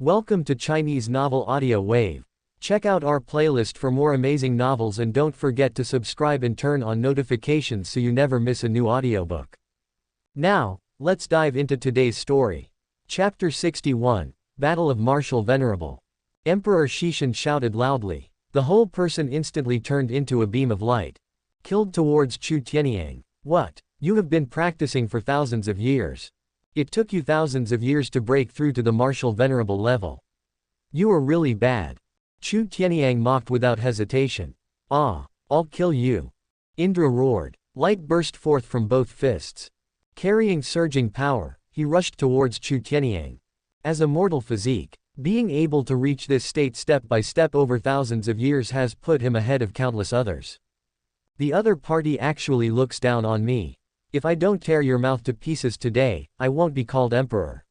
Welcome to Chinese Novel Audio Wave. Check out our playlist for more amazing novels and don't forget to subscribe and turn on notifications so you never miss a new audiobook. Now, let's dive into today's story. Chapter 61, Battle of Martial Venerable. Emperor Shishan shouted loudly. The whole person instantly turned into a beam of light. Killed towards Chu Tianyang. What? You have been practicing for thousands of years. It took you thousands of years to break through to the martial venerable level. You are really bad. Chu Tianyang mocked without hesitation. Ah, I'll kill you. Indra roared. Light burst forth from both fists. Carrying surging power, he rushed towards Chu Tianyang. As a mortal physique, being able to reach this state step by step over thousands of years has put him ahead of countless others. The other party actually looks down on me. If I don't tear your mouth to pieces today, I won't be called emperor.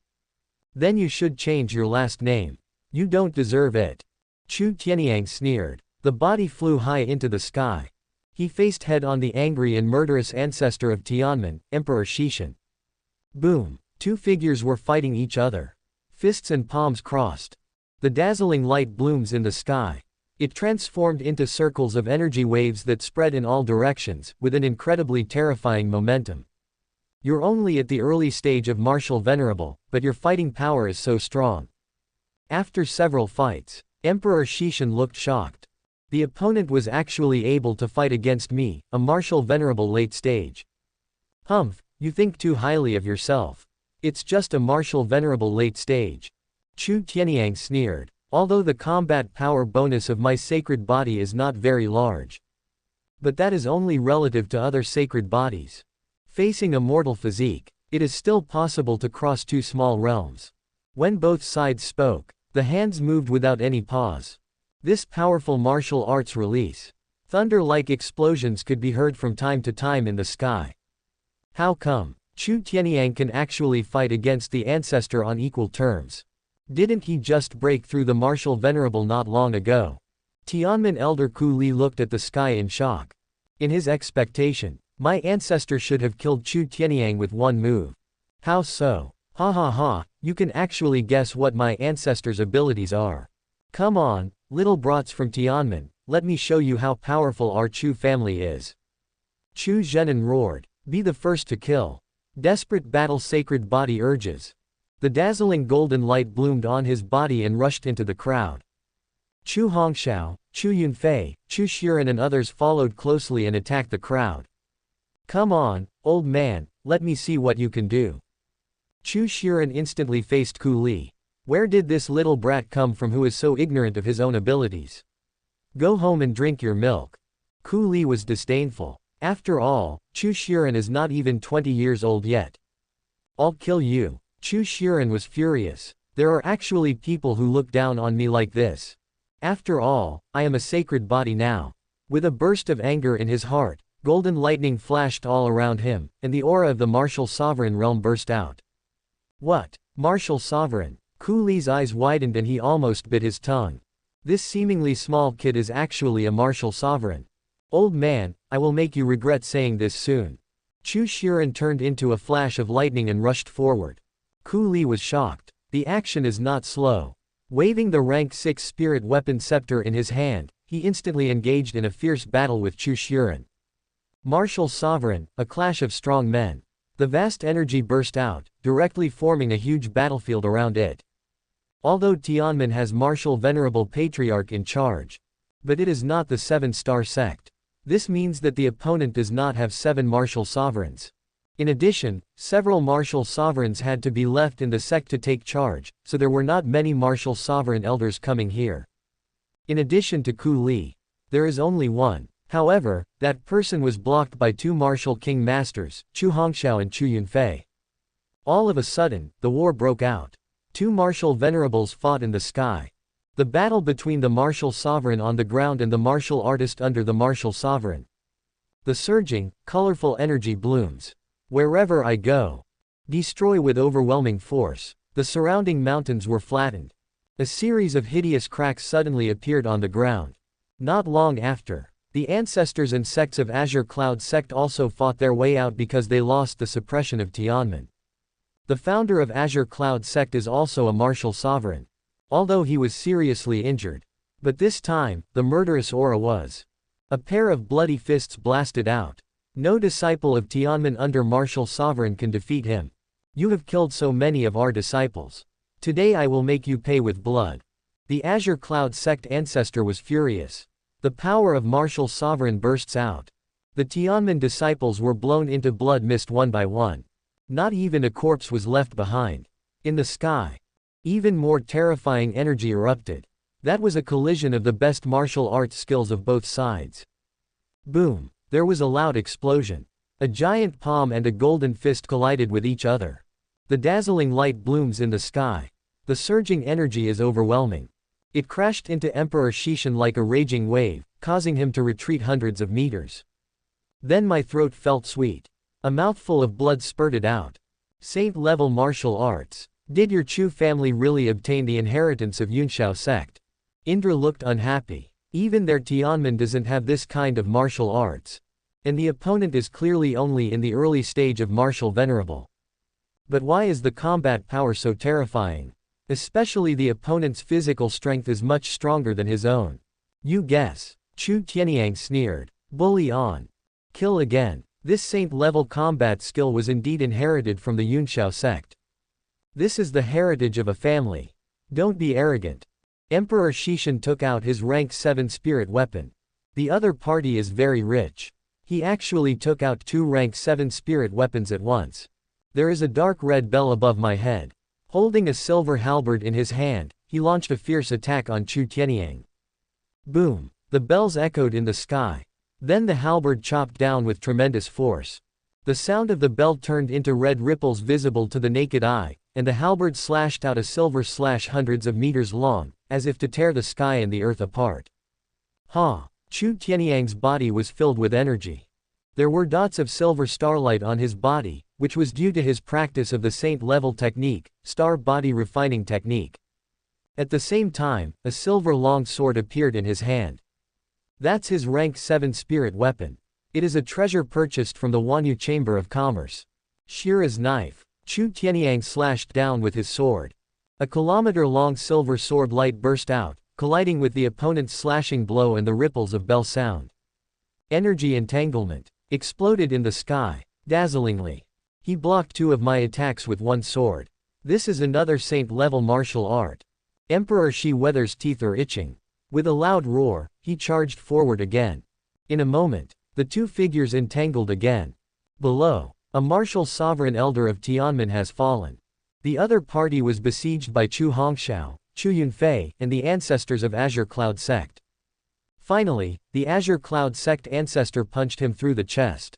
Then you should change your last name. You don't deserve it. Chu Tianyang sneered. The body flew high into the sky. He faced head-on the angry and murderous ancestor of Tianmen, Emperor Shishan. Boom! Two figures were fighting each other. Fists and palms crossed. The dazzling light blooms in the sky. It transformed into circles of energy waves that spread in all directions, with an incredibly terrifying momentum. You're only at the early stage of martial venerable, but your fighting power is so strong. After several fights, Emperor Shishan looked shocked. The opponent was actually able to fight against me, a martial venerable late stage. Humph, you think too highly of yourself. It's just a martial venerable late stage. Chu Tianyang sneered. Although the combat power bonus of my sacred body is not very large. But that is only relative to other sacred bodies. Facing a mortal physique, it is still possible to cross two small realms. When both sides spoke, the hands moved without any pause. This powerful martial arts release. Thunder-like explosions could be heard from time to time in the sky. How come Chu Tianyang can actually fight against the ancestor on equal terms? Didn't he just break through the martial venerable not long ago? Tianmen Elder Ku Li looked at the sky in shock. In his expectation, my ancestor should have killed Chu Tianyang with one move. How so? Ha ha ha, you can actually guess what my ancestor's abilities are. Come on, little brats from Tianmen, let me show you how powerful our Chu family is. Chu Zhenan roared. Be the first to kill. Desperate battle sacred body urges. The dazzling golden light bloomed on his body and rushed into the crowd. Chu Hongxiao, Chu Yunfei, Chu Shiren and others followed closely and attacked the crowd. Come on, old man, let me see what you can do. Chu Shiren instantly faced Ku Li. Where did this little brat come from who is so ignorant of his own abilities? Go home and drink your milk. Ku Li was disdainful. After all, Chu Shiren is not even 20 years old yet. I'll kill you. Chu Shiren was furious. There are actually people who look down on me like this. After all, I am a sacred body now. With a burst of anger in his heart, golden lightning flashed all around him, and the aura of the martial sovereign realm burst out. What? Martial sovereign? Ku Li's eyes widened and he almost bit his tongue. This seemingly small kid is actually a martial sovereign. Old man, I will make you regret saying this soon. Chu Shiren turned into a flash of lightning and rushed forward. Ku Li was shocked. The action is not slow. Waving the rank 6 spirit weapon scepter in his hand, he instantly engaged in a fierce battle with Chu Shiren. Martial sovereign, a clash of strong men. The vast energy burst out, directly forming a huge battlefield around it. Although Tianmen has martial venerable patriarch in charge. But it is not the 7-star sect. This means that the opponent does not have 7 martial sovereigns. In addition, several martial sovereigns had to be left in the sect to take charge, so there were not many martial sovereign elders coming here. In addition to Ku Li, there is only one. However, that person was blocked by 2 martial king masters, Chu Hongxiao and Chu Yunfei. All of a sudden, the war broke out. 2 martial venerables fought in the sky. The battle between the martial sovereign on the ground and the martial artist under the martial sovereign. The surging, colorful energy blooms. Wherever I go, destroy with overwhelming force. The surrounding mountains were flattened. A series of hideous cracks suddenly appeared on the ground. Not long after, the ancestors and sects of Azure Cloud sect also fought their way out because they lost the suppression of Tianmen. The founder of Azure Cloud sect is also a martial sovereign. although he was seriously injured. But this time, the murderous aura was. A pair of bloody fists blasted out. No disciple of Tianmin under martial sovereign can defeat him. You have killed so many of our disciples. Today I will make you pay with blood. The Azure Cloud sect ancestor was furious. The power of martial sovereign bursts out. The Tianmin disciples were blown into blood mist one by one. Not even a corpse was left behind. In the sky, even more terrifying energy erupted. That was a collision of the best martial arts skills of both sides. Boom! There was a loud explosion. A giant palm and a golden fist collided with each other. The dazzling light blooms in the sky. The surging energy is overwhelming. It crashed into Emperor Shishan like a raging wave, causing him to retreat hundreds of meters. Then my throat felt sweet. A mouthful of blood spurted out. Saint-level martial arts. Did your Chu family really obtain the inheritance of Yunxiao sect? Indra looked unhappy. Even their Tianmin doesn't have this kind of martial arts. And the opponent is clearly only in the early stage of martial venerable. But why is the combat power so terrifying? Especially the opponent's physical strength is much stronger than his own. You guess. Chu Tianyang sneered. Bully on. Kill again. This saint-level combat skill was indeed inherited from the Yunxiao sect. This is the heritage of a family. Don't be arrogant. Emperor Shishan took out his rank 7 spirit weapon. The other party is very rich. He actually took out 2 rank 7 spirit weapons at once. There is a dark red bell above my head. Holding a silver halberd in his hand, he launched a fierce attack on Chu Tianyang. Boom! The bells echoed in the sky. Then the halberd chopped down with tremendous force. The sound of the bell turned into red ripples visible to the naked eye, and the halberd slashed out a silver slash hundreds of meters long, as if to tear the sky and the earth apart. Ha! Chu Tianyang's body was filled with energy. There were dots of silver starlight on his body, which was due to his practice of the saint-level technique, Star Body Refining Technique. At the same time, a silver long sword appeared in his hand. That's his rank 7 spirit weapon. It is a treasure purchased from the Wanyu Chamber of Commerce. Shira's knife. Chu Tianyang slashed down with his sword. A kilometer-long silver sword light burst out, colliding with the opponent's slashing blow and the ripples of bell sound. Energy entanglement. Exploded in the sky, dazzlingly. He blocked 2 of my attacks with one sword. This is another saint-level martial art. Emperor Shi Weather's teeth are itching. With a loud roar, he charged forward again. In a moment, the 2 figures entangled again. Below, a martial sovereign elder of Tianmin has fallen. The other party was besieged by Chu Hongxiao, Chu Yunfei, and the ancestors of Azure Cloud sect. Finally, the Azure Cloud sect ancestor punched him through the chest.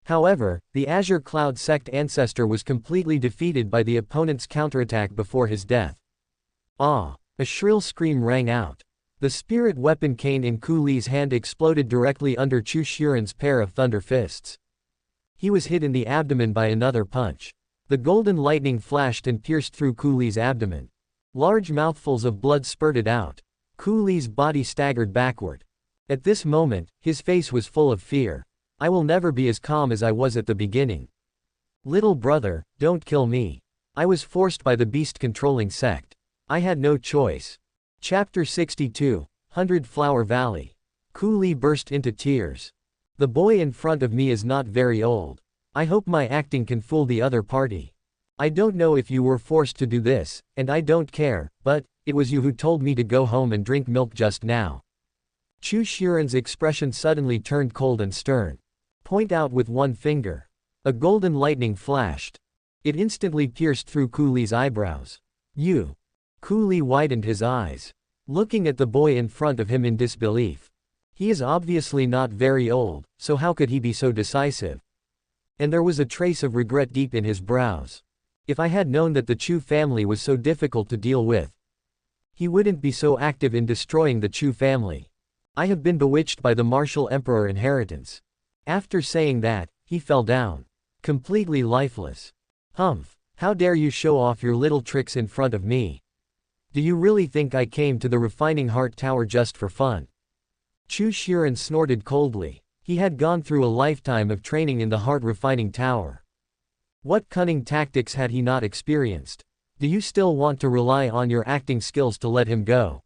However, the Azure Cloud sect ancestor was completely defeated by the opponent's counterattack before his death. Ah! A shrill scream rang out. The spirit weapon cane in Ku Li's hand exploded directly under Chu Shiren's pair of thunder fists. He was hit in the abdomen by another punch. The golden lightning flashed and pierced through Ku Li's abdomen. Large mouthfuls of blood spurted out. Ku Li's body staggered backward. At this moment, his face was full of fear. I will never be as calm as I was at the beginning. Little brother, don't kill me. I was forced by the beast-controlling sect. I had no choice. Chapter 62, 100 Flower Valley. Ku Li burst into tears. The boy in front of me is not very old. I hope my acting can fool the other party. I don't know if you were forced to do this, and I don't care, but it was you who told me to go home and drink milk just now. Chu Shiren's expression suddenly turned cold and stern. Point out with one finger. A golden lightning flashed. It instantly pierced through Ku Li's eyebrows. You. Ku Li widened his eyes, looking at the boy in front of him in disbelief. He is obviously not very old, so how could he be so decisive? And there was a trace of regret deep in his brows. If I had known that the Chu family was so difficult to deal with, he wouldn't be so active in destroying the Chu family. I have been bewitched by the martial emperor inheritance. After saying that, he fell down, completely lifeless. Humph, how dare you show off your little tricks in front of me? Do you really think I came to the Refining Heart Tower just for fun? Chu Shiren snorted coldly. He had gone through a lifetime of training in the Heart Refining Tower. What cunning tactics had he not experienced? Do you still want to rely on your acting skills to let him go?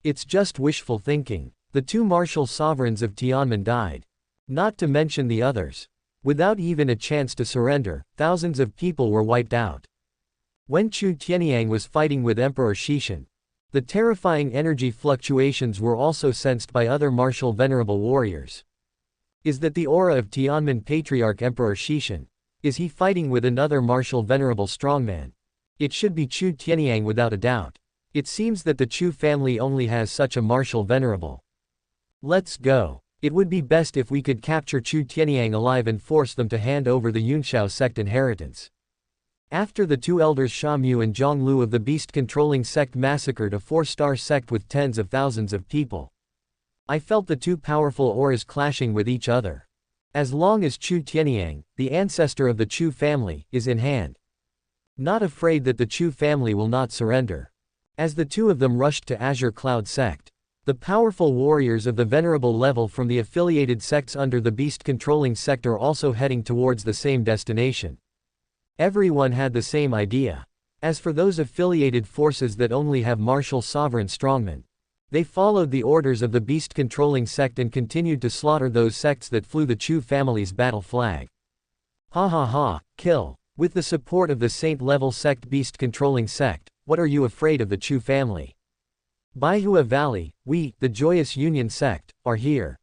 It's just wishful thinking. The two martial sovereigns of Tianmen died. Not to mention the others. Without even a chance to surrender, thousands of people were wiped out. When Chu Tianyang was fighting with Emperor Shishan, the terrifying energy fluctuations were also sensed by other martial venerable warriors. Is that the aura of Tianmen Patriarch Emperor Shishan? Is he fighting with another martial venerable strongman? It should be Chu Tianyang without a doubt. It seems that the Chu family only has such a martial venerable. Let's go. It would be best if we could capture Chu Tianyang alive and force them to hand over the Yunshao sect inheritance. After the two elders Sha Mu and Zhang Lu of the beast-controlling sect massacred a 4-star sect with tens of thousands of people, I felt the two powerful auras clashing with each other. As long as Chu Tianyang, the ancestor of the Chu family, is in hand, not afraid that the Chu family will not surrender. As the two of them rushed to Azure Cloud sect, the powerful warriors of the venerable level from the affiliated sects under the beast-controlling sect are also heading towards the same destination. Everyone had the same idea. As for those affiliated forces that only have martial sovereign strongmen, they followed the orders of the beast-controlling sect and continued to slaughter those sects that flew the Chu family's battle flag. Ha ha ha, kill. With the support of the Saint-level sect beast-controlling sect, what are you afraid of the Chu family? Baihua Valley, we, the Joyous Union sect, are here.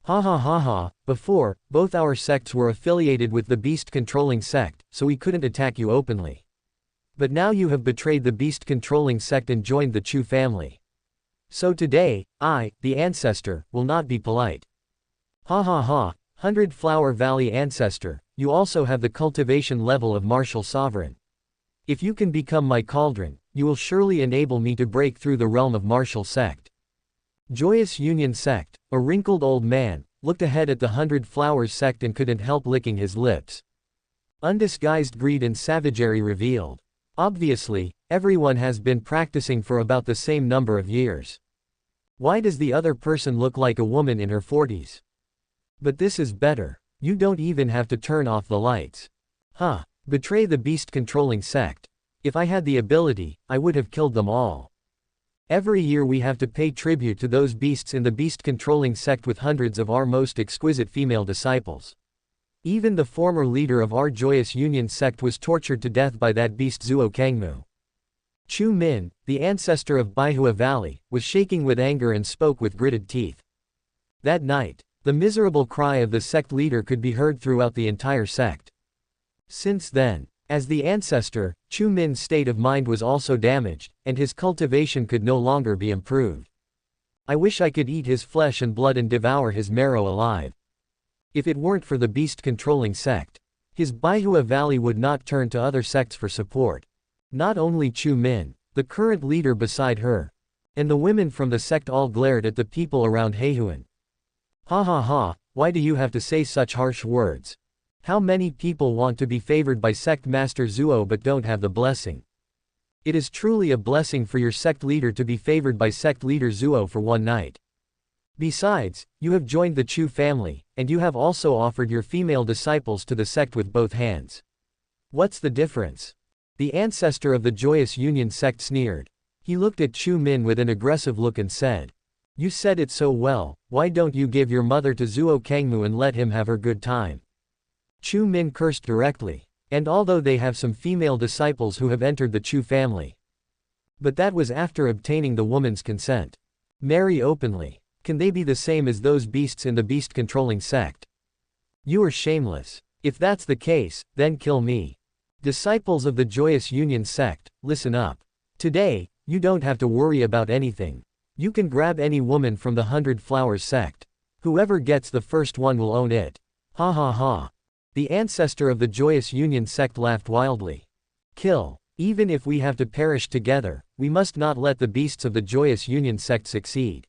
Ha ha ha ha, before, both our sects were affiliated with the beast-controlling sect, so we couldn't attack you openly. But now you have betrayed the beast-controlling sect and joined the Chu family. So today, I, the ancestor, will not be polite. Ha ha ha, 100 Flower Valley ancestor, you also have the cultivation level of martial sovereign. If you can become my cauldron, you will surely enable me to break through the realm of martial sect. Joyous Union sect, a wrinkled old man, looked ahead at the 100 Flowers sect and couldn't help licking his lips. Undisguised greed and savagery revealed. Obviously, everyone has been practicing for about the same number of years. Why does the other person look like a woman in her 40s? But this is better. You don't even have to turn off the lights. Huh. Betray the beast-controlling sect. If I had the ability, I would have killed them all. Every year we have to pay tribute to those beasts in the beast-controlling sect with hundreds of our most exquisite female disciples. Even the former leader of our Joyous Union sect was tortured to death by that beast Zuo Kangmu. Chu Min, the ancestor of Baihua Valley, was shaking with anger and spoke with gritted teeth. That night, the miserable cry of the sect leader could be heard throughout the entire sect. Since then, as the ancestor, Chu Min's state of mind was also damaged, and his cultivation could no longer be improved. I wish I could eat his flesh and blood and devour his marrow alive. If it weren't for the beast-controlling sect, his Baihua Valley would not turn to other sects for support. Not only Chu Min, the current leader beside her, and the women from the sect all glared at the people around Heihuan. Ha ha ha, why do you have to say such harsh words? How many people want to be favored by sect master Zuo but don't have the blessing? It is truly a blessing for your sect leader to be favored by sect leader Zuo for one night. Besides, you have joined the Chu family, and you have also offered your female disciples to the sect with both hands. What's the difference? The ancestor of the Joyous Union sect sneered. He looked at Chu Min with an aggressive look and said, "You said it so well, why don't you give your mother to Zuo Kangmu and let him have her good time?" Chu Min cursed directly. And although they have some female disciples who have entered the Chu family, but that was after obtaining the woman's consent. Marry openly. Can they be the same as those beasts in the beast-controlling sect? You are shameless. If that's the case, then kill me. Disciples of the Joyous Union sect, listen up. Today, you don't have to worry about anything. You can grab any woman from the 100 Flowers sect. Whoever gets the first one will own it. Ha ha ha. The ancestor of the Joyous Union sect laughed wildly. Kill. Even if we have to perish together, we must not let the beasts of the Joyous Union sect succeed.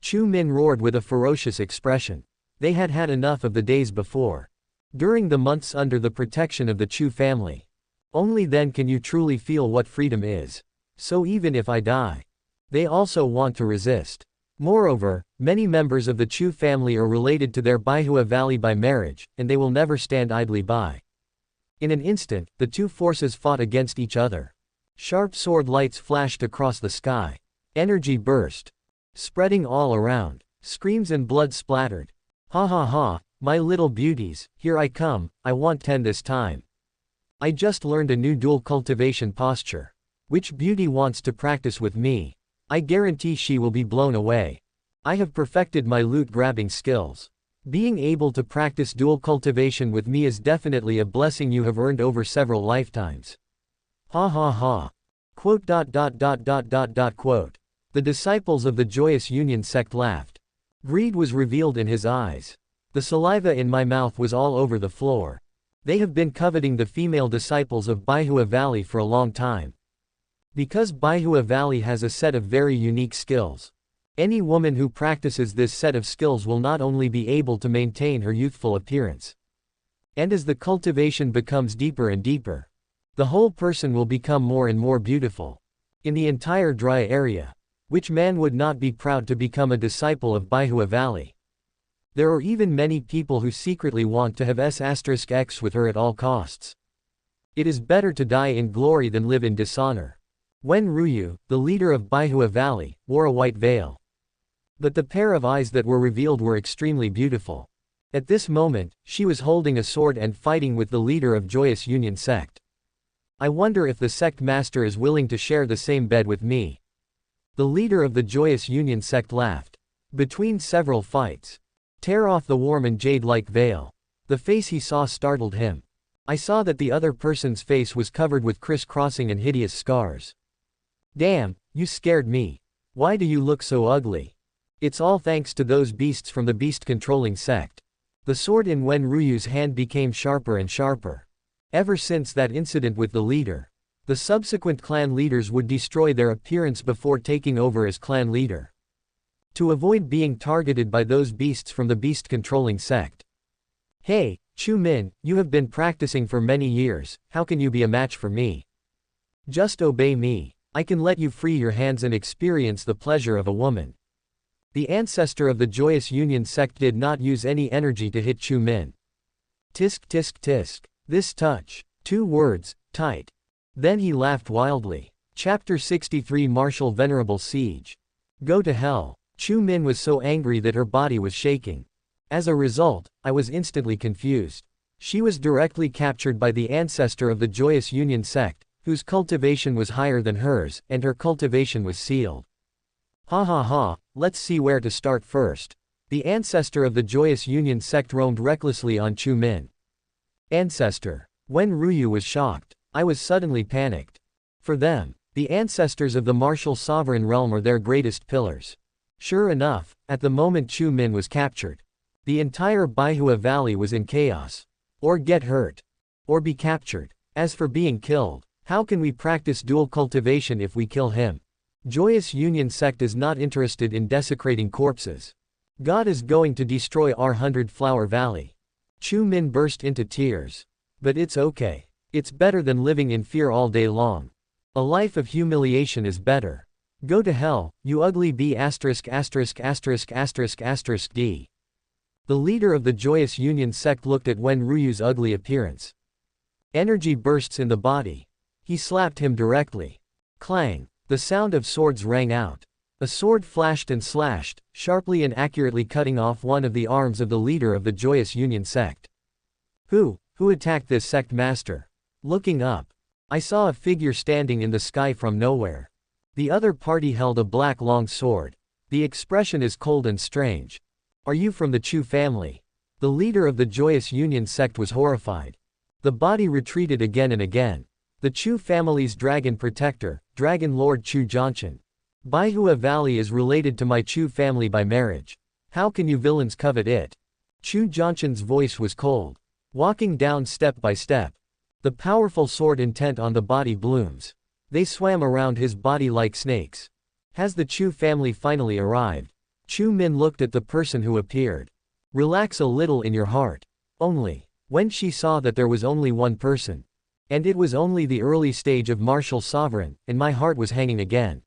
Chu Min roared with a ferocious expression. They had had enough of the days before. During the months under the protection of the Chu family. Only then can you truly feel what freedom is. So even if I die, they also want to resist. Moreover, many members of the Chu family are related to their Baihua Valley by marriage, and they will never stand idly by. In an instant, the two forces fought against each other. Sharp sword lights flashed across the sky. Energy burst, spreading all around. Screams and blood splattered. Ha ha ha, my little beauties, here I come, I want 10 this time. I just learned a new dual cultivation posture. Which beauty wants to practice with me? I guarantee she will be blown away. I have perfected my loot grabbing skills. Being able to practice dual cultivation with me is definitely a blessing you have earned over several lifetimes. Ha ha ha. Quote. The disciples of the Joyous Union sect laughed. Greed was revealed in his eyes. The saliva in my mouth was all over the floor. They have been coveting the female disciples of Baihua Valley for a long time. Because Baihua Valley has a set of very unique skills. Any woman who practices this set of skills will not only be able to maintain her youthful appearance. And as the cultivation becomes deeper and deeper, the whole person will become more and more beautiful. In the entire dry area, which man would not be proud to become a disciple of Baihua Valley? There are even many people who secretly want to have S*X with her at all costs. It is better to die in glory than live in dishonor. Wen Ruyu, the leader of Baihua Valley, wore a white veil. But the pair of eyes that were revealed were extremely beautiful. At this moment, she was holding a sword and fighting with the leader of Joyous Union sect. I wonder if the sect master is willing to share the same bed with me. The leader of the Joyous Union sect laughed. Between several fights, tear off the warm and jade-like veil. The face he saw startled him. I saw that the other person's face was covered with crisscrossing and hideous scars. Damn, you scared me. Why do you look so ugly? It's all thanks to those beasts from the beast-controlling sect. The sword in Wen Ruyu's hand became sharper and sharper. Ever since that incident with the leader, the subsequent clan leaders would destroy their appearance before taking over as clan leader. To avoid being targeted by those beasts from the beast-controlling sect. Hey, Chu Min, you have been practicing for many years, how can you be a match for me? Just obey me. I can let you free your hands and experience the pleasure of a woman. The ancestor of the Joyous Union sect did not use any energy to hit Chu Min. Tisk tisk tisk. This touch. 2 words, tight. Then he laughed wildly. Chapter 63 Martial Venerable Siege. Go to hell. Chu Min was so angry that her body was shaking. As a result, I was instantly confused. She was directly captured by the ancestor of the Joyous Union sect, whose cultivation was higher than hers, and her cultivation was sealed. Ha ha ha, let's see where to start first. The ancestor of the Joyous Union sect roamed recklessly on Chu Min. Ancestor. Wen Ruyu was shocked. I was suddenly panicked. For them, the ancestors of the martial sovereign realm are their greatest pillars. Sure enough, at the moment Chu Min was captured, the entire Baihua Valley was in chaos. Or get hurt. Or be captured. As for being killed, how can we practice dual cultivation if we kill him? Joyous Union sect is not interested in desecrating corpses. God is going to destroy our 100-Flower Valley. Chu Min burst into tears. But it's okay. It's better than living in fear all day long. A life of humiliation is better. Go to hell, you ugly B*********************. D. The leader of the Joyous Union sect looked at Wen Ruyu's ugly appearance. Energy bursts in the body. He slapped him directly. Clang. The sound of swords rang out. A sword flashed and slashed, sharply and accurately cutting off one of the arms of the leader of the Joyous Union sect. Who attacked this sect master? Looking up, I saw a figure standing in the sky from nowhere. The other party held a black long sword. The expression is cold and strange. Are you from the Chu family? The leader of the Joyous Union sect was horrified. The body retreated again and again. The Chu family's dragon protector, Dragon Lord Chu Jianshan. Baihua Valley is related to my Chu family by marriage. How can you villains covet it? Chu Jianshan's voice was cold. Walking down step by step. The powerful sword intent on the body blooms. They swam around his body like snakes. Has the Chu family finally arrived? Chu Min looked at the person who appeared. Relax a little in your heart. Only. When she saw that there was only one person. And it was only the early stage of martial sovereign, and my heart was hanging again.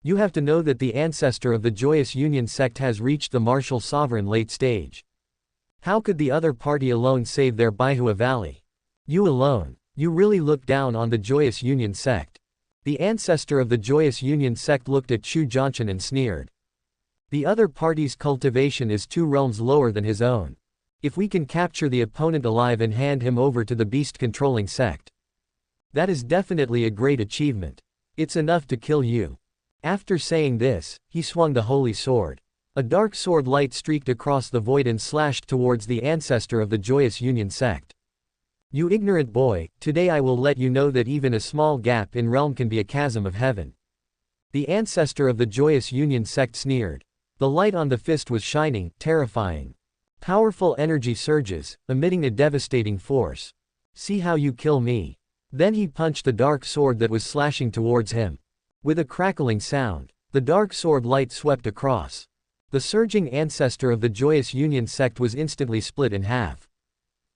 You have to know that the ancestor of the Joyous Union sect has reached the martial sovereign late stage. How could the other party alone save their Baihua Valley? You alone. You really look down on the Joyous Union sect. The ancestor of the Joyous Union sect looked at Chu Jianshan and sneered. The other party's cultivation is 2 realms lower than his own. If we can capture the opponent alive and hand him over to the beast-controlling sect, that is definitely a great achievement. It's enough to kill you. After saying this, he swung the holy sword. A dark sword light streaked across the void and slashed towards the ancestor of the Joyous Union sect. You ignorant boy, today I will let you know that even a small gap in realm can be a chasm of heaven. The ancestor of the Joyous Union sect sneered. The light on the fist was shining, terrifying. Powerful energy surges, emitting a devastating force. See how you kill me. Then he punched the dark sword that was slashing towards him. With a crackling sound, the dark sword light swept across. The surging ancestor of the Joyous Union sect was instantly split in half.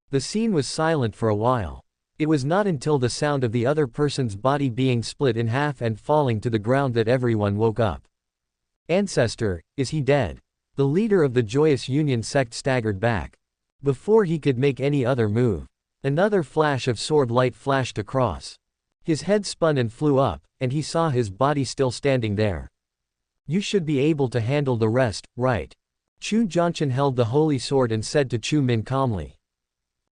The scene was silent for a while. It was not until the sound of the other person's body being split in half and falling to the ground that everyone woke up. Ancestor, is he dead? The leader of the Joyous Union sect staggered back. Before he could make any other move, another flash of sword light flashed across. His head spun and flew up, and he saw his body still standing there. You should be able to handle the rest, right? Chu Jianshan held the holy sword and said to Chu Min calmly.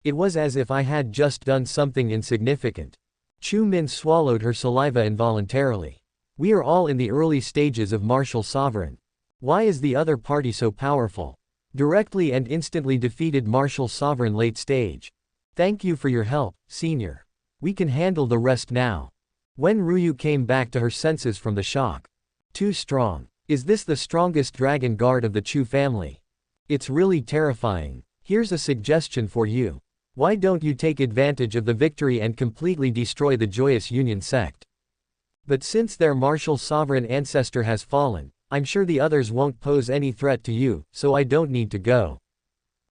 It was as if I had just done something insignificant. Chu Min swallowed her saliva involuntarily. We are all in the early stages of martial sovereign. Why is the other party so powerful? Directly and instantly defeated martial sovereign late stage. Thank you for your help, senior. We can handle the rest now. When Ruyu came back to her senses from the shock. Too strong. Is this the strongest dragon guard of the Chu family? It's really terrifying. Here's a suggestion for you. Why don't you take advantage of the victory and completely destroy the Joyous Union sect? But since their martial sovereign ancestor has fallen, I'm sure the others won't pose any threat to you, so I don't need to go.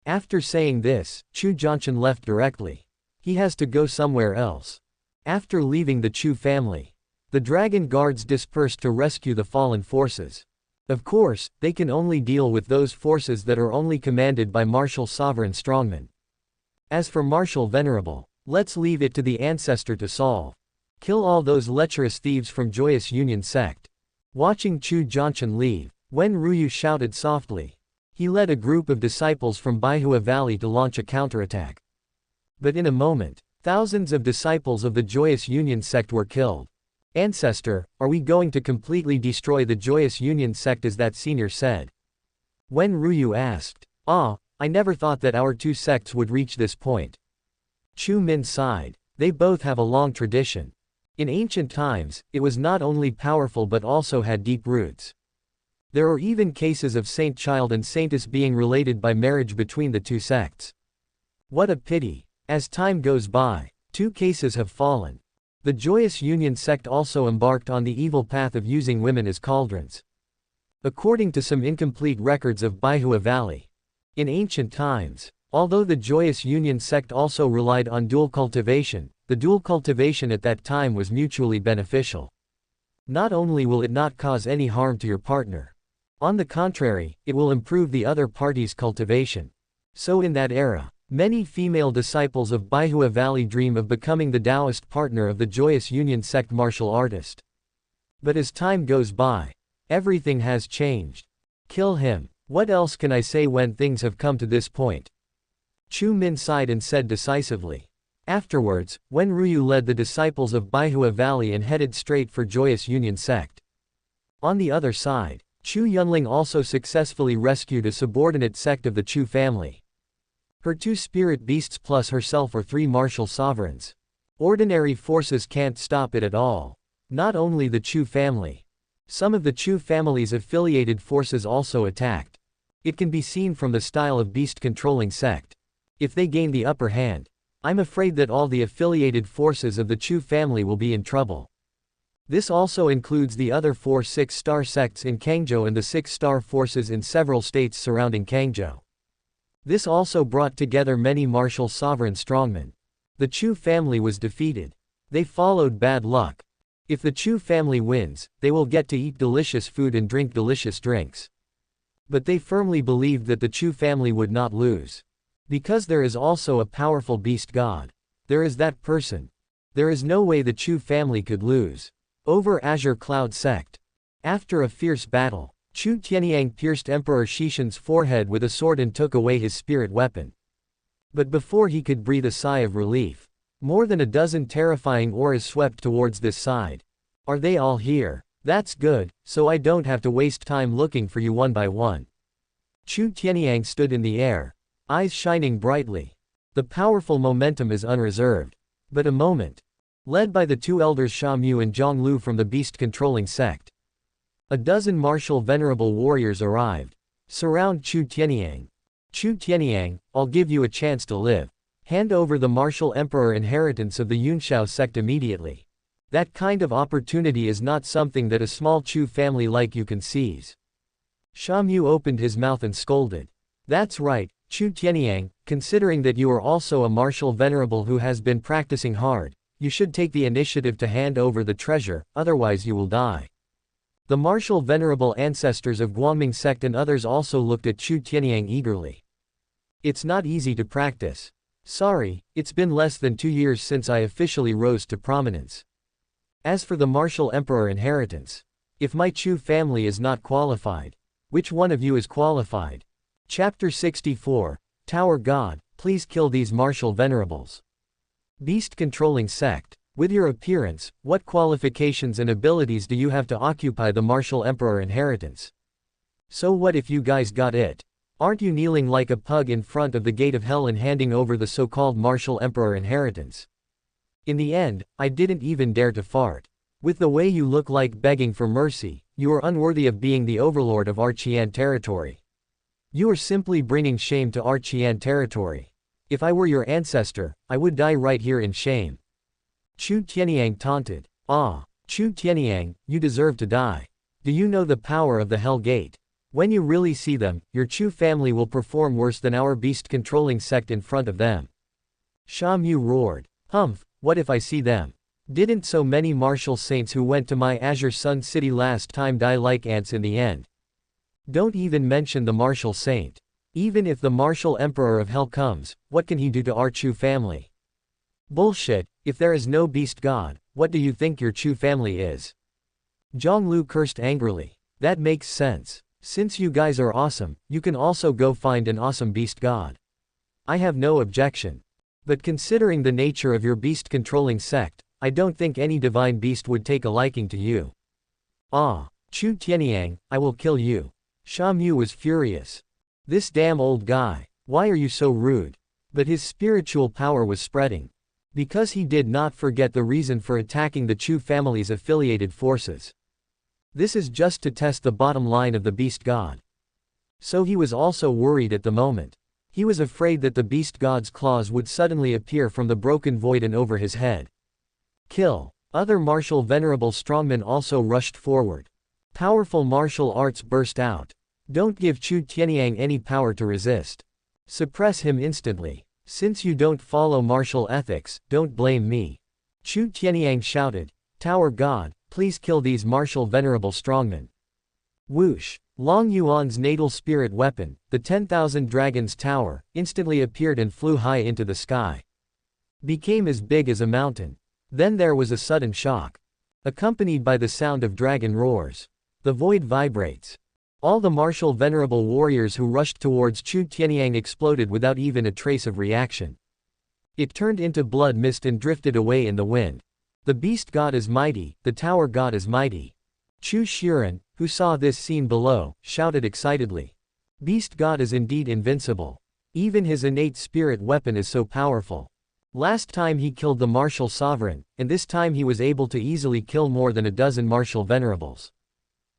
After saying this, Chu Jianshan left directly. He has to go somewhere else. After leaving the Chu family, the dragon guards dispersed to rescue the fallen forces. Of course, they can only deal with those forces that are only commanded by martial sovereign strongmen. As for Martial Venerable, let's leave it to the ancestor to solve. Kill all those lecherous thieves from Joyous Union sect. Watching Chu Jianshan leave, Wen Ruyu shouted softly. He led a group of disciples from Baihua Valley to launch a counterattack. But in a moment, thousands of disciples of the Joyous Union sect were killed. Ancestor, are we going to completely destroy the Joyous Union sect as that senior said? Wen Ruyu asked. I never thought that our 2 sects would reach this point. Chu Min sighed. They both have a long tradition. In ancient times, it was not only powerful but also had deep roots. There are even cases of saint child and saintess being related by marriage between the 2 sects. What a pity. As time goes by, 2 cases have fallen. The Joyous Union sect also embarked on the evil path of using women as cauldrons. According to some incomplete records of Baihua Valley, in ancient times, although the Joyous Union sect also relied on dual cultivation, the dual cultivation at that time was mutually beneficial. Not only will it not cause any harm to your partner, on the contrary, it will improve the other party's cultivation. So in that era, many female disciples of Baihua Valley dream of becoming the Taoist partner of the Joyous Union sect martial artist. But as time goes by, everything has changed. Kill him. What else can I say when things have come to this point? Chu Min sighed and said decisively. Afterwards, Wen Ruyu led the disciples of Baihua Valley and headed straight for Joyous Union sect. On the other side, Chu Yunling also successfully rescued a subordinate sect of the Chu family. Her 2 spirit beasts plus herself are 3 martial sovereigns. Ordinary forces can't stop it at all. Not only the Chu family. Some of the Chu family's affiliated forces also attacked. It can be seen from the style of beast-controlling sect. If they gain the upper hand, I'm afraid that all the affiliated forces of the Chu family will be in trouble. This also includes the other 4 6-star sects in Kangzhou and the 6-star forces in several states surrounding Kangzhou. This also brought together many martial sovereign strongmen. The Chu family was defeated. They followed bad luck. If the Chu family wins, they will get to eat delicious food and drink delicious drinks. But they firmly believed that the Chu family would not lose. Because there is also a powerful beast god. There is that person. There is no way the Chu family could lose. Over Azure Cloud Sect. After a fierce battle, Chu Tianyang pierced Emperor Shishan's forehead with a sword and took away his spirit weapon. But before he could breathe a sigh of relief, more than a dozen terrifying auras swept towards this side. Are they all here? That's good, so I don't have to waste time looking for you one by one. Chu Tianyang stood in the air, eyes shining brightly. The powerful momentum is unreserved. But a moment. Led by the two elders Sha Mu and Zhang Lu from the beast-controlling sect. A dozen martial venerable warriors arrived. Surround Chu Tianyang. Chu Tianyang, I'll give you a chance to live. Hand over the martial emperor inheritance of the Yunshao sect immediately. That kind of opportunity is not something that a small Chu family like you can seize. Sha Mu opened his mouth and scolded. That's right, Chu Tianyang, considering that you are also a martial venerable who has been practicing hard, you should take the initiative to hand over the treasure, otherwise you will die. The martial venerable ancestors of Guangming sect and others also looked at Chu Tianyang eagerly. It's not easy to practice. Sorry, it's been less than 2 years since I officially rose to prominence. As for the martial emperor inheritance, if my Chu family is not qualified, which one of you is qualified? Chapter 64, Tower God, please kill these martial venerables. Beast-controlling sect. With your appearance, what qualifications and abilities do you have to occupy the martial emperor inheritance? So what if you guys got it? Aren't you kneeling like a pug in front of the gate of hell and handing over the so-called martial emperor inheritance? In the end, I didn't even dare to fart. With the way you look like begging for mercy, you are unworthy of being the overlord of Archean territory. You are simply bringing shame to Archean territory. If I were your ancestor, I would die right here in shame. Chu Tianyang taunted. Ah, Chu Tianyang, you deserve to die. Do you know the power of the Hell Gate? When you really see them, your Chu family will perform worse than our beast-controlling sect in front of them. Sha Mu roared. Humph, what if I see them? Didn't so many martial saints who went to my Azure Sun City last time die like ants in the end? Don't even mention the martial saint. Even if the martial emperor of hell comes, what can he do to our Chu family? Bullshit, if there is no beast god, what do you think your Chu family is? Zhang Lu cursed angrily. That makes sense. Since you guys are awesome, you can also go find an awesome beast god. I have no objection. But considering the nature of your beast-controlling sect, I don't think any divine beast would take a liking to you. Ah, Chu Tianyang, I will kill you. Sha Mu was furious. This damn old guy, why are you so rude? But his spiritual power was spreading. Because he did not forget the reason for attacking the Chu family's affiliated forces. This is just to test the bottom line of the beast god. So he was also worried at the moment. He was afraid that the beast god's claws would suddenly appear from the broken void and over his head. Kill. Other martial venerable strongmen also rushed forward. Powerful martial arts burst out. Don't give Chu Tianyang any power to resist. Suppress him instantly. Since you don't follow martial ethics, don't blame me. Chu Tianyang shouted. Tower God, please kill these martial venerable strongmen. Whoosh. Long Yuan's natal spirit weapon, the 10,000 Dragons Tower, instantly appeared and flew high into the sky. Became as big as a mountain. Then there was a sudden shock. Accompanied by the sound of dragon roars. The void vibrates. All the martial venerable warriors who rushed towards Chu Tianyang exploded without even a trace of reaction. It turned into blood mist and drifted away in the wind. The beast god is mighty, the tower god is mighty. Chu Shiren, who saw this scene below, shouted excitedly. Beast god is indeed invincible. Even his innate spirit weapon is so powerful. Last time he killed the martial sovereign, and this time he was able to easily kill more than a dozen martial venerables.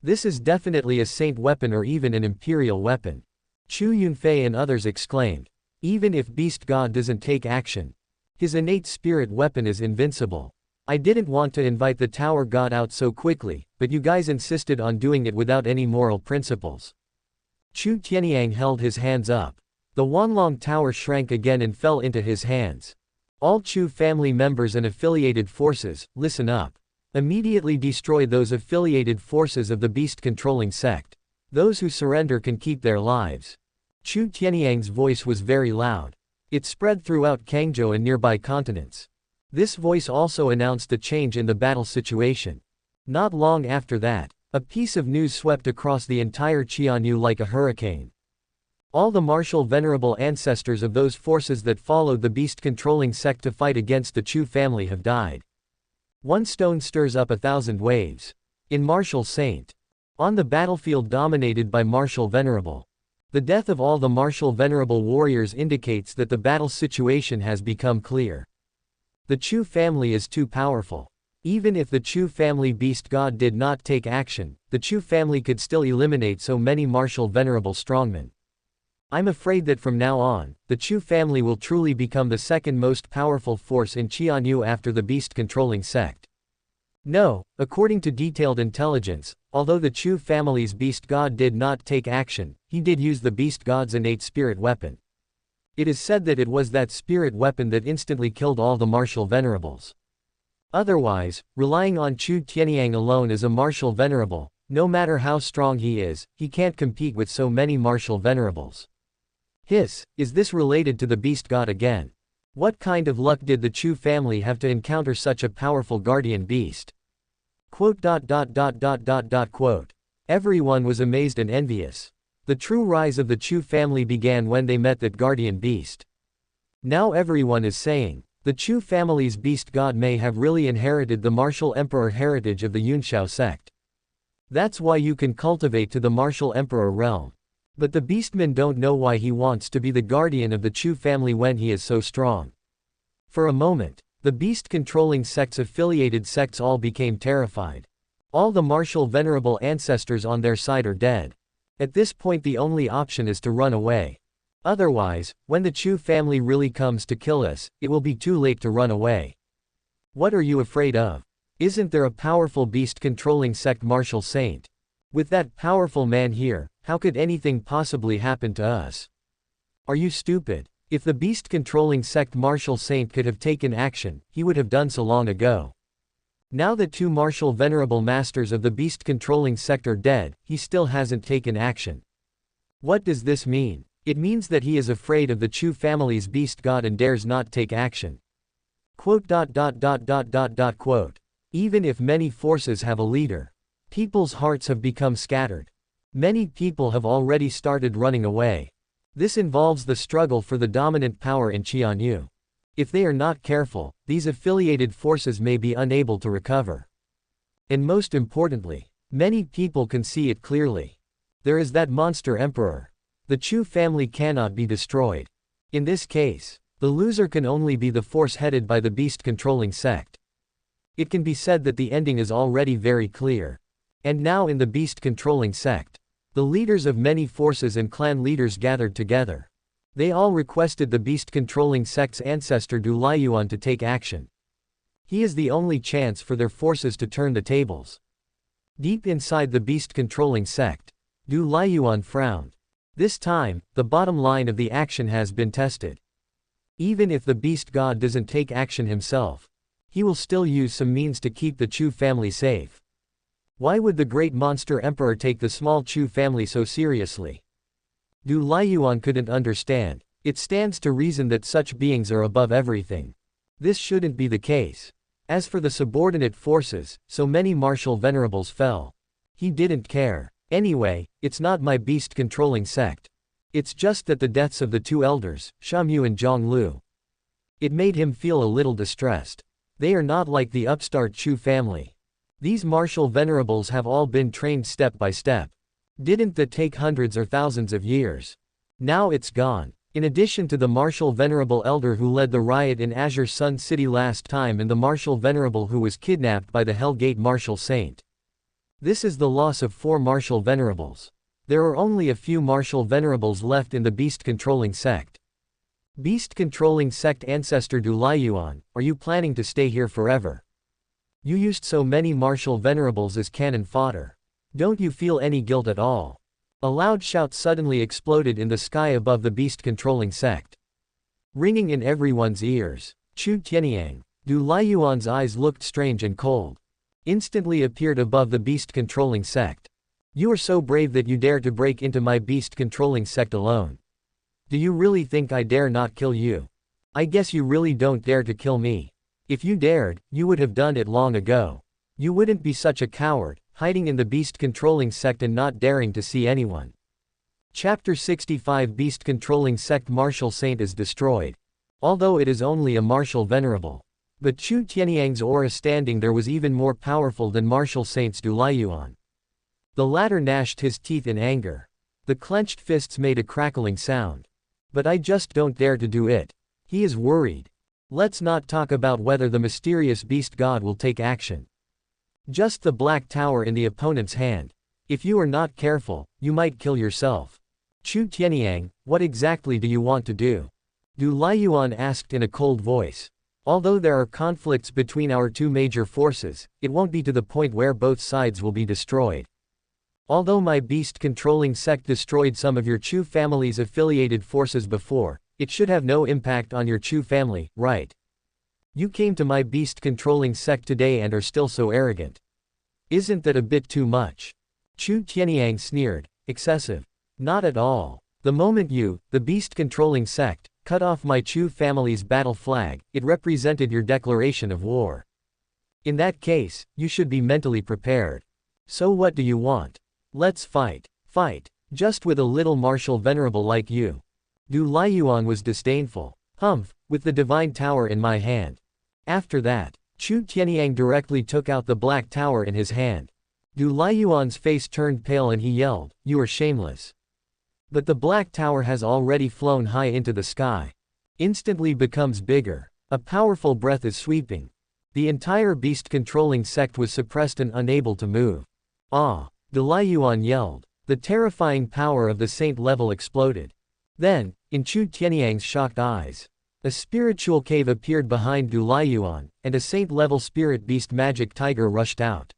This is definitely a saint weapon or even an imperial weapon. Chu Yunfei and others exclaimed. Even if beast god doesn't take action, his innate spirit weapon is invincible. I didn't want to invite the tower god out so quickly, but you guys insisted on doing it without any moral principles. Chu Tianyang held his hands up. The Wanlong Tower shrank again and fell into his hands. All Chu family members and affiliated forces, listen up. Immediately destroy those affiliated forces of the beast-controlling sect. Those who surrender can keep their lives. Chu Tianyang's voice was very loud. It spread throughout Kangzhou and nearby continents. This voice also announced a change in the battle situation. Not long after that, a piece of news swept across the entire Qianyu like a hurricane. All the martial venerable ancestors of those forces that followed the beast-controlling sect to fight against the Chu family have died. One stone stirs up 1,000 waves. In Martial Saint. On the battlefield dominated by Martial Venerable. The death of all the Martial Venerable warriors indicates that the battle situation has become clear. The Chu family is too powerful. Even if the Chu family beast god did not take action, the Chu family could still eliminate so many Martial Venerable strongmen. I'm afraid that from now on, the Chu family will truly become the second most powerful force in Qianyu after the beast-controlling sect. No, according to detailed intelligence, although the Chu family's beast god did not take action, he did use the beast god's innate spirit weapon. It is said that it was that spirit weapon that instantly killed all the martial venerables. Otherwise, relying on Chu Tianyang alone as a martial venerable, no matter how strong he is, he can't compete with so many martial venerables. Is this related to the beast god again? What kind of luck did the Chu family have to encounter such a powerful guardian beast? Quote. Everyone was amazed and envious. The true rise of the Chu family began when they met that guardian beast. Now everyone is saying, the Chu family's beast god may have really inherited the martial emperor heritage of the Yunshao sect. That's why you can cultivate to the martial emperor realm. But the beastmen don't know why he wants to be the guardian of the Chu family when he is so strong. For a moment, the beast-controlling sect's affiliated sects all became terrified. All the martial venerable ancestors on their side are dead. At this point the only option is to run away. Otherwise, when the Chu family really comes to kill us, it will be too late to run away. What are you afraid of? Isn't there a powerful beast-controlling sect Martial Saint? With that powerful man here, how could anything possibly happen to us? Are you stupid? If the beast-controlling sect Martial Saint could have taken action, he would have done so long ago. Now that two martial venerable masters of the beast-controlling sect are dead, he still hasn't taken action. What does this mean? It means that he is afraid of the Chu family's beast god and dares not take action. Quote. Even if many forces have a leader, people's hearts have become scattered. Many people have already started running away. This involves the struggle for the dominant power in Qianyu. If they are not careful, these affiliated forces may be unable to recover. And most importantly, many people can see it clearly. There is that monster emperor. The Chu family cannot be destroyed. In this case, the loser can only be the force headed by the beast-controlling sect. It can be said that the ending is already very clear. And now in the beast-controlling sect, the leaders of many forces and clan leaders gathered together. They all requested the beast-controlling sect's ancestor Du Liuyuan to take action. He is the only chance for their forces to turn the tables. Deep inside the beast-controlling sect, Du Liuyuan frowned. This time, the bottom line of the action has been tested. Even if the beast god doesn't take action himself, he will still use some means to keep the Chu family safe. Why would the great monster emperor take the small Chu family so seriously? Du Liuyuan couldn't understand. It stands to reason that such beings are above everything. This shouldn't be the case. As for the subordinate forces, so many martial venerables fell. He didn't care. Anyway, it's not my beast-controlling sect. It's just that the deaths of the two elders, Shamu and Zhonglu. It made him feel a little distressed. They are not like the upstart Chu family. These martial venerables have all been trained step by step. Didn't that take hundreds or thousands of years? Now it's gone. In addition to the martial venerable elder who led the riot in Azure Sun City last time and the martial venerable who was kidnapped by the Hellgate Martial Saint. This is the loss of 4 martial venerables. There are only a few martial venerables left in the beast-controlling sect. Beast-controlling sect ancestor Du Liuyuan, are you planning to stay here forever? You used so many martial venerables as cannon fodder. Don't you feel any guilt at all? A loud shout suddenly exploded in the sky above the beast-controlling sect. Ringing in everyone's ears, Chu Tianyang, Du Liuyuan's eyes looked strange and cold. Instantly appeared above the beast-controlling sect. You are so brave that you dare to break into my beast-controlling sect alone. Do you really think I dare not kill you? I guess you really don't dare to kill me. If you dared, you would have done it long ago. You wouldn't be such a coward, hiding in the beast-controlling sect and not daring to see anyone. Chapter 65 Beast-controlling sect Martial Saint is destroyed. Although it is only a martial venerable. But Chu Tianyang's aura standing there was even more powerful than Martial Saint's Yuan. The latter gnashed his teeth in anger. The clenched fists made a crackling sound. But I just don't dare to do it. He is worried. Let's not talk about whether the mysterious beast god will take action. Just the black tower in the opponent's hand. If you are not careful, you might kill yourself. Chu Tianyang, what exactly do you want to do? Yuan asked in a cold voice. Although there are conflicts between our two major forces, it won't be to the point where both sides will be destroyed. Although my beast-controlling sect destroyed some of your Chu family's affiliated forces before, it should have no impact on your Chu family, right? You came to my beast-controlling sect today and are still so arrogant. Isn't that a bit too much? Chu Tianyang sneered. Excessive. Not at all. The moment you, the beast-controlling sect, cut off my Chu family's battle flag, it represented your declaration of war. In that case, you should be mentally prepared. So what do you want? Let's fight. Fight. Just with a little martial venerable like you. Yuan was disdainful. Humph, with the divine tower in my hand. After that, Chu Tianyang directly took out the black tower in his hand. Yuan's face turned pale and he yelled, "You are shameless." But the black tower has already flown high into the sky. Instantly becomes bigger. A powerful breath is sweeping. The entire beast-controlling sect was suppressed and unable to move. Ah! Yuan yelled. The terrifying power of the saint level exploded. Then, in Chu Tianyang's shocked eyes, a spiritual cave appeared behind Yuan, and a saint-level spirit beast magic tiger rushed out.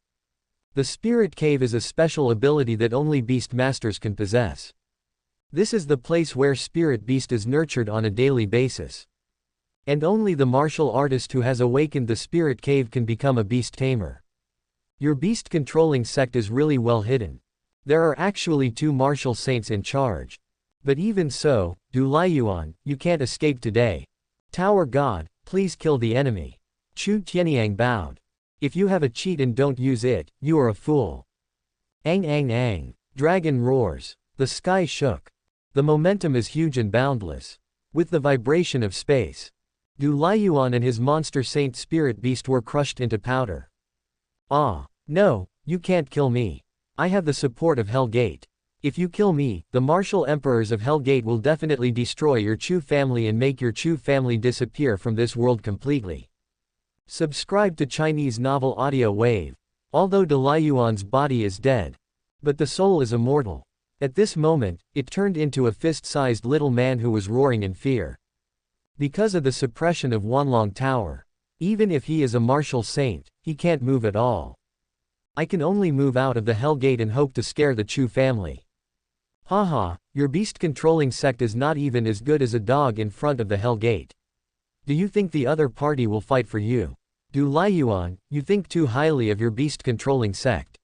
The spirit cave is a special ability that only beast masters can possess. This is the place where spirit beast is nurtured on a daily basis. And only the martial artist who has awakened the spirit cave can become a beast tamer. Your beast-controlling sect is really well hidden. There are actually 2 martial saints in charge. But even so, Yuan, you can't escape today. Tower God, please kill the enemy. Chu Tianyang bowed. If you have a cheat and don't use it, you are a fool. Ang ang ang. Dragon roars. The sky shook. The momentum is huge and boundless. With the vibration of space. Yuan and his monster saint spirit beast were crushed into powder. Ah, no, you can't kill me. I have the support of Hell Gate. If you kill me, the martial emperors of Hell Gate will definitely destroy your Chu family and make your Chu family disappear from this world completely. Subscribe to Chinese novel Audio Wave. Although Yuan's body is dead. But the soul is immortal. At this moment, it turned into a fist-sized little man who was roaring in fear. Because of the suppression of Wanlong Tower. Even if he is a martial saint, he can't move at all. I can only move out of the Hell Gate and hope to scare the Chu family. Haha, your beast-controlling sect is not even as good as a dog in front of the Hell Gate. Do you think the other party will fight for you? Yuan, you think too highly of your beast-controlling sect.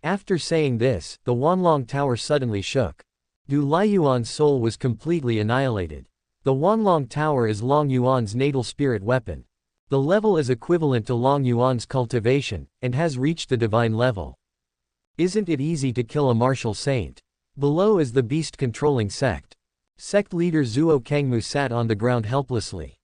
After saying this, the Wanlong Tower suddenly shook. Yuan's soul was completely annihilated. The Wanlong Tower is Long Yuan's natal spirit weapon. The level is equivalent to Long Yuan's cultivation, and has reached the divine level. Isn't it easy to kill a martial saint? Below is the beast-controlling sect. Sect leader Zuo Kangmu sat on the ground helplessly.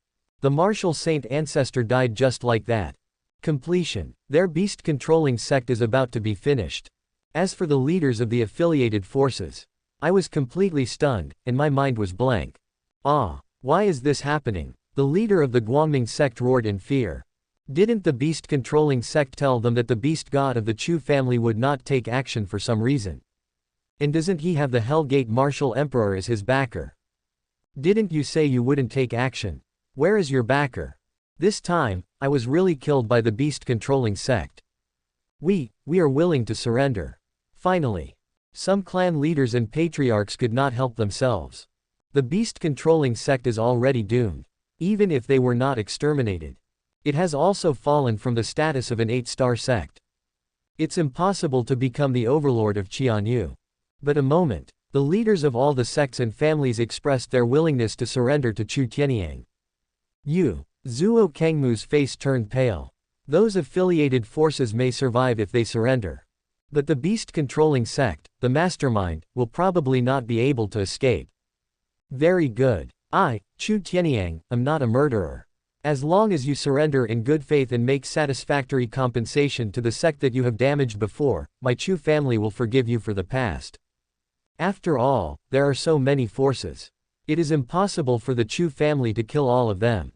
The martial saint ancestor died just like that. Completion. Their beast-controlling sect is about to be finished. As for the leaders of the affiliated forces, I was completely stunned, and my mind was blank. Ah, why is this happening? The leader of the Guangming sect roared in fear. Didn't the beast-controlling sect tell them that the beast god of the Chu family would not take action for some reason? And doesn't he have the Hell Gate martial emperor as his backer? Didn't you say you wouldn't take action? Where is your backer? This time, I was really killed by the beast-controlling sect. We are willing to surrender. Finally. Some clan leaders and patriarchs could not help themselves. The beast-controlling sect is already doomed. Even if they were not exterminated. It has also fallen from the status of an 8-star sect. It's impossible to become the overlord of Qianyu. But a moment. The leaders of all the sects and families expressed their willingness to surrender to Chu Tianyang. Zuo Kangmu's face turned pale. Those affiliated forces may survive if they surrender. But the beast-controlling sect, the mastermind, will probably not be able to escape. Very good. I, Chu Tianyang, am not a murderer. As long as you surrender in good faith and make satisfactory compensation to the sect that you have damaged before, my Chu family will forgive you for the past. After all, there are so many forces. It is impossible for the Chu family to kill all of them.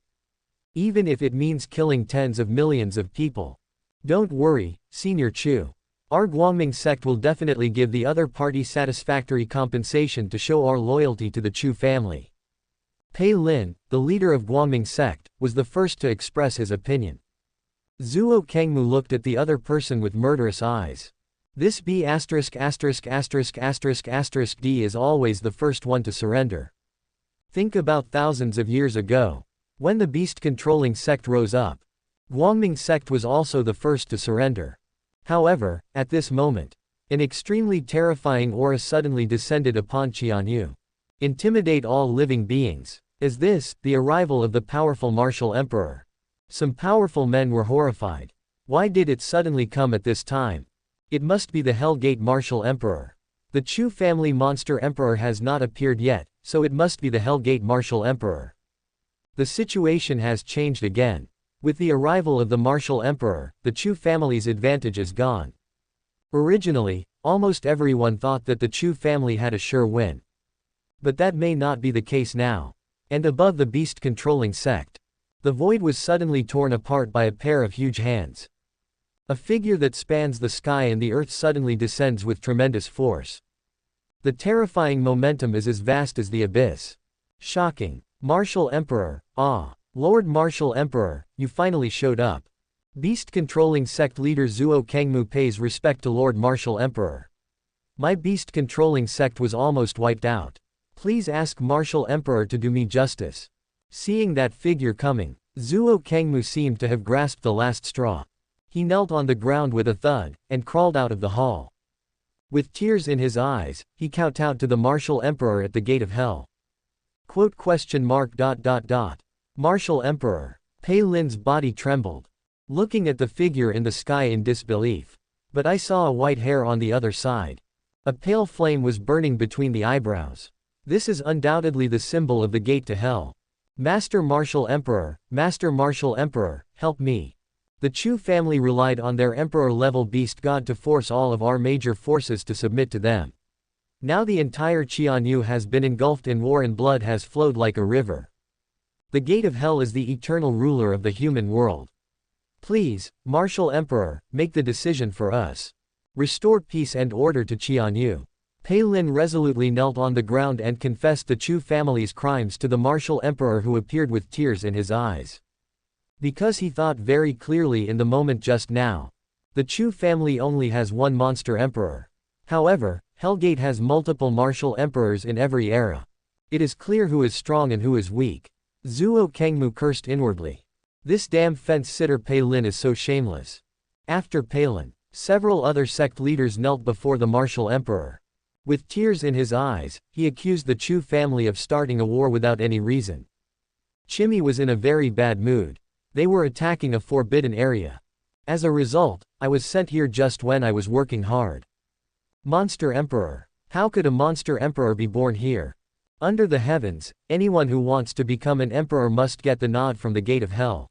Even if it means killing tens of millions of people. Don't worry, Senior Chu. Our Guangming sect will definitely give the other party satisfactory compensation to show our loyalty to the Chu family. Pei Lin, the leader of Guangming sect, was the first to express his opinion. Zhuo Kangmu looked at the other person with murderous eyes. This B**************** D is always the first one to surrender. Think about thousands of years ago. When the beast-controlling sect rose up, Guangming sect was also the first to surrender. However, at this moment, an extremely terrifying aura suddenly descended upon Qianyu. Intimidate all living beings. Is this the arrival of the powerful martial emperor? Some powerful men were horrified. Why did it suddenly come at this time? It must be the Hellgate martial emperor. The Chu family monster emperor has not appeared yet, so it must be the Hellgate martial emperor. The situation has changed again. With the arrival of the martial emperor, the Chu family's advantage is gone. Originally, almost everyone thought that the Chu family had a sure win. But that may not be the case now. And above the beast-controlling sect, the void was suddenly torn apart by a pair of huge hands. A figure that spans the sky and the earth suddenly descends with tremendous force. The terrifying momentum is as vast as the abyss. Shocking. Martial Emperor, ah. Lord Martial Emperor, you finally showed up. Beast-controlling sect leader Zhuo Kangmu pays respect to Lord Martial Emperor. My beast-controlling sect was almost wiped out. Please ask Martial Emperor to do me justice. Seeing that figure coming, Zhuo Kangmu seemed to have grasped the last straw. He knelt on the ground with a thud, and crawled out of the hall. With tears in his eyes, he kowtowed to the Martial Emperor at the gate of hell. Martial Emperor. Pei Lin's body trembled. Looking at the figure in the sky in disbelief. But I saw a white hair on the other side. A pale flame was burning between the eyebrows. This is undoubtedly the symbol of the gate to hell. Master Martial Emperor, help me. The Chu family relied on their emperor-level beast god to force all of our major forces to submit to them. Now the entire Qianyu has been engulfed in war and blood has flowed like a river. The gate of hell is the eternal ruler of the human world. Please, Martial Emperor, make the decision for us. Restore peace and order to Qianyu. Pei Lin resolutely knelt on the ground and confessed the Chu family's crimes to the Martial Emperor, who appeared with tears in his eyes. Because he thought very clearly in the moment just now. The Chu family only has one monster emperor. However, Hellgate has multiple martial emperors in every era. It is clear who is strong and who is weak. Zhuo Kangmu cursed inwardly. This damn fence-sitter Pei Lin is so shameless. After Pei Lin, several other sect leaders knelt before the martial emperor. With tears in his eyes, he accused the Chu family of starting a war without any reason. Chimmy was in a very bad mood. They were attacking a forbidden area. As a result, I was sent here just when I was working hard. Monster Emperor. How could a monster emperor be born here? Under the heavens, anyone who wants to become an emperor must get the nod from the gate of hell.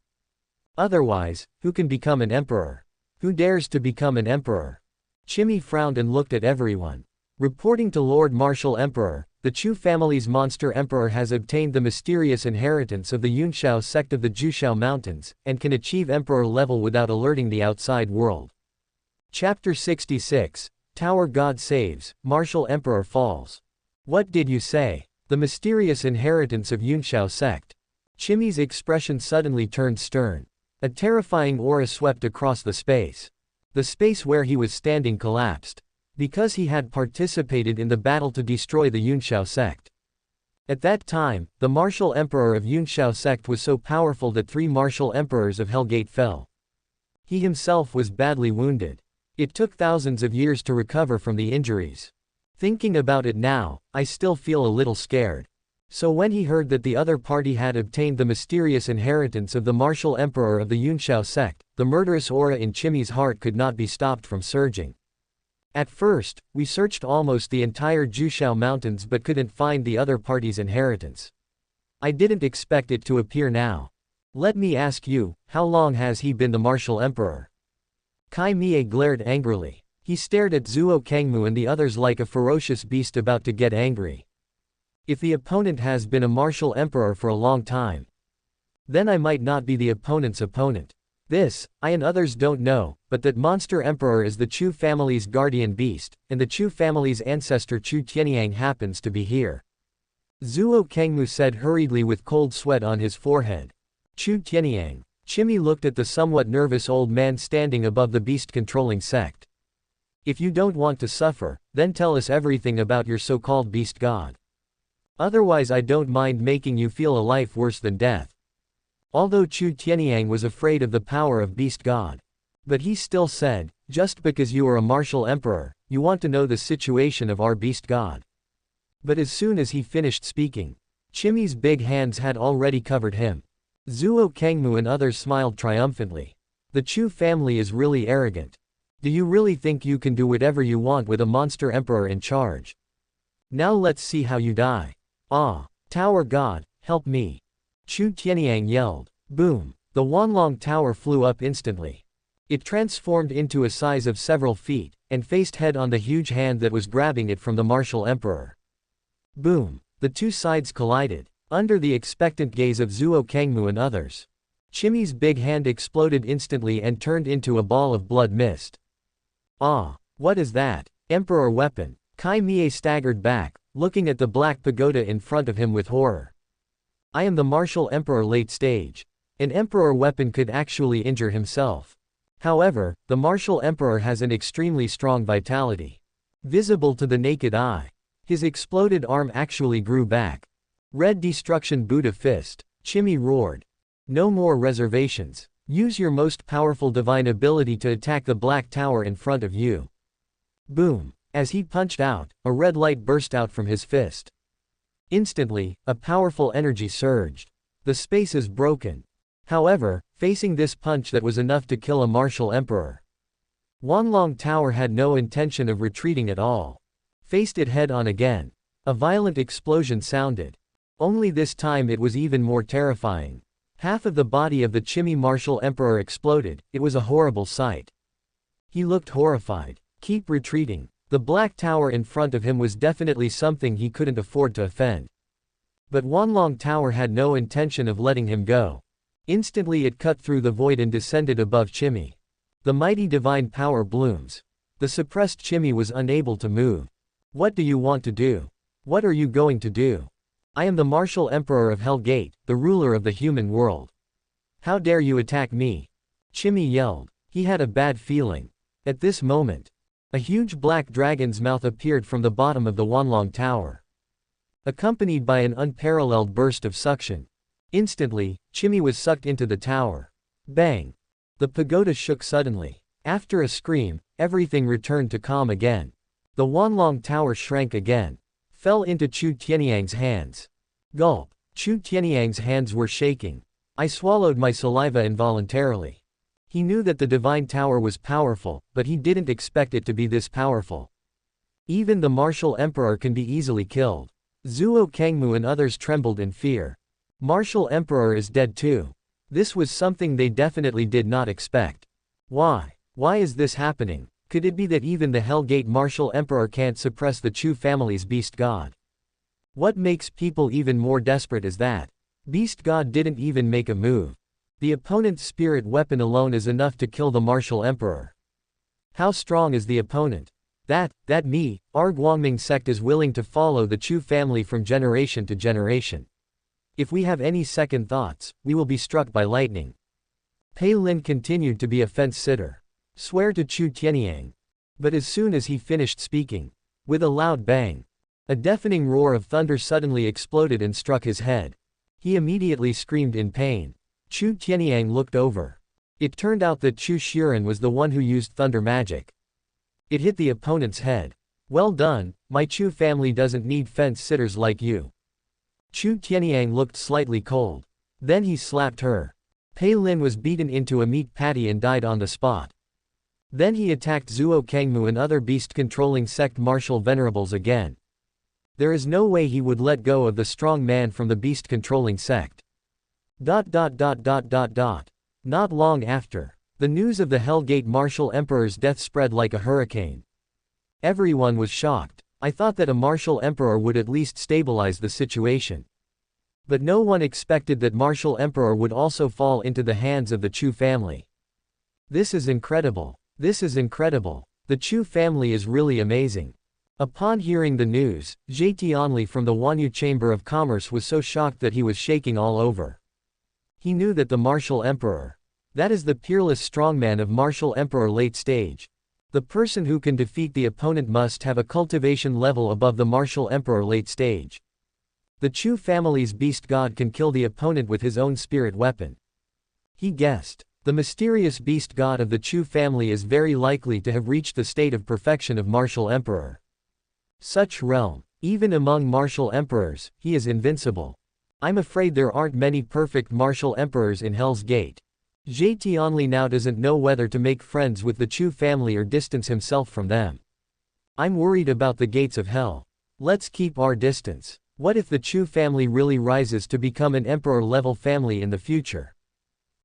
Otherwise, who can become an emperor? Who dares to become an emperor? Chimmy frowned and looked at everyone. Reporting to Lord Martial Emperor, the Chu family's monster emperor has obtained the mysterious inheritance of the Yunshao sect of the Jushao Mountains, and can achieve emperor level without alerting the outside world. Chapter 66, Tower God Saves, Martial Emperor Falls. What did you say? The mysterious inheritance of Yunshao sect. Chimmy's expression suddenly turned stern. A terrifying aura swept across the space. The space where he was standing collapsed. Because he had participated in the battle to destroy the Yunshao sect. At that time, the martial emperor of Yunshao sect was so powerful that 3 martial emperors of Hellgate fell. He himself was badly wounded. It took thousands of years to recover from the injuries. Thinking about it now, I still feel a little scared. So when he heard that the other party had obtained the mysterious inheritance of the martial emperor of the Yunxiao sect, the murderous aura in Chimi's heart could not be stopped from surging. At first, we searched almost the entire Juxiao mountains but couldn't find the other party's inheritance. I didn't expect it to appear now. Let me ask you, how long has he been the martial emperor? Kai Mie glared angrily. He stared at Zuo Kangmu and the others like a ferocious beast about to get angry. If the opponent has been a martial emperor for a long time, then I might not be the opponent's opponent. This, I and others don't know, but that monster emperor is the Chu family's guardian beast, and the Chu family's ancestor Chu Tianyang happens to be here. Zuo Kangmu said hurriedly with cold sweat on his forehead. Chu Tianyang. Chimi looked at the somewhat nervous old man standing above the beast-controlling sect. If you don't want to suffer, then tell us everything about your so-called beast god. Otherwise I don't mind making you feel a life worse than death. Although Chu Tianyang was afraid of the power of beast god. But he still said, just because you are a martial emperor, you want to know the situation of our beast god. But as soon as he finished speaking, Chimi's big hands had already covered him. Zuo Kangmu and others smiled triumphantly. The Chu family is really arrogant. Do you really think you can do whatever you want with a monster emperor in charge? Now let's see how you die. Ah, Tower God, help me. Chu Tianyang yelled. Boom. The Wanlong Tower flew up instantly. It transformed into a size of several feet, and faced head on the huge hand that was grabbing it from the martial emperor. Boom. The two sides collided, under the expectant gaze of Zuo Kangmu and others. Chimi's big hand exploded instantly and turned into a ball of blood mist. Ah, what is that? Emperor weapon. Kai Mie staggered back, looking at the black pagoda in front of him with horror. I am the martial emperor late stage. An emperor weapon could actually injure himself. However, the martial emperor has an extremely strong vitality. Visible to the naked eye. His exploded arm actually grew back. Red Destruction Buddha Fist. Chimi roared. No more reservations. Use your most powerful divine ability to attack the black tower in front of you. Boom. As he punched out, a red light burst out from his fist. Instantly, a powerful energy surged. The space is broken. However, facing this punch that was enough to kill a martial emperor, Wanlong Tower had no intention of retreating at all. Faced it head on again. A violent explosion sounded. Only this time it was even more terrifying. Half of the body of the Chimi martial emperor exploded. It was a horrible sight. He looked horrified. Keep retreating. The black tower in front of him was definitely something he couldn't afford to offend. But Wanlong Tower had no intention of letting him go. Instantly it cut through the void and descended above Chimi. The mighty divine power blooms. The suppressed Chimi was unable to move. What do you want to do? What are you going to do? I am the martial emperor of Hell Gate, the ruler of the human world. How dare you attack me? Chimi yelled. He had a bad feeling. At this moment, a huge black dragon's mouth appeared from the bottom of the Wanlong Tower, accompanied by an unparalleled burst of suction. Instantly, Chimi was sucked into the tower. Bang! The pagoda shook suddenly. After a scream, everything returned to calm again. The Wanlong Tower shrank again. Fell into Chu Tianyang's hands. Gulp. Chu Tianyang's hands were shaking. I swallowed my saliva involuntarily. He knew that the divine tower was powerful, but he didn't expect it to be this powerful. Even the martial emperor can be easily killed. Zuo Kangmu and others trembled in fear. Martial emperor is dead too. This was something they definitely did not expect. Why? Why is this happening? Could it be that even the Hellgate martial emperor can't suppress the Chu family's beast god? What makes people even more desperate is that beast god didn't even make a move. The opponent's spirit weapon alone is enough to kill the martial emperor. How strong is the opponent? That our Guangming sect is willing to follow the Chu family from generation to generation. If we have any second thoughts, we will be struck by lightning. Pei Lin continued to be a fence-sitter. Swear to Chu Tianyang. But as soon as he finished speaking, with a loud bang, a deafening roar of thunder suddenly exploded and struck his head. He immediately screamed in pain. Chu Tianyang looked over. It turned out that Chu Shiren was the one who used thunder magic. It hit the opponent's head. Well done, my Chu family doesn't need fence-sitters like you. Chu Tianyang looked slightly cold. Then he slapped her. Pei Lin was beaten into a meat patty and died on the spot. Then he attacked Zuo Kangmu and other beast-controlling sect martial venerables again. There is no way he would let go of the strong man from the beast-controlling sect. Not long after, the news of the Hellgate Martial Emperor's death spread like a hurricane. Everyone was shocked. I thought that a Martial Emperor would at least stabilize the situation. But no one expected that Martial Emperor would also fall into the hands of the Chu family. This is incredible. This is incredible. The Chu family is really amazing. Upon hearing the news, Zhe Tianli from the Wanyu Chamber of Commerce was so shocked that he was shaking all over. He knew that the Martial Emperor, that is the peerless strongman of Martial Emperor late stage. The person who can defeat the opponent must have a cultivation level above the Martial Emperor late stage. The Chu family's beast god can kill the opponent with his own spirit weapon. He guessed. The mysterious beast god of the Chu family is very likely to have reached the state of perfection of Martial Emperor. Such realm. Even among Martial Emperors, he is invincible. I'm afraid there aren't many perfect Martial Emperors in Hell's Gate. Zhe Tianli now doesn't know whether to make friends with the Chu family or distance himself from them. I'm worried about the gates of hell. Let's keep our distance. What if the Chu family really rises to become an emperor-level family in the future?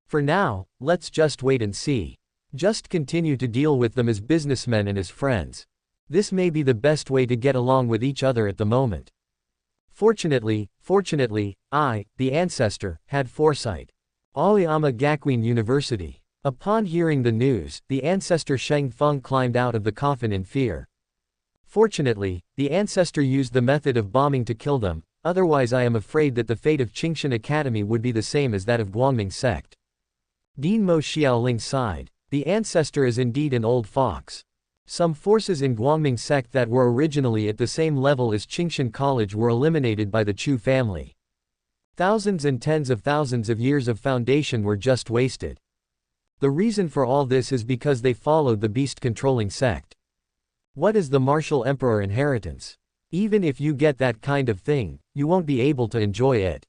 For now, let's just wait and see. Just continue to deal with them as businessmen and as friends. This may be the best way to get along with each other at the moment. Fortunately, I, the ancestor, had foresight. Aoyama Gakuin University. Upon hearing the news, the ancestor Sheng Feng climbed out of the coffin in fear. Fortunately, the ancestor used the method of bombing to kill them, otherwise I am afraid that the fate of Qingshan Academy would be the same as that of Guangming sect. Dean Mo Xiaoling sighed. The ancestor is indeed an old fox. Some forces in Guangming sect that were originally at the same level as Qingshan College were eliminated by the Chu family. Thousands and tens of thousands of years of foundation were just wasted. The reason for all this is because they followed the beast-controlling sect. What is the Martial Emperor inheritance? Even if you get that kind of thing, you won't be able to enjoy it.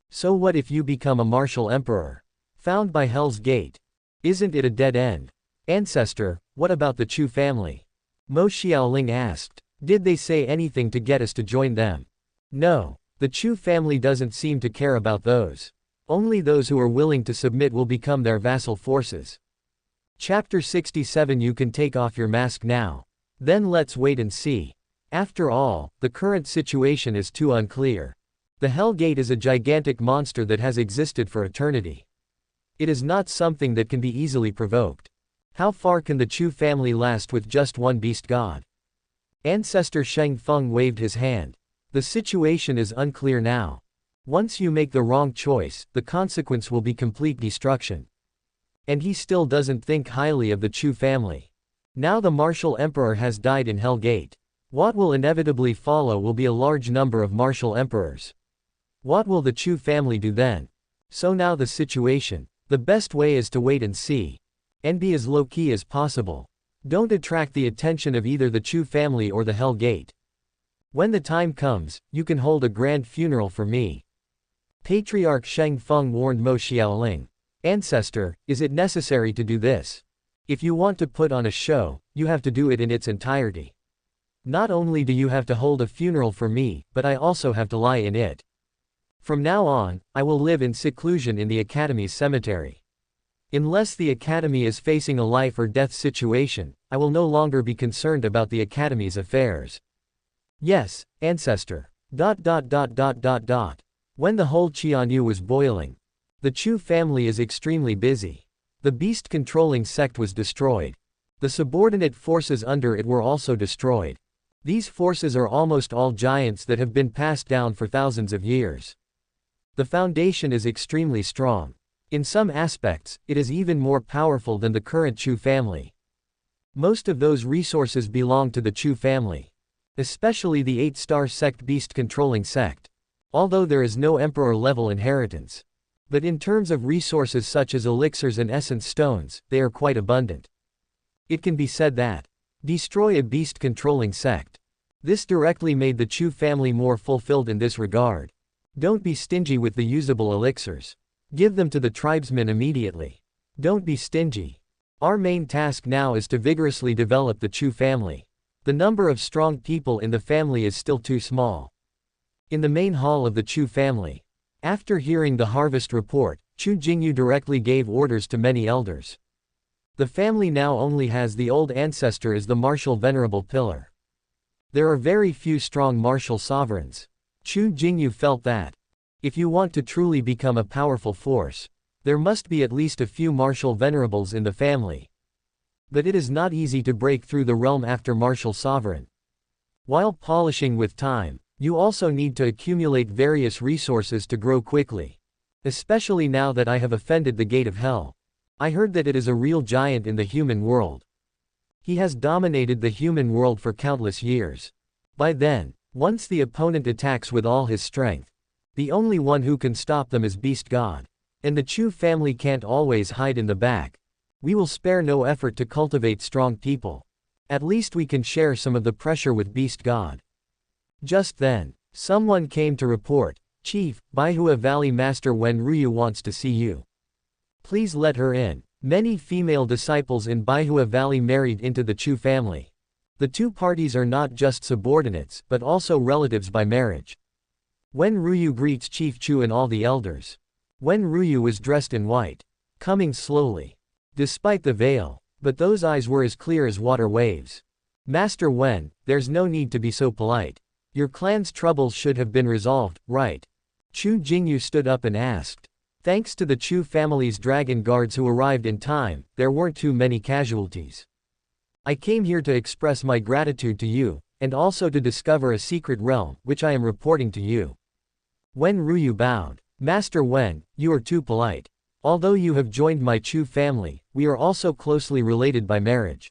So what if you become a Martial Emperor? Found by Hell's Gate. Isn't it a dead end? Ancestor, what about the Chu family? Mo Xiaoling asked. Did they say anything to get us to join them? No. The Chu family doesn't seem to care about those. Only those who are willing to submit will become their vassal forces. Chapter 67. You can take off your mask now. Then let's wait and see. After all, the current situation is too unclear. The Hell Gate is a gigantic monster that has existed for eternity. It is not something that can be easily provoked. How far can the Chu family last with just one beast god? Ancestor Sheng Feng waved his hand. The situation is unclear now. Once you make the wrong choice, the consequence will be complete destruction. And he still doesn't think highly of the Chu family. Now the Martial Emperor has died in Hell Gate. What will inevitably follow will be a large number of Martial Emperors. What will the Chu family do then? So now the situation. The best way is to wait and see. And be as low-key as possible. Don't attract the attention of either the Chu family or the Hell Gate. When the time comes, you can hold a grand funeral for me. Patriarch Sheng Feng warned Mo Xiaoling. Ancestor, is it necessary to do this? If you want to put on a show, you have to do it in its entirety. Not only do you have to hold a funeral for me, but I also have to lie in it. From now on, I will live in seclusion in the Academy's cemetery. Unless the Academy is facing a life or death situation, I will no longer be concerned about the Academy's affairs. Yes, ancestor. When the whole Qianyu was boiling. The Chu family is extremely busy. The beast-controlling sect was destroyed. The subordinate forces under it were also destroyed. These forces are almost all giants that have been passed down for thousands of years. The foundation is extremely strong. In some aspects, it is even more powerful than the current Chu family. Most of those resources belong to the Chu family. Especially the 8-star sect beast-controlling sect. Although there is no emperor-level inheritance. But in terms of resources such as elixirs and essence stones, they are quite abundant. It can be said that, destroy a beast-controlling sect. This directly made the Chu family more fulfilled in this regard. Don't be stingy with the usable elixirs. Give them to the tribesmen immediately. Don't be stingy. Our main task now is to vigorously develop the Chu family. The number of strong people in the family is still too small. In the main hall of the Chu family. After hearing the harvest report, Chu Jingyu directly gave orders to many elders. The family now only has the old ancestor as the martial venerable pillar. There are very few strong martial sovereigns. Chu Jingyu felt that, if you want to truly become a powerful force, there must be at least a few martial venerables in the family. But it is not easy to break through the realm after martial sovereign. While polishing with time, you also need to accumulate various resources to grow quickly. Especially now that I have offended the gate of hell. I heard that it is a real giant in the human world. He has dominated the human world for countless years. By then, once the opponent attacks with all his strength, the only one who can stop them is Beast God. And the Chu family can't always hide in the back. We will spare no effort to cultivate strong people. At least we can share some of the pressure with Beast God. Just then, someone came to report, Chief, Baihua Valley Master Wen Ruyu wants to see you. Please let her in. Many female disciples in Baihua Valley married into the Chu family. The two parties are not just subordinates, but also relatives by marriage. Wen Ruyu greets Chief Chu and all the elders. Wen Ruyu was dressed in white, coming slowly, despite the veil, but those eyes were as clear as water waves. Master Wen, there's no need to be so polite. Your clan's troubles should have been resolved, right? Chu Jingyu stood up and asked. Thanks to the Chu family's dragon guards who arrived in time, there weren't too many casualties. I came here to express my gratitude to you, and also to discover a secret realm, which I am reporting to you. Wen Ruyu bowed. Master Wen, you are too polite. Although you have joined my Chu family, we are also closely related by marriage.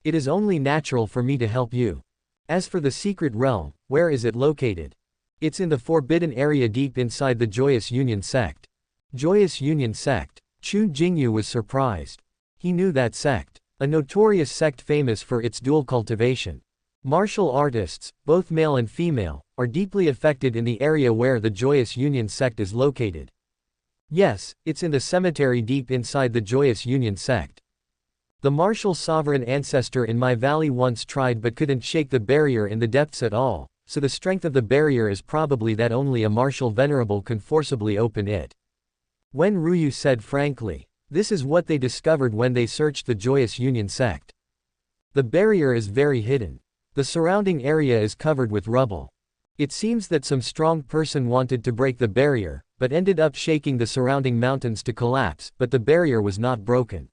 It is only natural for me to help you. As for the secret realm, where is it located? It's in the forbidden area deep inside the Joyous Union sect. Joyous Union sect. Chu Jingyu was surprised. He knew that sect. A notorious sect famous for its dual cultivation. Martial artists, both male and female, are deeply affected in the area where the Joyous Union sect is located. Yes, it's in the cemetery deep inside the Joyous Union sect. The martial sovereign ancestor in my valley once tried but couldn't shake the barrier in the depths at all, so the strength of the barrier is probably that only a martial venerable can forcibly open it. Wen Ruyu said frankly, this is what they discovered when they searched the Joyous Union sect. The barrier is very hidden. The surrounding area is covered with rubble. It seems that some strong person wanted to break the barrier, but ended up shaking the surrounding mountains to collapse, but the barrier was not broken.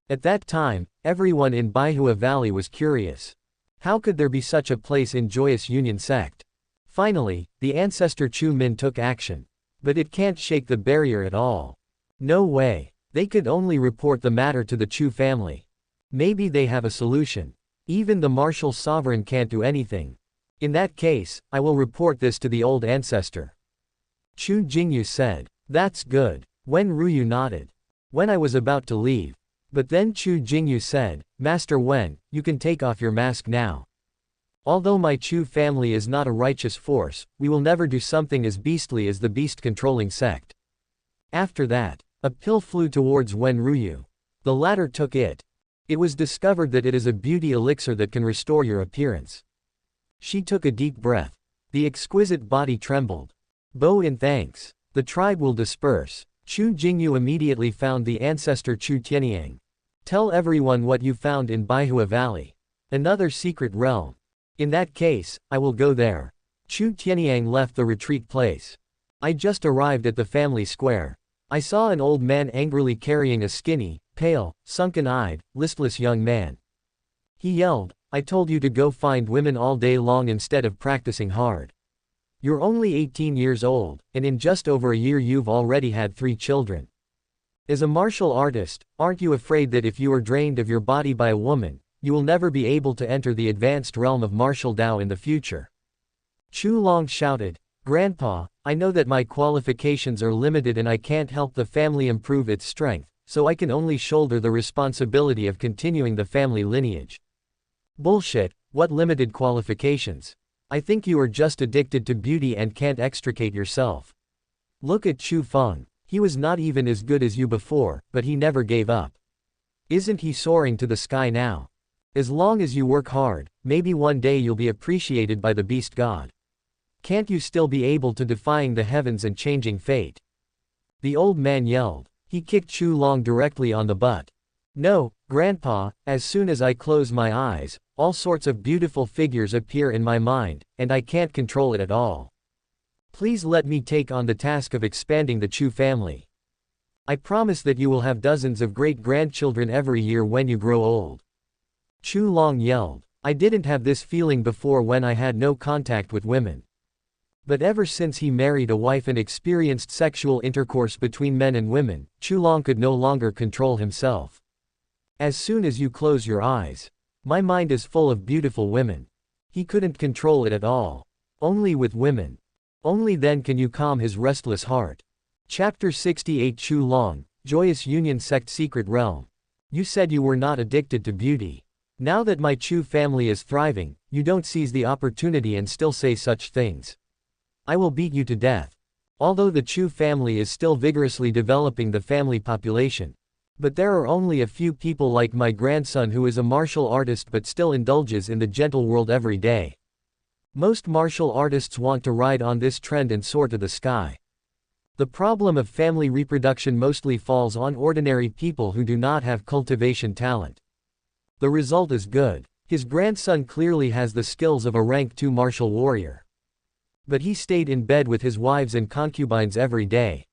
At that time, everyone in Baihua Valley was curious. How could there be such a place in Joyous Union sect? Finally, the ancestor Chu Min took action. But it can't shake the barrier at all. No way. They could only report the matter to the Chu family. Maybe they have a solution. Even the martial sovereign can't do anything. In that case, I will report this to the old ancestor. Chu Jingyu said. That's good. Wen Ruyu nodded. When I was about to leave. But then Chu Jingyu said, Master Wen, you can take off your mask now. Although my Chu family is not a righteous force, we will never do something as beastly as the beast-controlling sect. After that, a pill flew towards Wen Ruyu. The latter took it. It was discovered that it is a beauty elixir that can restore your appearance. She took a deep breath. The exquisite body trembled. Bow in thanks. The tribe will disperse. Chu Jingyu immediately found the ancestor Chu Tianyang. Tell everyone what you found in Baihua Valley. Another secret realm. In that case, I will go there. Chu Tianyang left the retreat place. I just arrived at the family square. I saw an old man angrily carrying a skinny, pale, sunken-eyed, listless young man. He yelled, I told you to go find women all day long instead of practicing hard. You're only 18 years old, and in just over a year you've already had 3 children. As a martial artist, aren't you afraid that if you are drained of your body by a woman, you will never be able to enter the advanced realm of martial Dao in the future? Chu Long shouted, Grandpa, I know that my qualifications are limited and I can't help the family improve its strength, so I can only shoulder the responsibility of continuing the family lineage. Bullshit, what limited qualifications? I think you are just addicted to beauty and can't extricate yourself. Look at Chu Feng. He was not even as good as you before, but he never gave up. Isn't he soaring to the sky now? As long as you work hard, maybe one day you'll be appreciated by the beast god. Can't you still be able to defying the heavens and changing fate? The old man yelled. He kicked Chu Long directly on the butt. No, Grandpa, as soon as I close my eyes, all sorts of beautiful figures appear in my mind, and I can't control it at all. Please let me take on the task of expanding the Chu family. I promise that you will have dozens of great-grandchildren every year when you grow old. Chu Long yelled. I didn't have this feeling before when I had no contact with women. But ever since he married a wife and experienced sexual intercourse between men and women, Chu Long could no longer control himself. As soon as you close your eyes, my mind is full of beautiful women. He couldn't control it at all. Only with women. Only then can you calm his restless heart. Chapter 68 Chu Long, Joyous Union Sect Secret Realm. You said you were not addicted to beauty. Now that my Chu family is thriving, you don't seize the opportunity and still say such things. I will beat you to death. Although the Chu family is still vigorously developing the family population. But there are only a few people like my grandson who is a martial artist but still indulges in the gentle world every day. Most martial artists want to ride on this trend and soar to the sky. The problem of family reproduction mostly falls on ordinary people who do not have cultivation talent. The result is good. His grandson clearly has the skills of a rank 2 martial warrior. But he stayed in bed with his wives and concubines every day.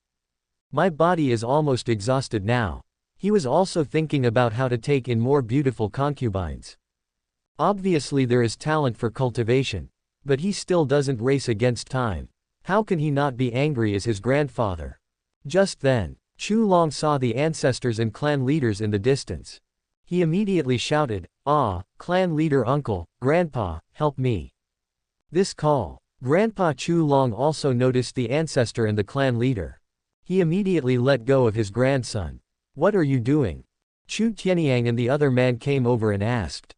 My body is almost exhausted now. He was also thinking about how to take in more beautiful concubines. Obviously there is talent for cultivation. But he still doesn't race against time. How can he not be angry as his grandfather? Just then, Chu Long saw the ancestors and clan leaders in the distance. He immediately shouted, "Ah, clan leader uncle, grandpa, help me." This call. Grandpa Chu Long also noticed the ancestor and the clan leader. He immediately let go of his grandson. What are you doing? Chu Tianyang and the other man came over and asked.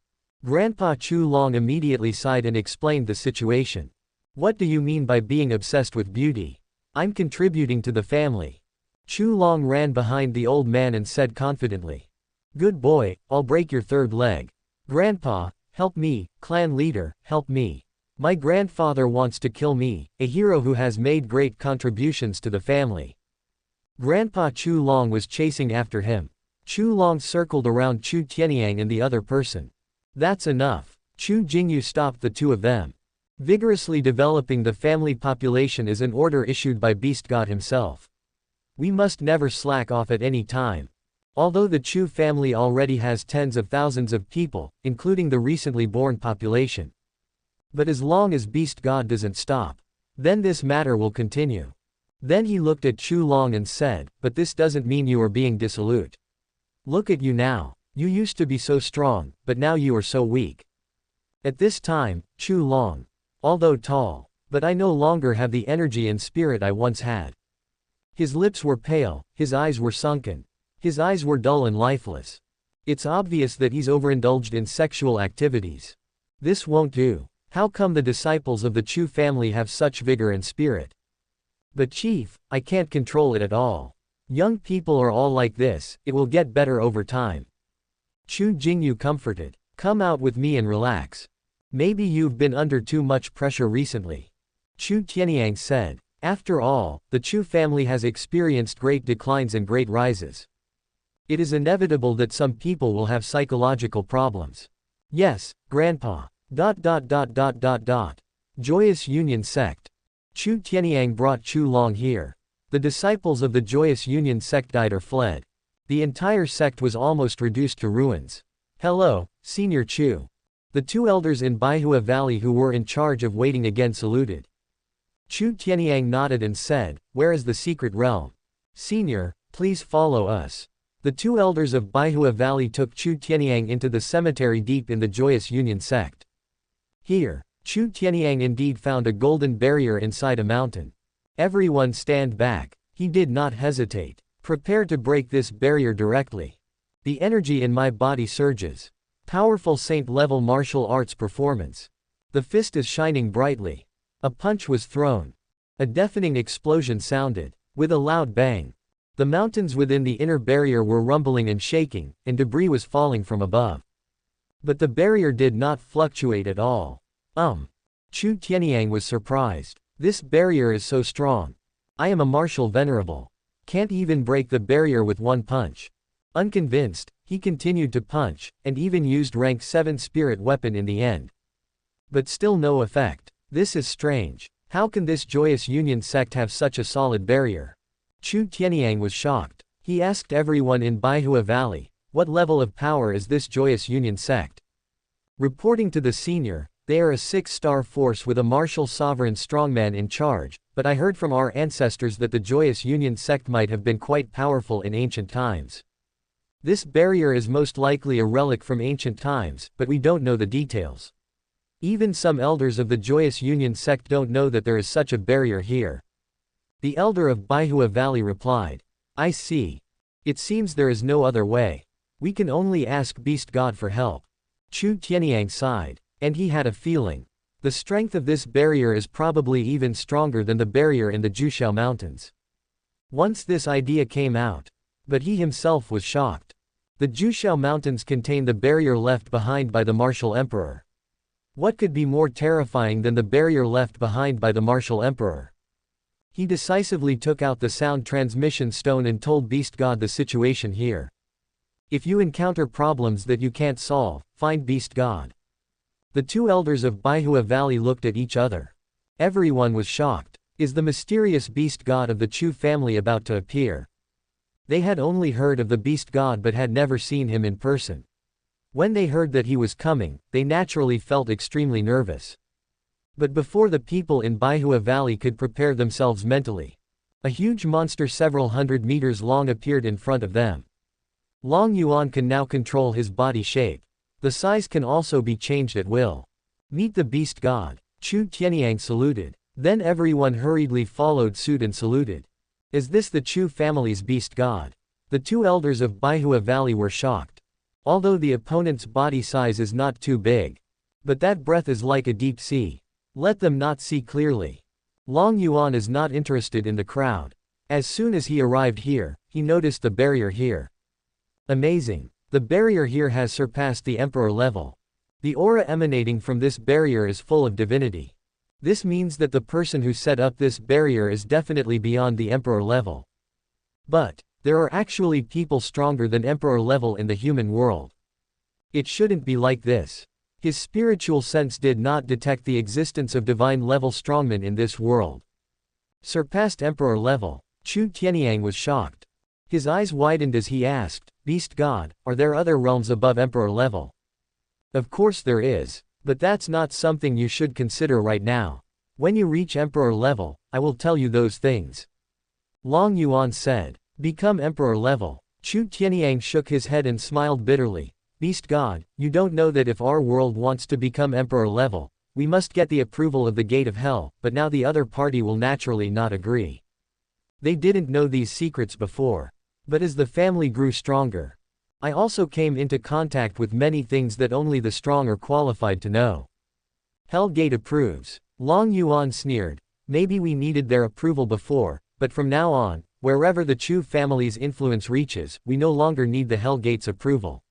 Grandpa Chu Long immediately sighed and explained the situation. What do you mean by being obsessed with beauty? I'm contributing to the family. Chu Long ran behind the old man and said confidently. Good boy, I'll break your third leg. Grandpa, help me, clan leader, help me. My grandfather wants to kill me, a hero who has made great contributions to the family. Grandpa Chu Long was chasing after him. Chu Long circled around Chu Tianyang and the other person. That's enough. Chu Jingyu stopped the two of them. Vigorously developing the family population is an order issued by Beast God himself. We must never slack off at any time. Although the Chu family already has tens of thousands of people, including the recently born population. But as long as Beast God doesn't stop, then this matter will continue. Then he looked at Chu Long and said, but this doesn't mean you are being dissolute. Look at you now. You used to be so strong, but now you are so weak. At this time, Chu Long, although tall, but I no longer have the energy and spirit I once had. His lips were pale, his eyes were sunken. His eyes were dull and lifeless. It's obvious that he's overindulged in sexual activities. This won't do. How come the disciples of the Chu family have such vigor and spirit? But Chief, I can't control it at all. Young people are all like this, it will get better over time. Chu Jingyu comforted. Come out with me and relax. Maybe you've been under too much pressure recently. Chu Tianyang said. After all, the Chu family has experienced great declines and great rises. It is inevitable that some people will have psychological problems. Yes, Grandpa. Joyous Union Sect. Chu Tianyang brought Chu Long here. The disciples of the Joyous Union Sect died or fled. The entire sect was almost reduced to ruins. Hello, Senior Chu. The two elders in Baihua Valley who were in charge of waiting again saluted. Chu Tianyang nodded and said, where is the secret realm? Senior, please follow us. The two elders of Baihua Valley took Chu Tianyang into the cemetery deep in the Joyous Union Sect. Here, Chu Tianyang indeed found a golden barrier inside a mountain. Everyone stand back. He did not hesitate. Prepare to break this barrier directly. The energy in my body surges. Powerful saint-level martial arts performance. The fist is shining brightly. A punch was thrown. A deafening explosion sounded. With a loud bang. The mountains within the inner barrier were rumbling and shaking, and debris was falling from above. But the barrier did not fluctuate at all. Chu Tianyang was surprised. This barrier is so strong. I am a martial venerable. Can't even break the barrier with one punch. Unconvinced, he continued to punch, and even used rank 7 spirit weapon in the end. But still no effect. This is strange. How can this joyous union sect have such a solid barrier? Chu Tianyang was shocked. He asked everyone in Baihua Valley, what level of power is this joyous union sect? Reporting to the senior, they are a 6-star force with a martial sovereign strongman in charge, but I heard from our ancestors that the joyous union sect might have been quite powerful in ancient times. This barrier is most likely a relic from ancient times, but we don't know the details. Even some elders of the joyous union sect don't know that there is such a barrier here. The elder of Baihua Valley replied, I see. It seems there is no other way. We can only ask Beast God for help. Chu Tianyang sighed. And he had a feeling. The strength of this barrier is probably even stronger than the barrier in the Jushao Mountains. Once this idea came out. But he himself was shocked. The Jushao Mountains contain the barrier left behind by the martial emperor. What could be more terrifying than the barrier left behind by the martial emperor? He decisively took out the sound transmission stone and told Beast God the situation here. If you encounter problems that you can't solve, find Beast God. The two elders of Baihua Valley looked at each other. Everyone was shocked. Is the mysterious beast god of the Chu family about to appear? They had only heard of the beast god but had never seen him in person. When they heard that he was coming, they naturally felt extremely nervous. But before the people in Baihua Valley could prepare themselves mentally, a huge monster several hundred meters long appeared in front of them. Long Yuan can now control his body shape. The size can also be changed at will. Meet the beast god. Chu Tianyang saluted. Then everyone hurriedly followed suit and saluted. Is this the Chu family's beast god? The two elders of Baihua Valley were shocked. Although the opponent's body size is not too big. But that breath is like a deep sea. Let them not see clearly. Long Yuan is not interested in the crowd. As soon as he arrived here, he noticed the barrier here. Amazing. The barrier here has surpassed the emperor level. The aura emanating from this barrier is full of divinity. This means that the person who set up this barrier is definitely beyond the emperor level. But there are actually people stronger than emperor level in the human world. It shouldn't be like this. His spiritual sense did not detect the existence of divine level strongmen in this world. Surpassed emperor level. Chu Tianyang was shocked. His eyes widened as he asked, Beast God, are there other realms above emperor level? Of course there is, but that's not something you should consider right now. When you reach emperor level, I will tell you those things. Long Yuan said, become emperor level. Chu Tianyang shook his head and smiled bitterly. Beast God, you don't know that if our world wants to become emperor level, we must get the approval of the gate of hell, but now the other party will naturally not agree. They didn't know these secrets before. But as the family grew stronger, I also came into contact with many things that only the strong are qualified to know. Hell Gate approves. Long Yuan sneered. Maybe we needed their approval before, but from now on, wherever the Chu family's influence reaches, we no longer need the Hell Gate's approval.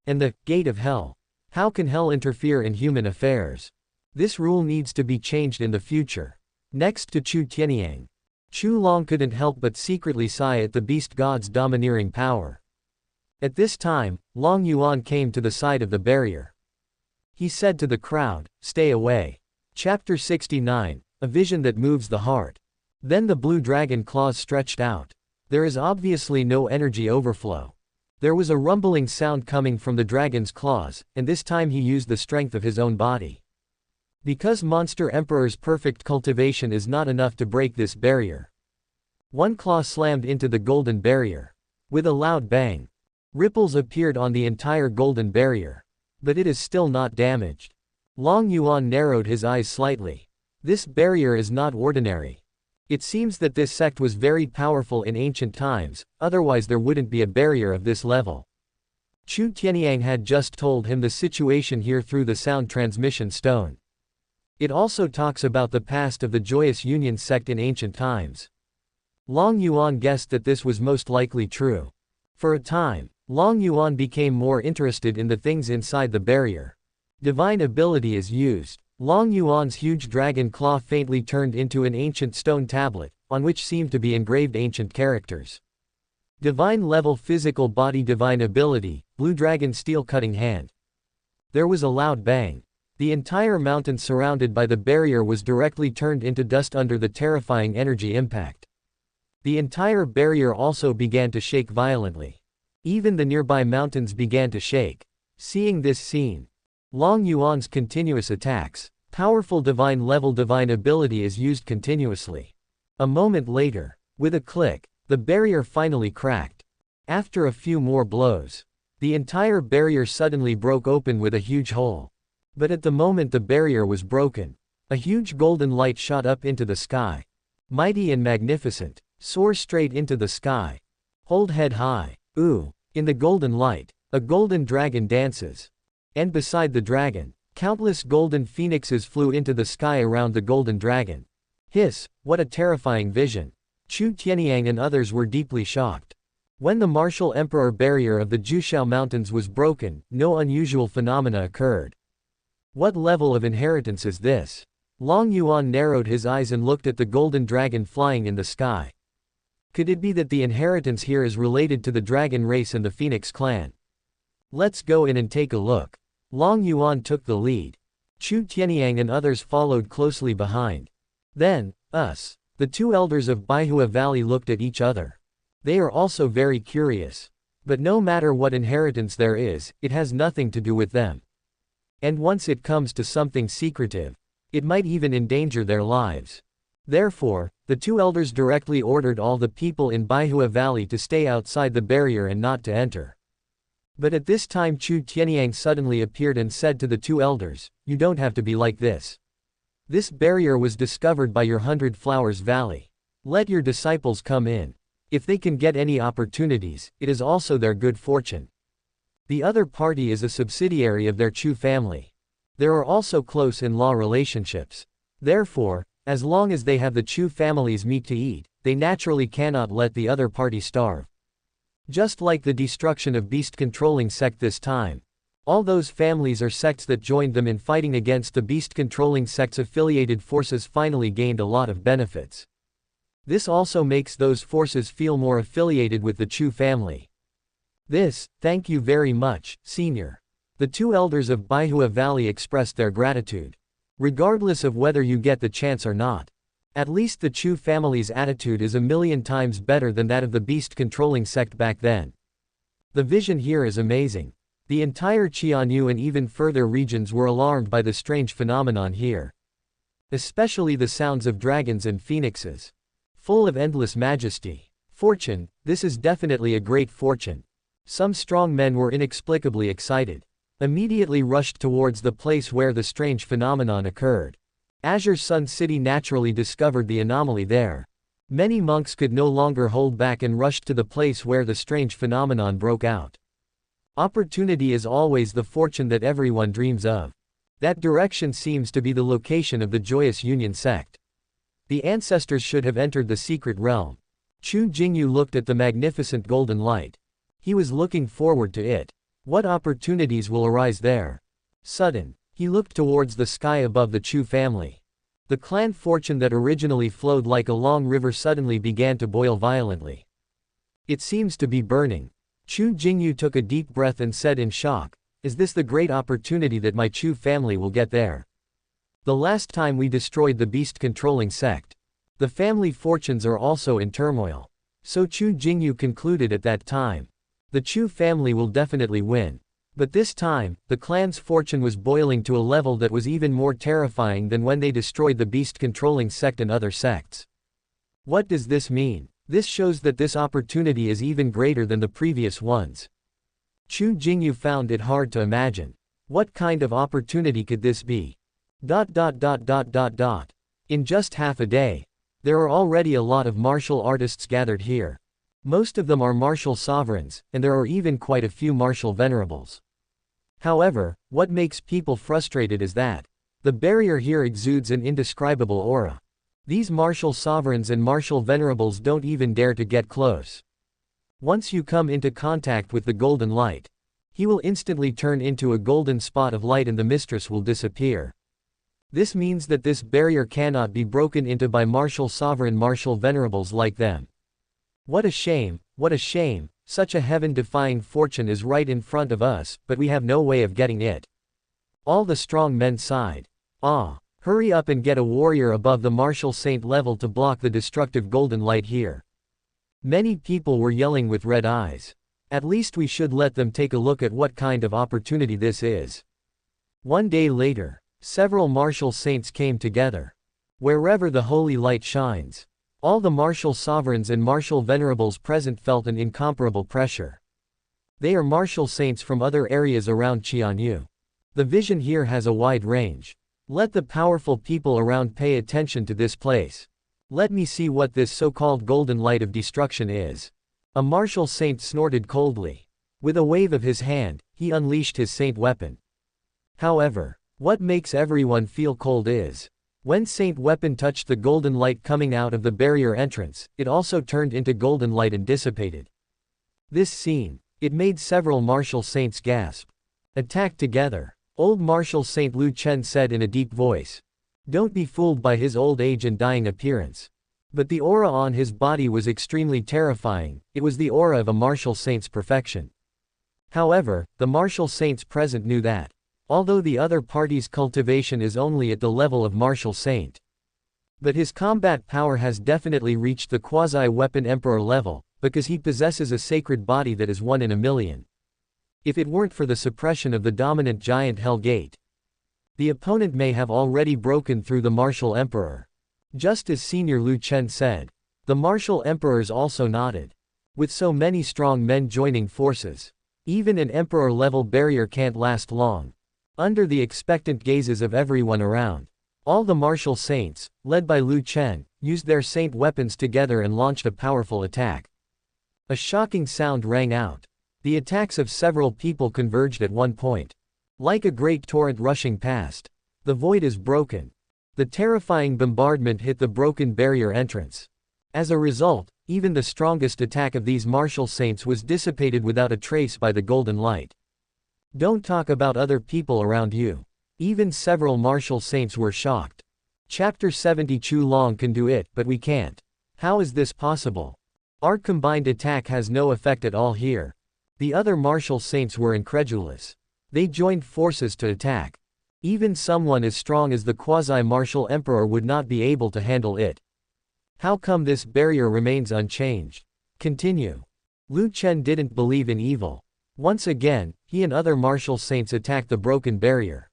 And the Gate of Hell. How can hell interfere in human affairs? This rule needs to be changed in the future. Next to Chu Tianyang. Chu Long couldn't help but secretly sigh at the beast god's domineering power. At this time, Long Yuan came to the side of the barrier. He said to the crowd, stay away. Chapter 69, A Vision That Moves the Heart. Then the blue dragon claws stretched out. There is obviously no energy overflow. There was a rumbling sound coming from the dragon's claws, and this time he used the strength of his own body. Because Monster Emperor's perfect cultivation is not enough to break this barrier. One claw slammed into the golden barrier. With a loud bang. Ripples appeared on the entire golden barrier. But it is still not damaged. Long Yuan narrowed his eyes slightly. This barrier is not ordinary. It seems that this sect was very powerful in ancient times, otherwise there wouldn't be a barrier of this level. Chu Tianyang had just told him the situation here through the sound transmission stone. It also talks about the past of the Joyous Union sect in ancient times. Long Yuan guessed that this was most likely true. For a time, Long Yuan became more interested in the things inside the barrier. Divine ability is used. Long Yuan's huge dragon claw faintly turned into an ancient stone tablet, on which seemed to be engraved ancient characters. Divine level physical body divine ability, blue dragon steel cutting hand. There was a loud bang. The entire mountain surrounded by the barrier was directly turned into dust under the terrifying energy impact. The entire barrier also began to shake violently. Even the nearby mountains began to shake. Seeing this scene, Long Yuan's continuous attacks, powerful divine level divine ability is used continuously. A moment later, with a click, the barrier finally cracked. After a few more blows, the entire barrier suddenly broke open with a huge hole. But at the moment the barrier was broken, a huge golden light shot up into the sky. Mighty and magnificent, soar straight into the sky. Hold head high. Ooh, in the golden light, a golden dragon dances. And beside the dragon, countless golden phoenixes flew into the sky around the golden dragon. Hiss, what a terrifying vision. Chu Tianyang and others were deeply shocked. When the martial emperor barrier of the Jushao Mountains was broken, no unusual phenomena occurred. What level of inheritance is this? Long Yuan narrowed his eyes and looked at the golden dragon flying in the sky. Could it be that the inheritance here is related to the dragon race and the Phoenix clan? Let's go in and take a look. Long Yuan took the lead. Chu Tianyang and others followed closely behind. Then, us. The two elders of Baihua Valley looked at each other. They are also very curious. But no matter what inheritance there is, it has nothing to do with them. And once it comes to something secretive, it might even endanger their lives. Therefore, the two elders directly ordered all the people in Baihua Valley to stay outside the barrier and not to enter. But at this time Chu Tianyang suddenly appeared and said to the two elders, "You don't have to be like this. This barrier was discovered by your 100 Flowers Valley. Let your disciples come in. If they can get any opportunities, it is also their good fortune." The other party is a subsidiary of their Chu family. There are also close in-law relationships. Therefore, as long as they have the Chu family's meat to eat, they naturally cannot let the other party starve. Just like the destruction of beast-controlling sect this time. All those families or sects that joined them in fighting against the beast-controlling sect's affiliated forces finally gained a lot of benefits. This also makes those forces feel more affiliated with the Chu family. Thank you very much, Senior. The two elders of Baihua Valley expressed their gratitude. Regardless of whether you get the chance or not. At least the Chu family's attitude is 1,000,000 times better than that of the beast-controlling sect back then. The vision here is amazing. The entire Qianyu and even further regions were alarmed by the strange phenomenon here. Especially the sounds of dragons and phoenixes. Full of endless majesty. Fortune, this is definitely a great fortune. Some strong men were inexplicably excited. Immediately rushed towards the place where the strange phenomenon occurred. Azure Sun City naturally discovered the anomaly there. Many monks could no longer hold back and rushed to the place where the strange phenomenon broke out. Opportunity is always the fortune that everyone dreams of. That direction seems to be the location of the Joyous Union sect. The ancestors should have entered the secret realm. Chu Jingyu looked at the magnificent golden light. He was looking forward to it. What opportunities will arise there? Sudden, he looked towards the sky above the Chu family. The clan fortune that originally flowed like a long river suddenly began to boil violently. It seems to be burning. Chu Jingyu took a deep breath and said in shock, "Is this the great opportunity that my Chu family will get there? The last time we destroyed the beast-controlling sect. The family fortunes are also in turmoil." So Chu Jingyu concluded at that time. The Chu family will definitely win. But this time, the clan's fortune was boiling to a level that was even more terrifying than when they destroyed the beast-controlling sect and other sects. What does this mean? This shows that this opportunity is even greater than the previous ones. Chu Jingyu found it hard to imagine. What kind of opportunity could this be? In just half a day, there are already a lot of martial artists gathered here. Most of them are martial sovereigns, and there are even quite a few martial venerables. However, what makes people frustrated is that The barrier here exudes an indescribable aura. These martial sovereigns and martial venerables don't even dare to get close. Once you come into contact with the golden light, he will instantly turn into a golden spot of light and the mistress will disappear. This means that this barrier cannot be broken into by martial sovereign martial venerables like them. What a shame, what a shame, such a heaven-defying fortune is right in front of us, but we have no way of getting it. All the strong men sighed. Ah, hurry up and get a warrior above the martial saint level to block the destructive golden light here. Many people were yelling with red eyes. At least we should let them take a look at what kind of opportunity this is. One day later, several martial saints came together. Wherever the holy light shines, all the martial sovereigns and martial venerables present felt an incomparable pressure. They are martial saints from other areas around Qianyu. The vision here has a wide range. Let the powerful people around pay attention to this place. Let me see what this so-called golden light of destruction is. A martial saint snorted coldly. With a wave of his hand, he unleashed his saint weapon. However, what makes everyone feel cold is, when saint weapon touched the golden light coming out of the barrier entrance, it also turned into golden light and dissipated. This scene, it made several martial saints gasp. Attack together, old martial Saint Lu Chen said in a deep voice. Don't be fooled by his old age and dying appearance. But the aura on his body was extremely terrifying, it was the aura of a martial saint's perfection. However, the martial saints present knew that, although the other party's cultivation is only at the level of martial saint, but his combat power has definitely reached the quasi-weapon emperor level, because he possesses a sacred body that is 1 in a million. If it weren't for the suppression of the dominant giant Hell Gate, the opponent may have already broken through the martial emperor. Just as Senior Lu Chen said. The martial emperors also nodded. With so many strong men joining forces, even an emperor-level barrier can't last long. Under the expectant gazes of everyone around, all the martial saints, led by Lu Chen, used their saint weapons together and launched a powerful attack. A shocking sound rang out. The attacks of several people converged at one point. Like a great torrent rushing past. The void is broken. The terrifying bombardment hit the broken barrier entrance. As a result, even the strongest attack of these martial saints was dissipated without a trace by the golden light. Don't talk about other people around you. Even several martial saints were shocked. Chapter 70 Chu Long can do it, but we can't. How is this possible? Our combined attack has no effect at all here. The other martial saints were incredulous. They joined forces to attack. Even someone as strong as the quasi-martial emperor would not be able to handle it. How come this barrier remains unchanged? Continue. Lu Chen didn't believe in evil. Once again, he and other martial saints attacked the broken barrier.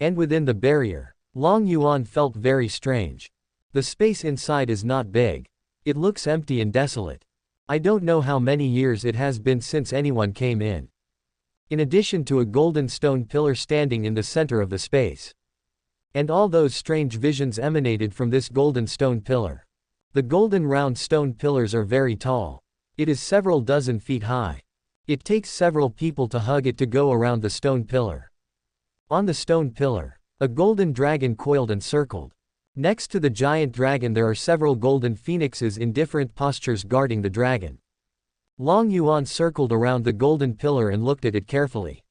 And within the barrier, Long Yuan felt very strange. The space inside is not big. It looks empty and desolate. I don't know how many years it has been since anyone came in. In addition to a golden stone pillar standing in the center of the space. And all those strange visions emanated from this golden stone pillar. The golden round stone pillars are very tall. It is several dozen feet high. It takes several people to hug it to go around the stone pillar. On the stone pillar, a golden dragon coiled and circled. Next to the giant dragon there are several golden phoenixes in different postures guarding the dragon. Long Yuan circled around the golden pillar and looked at it carefully.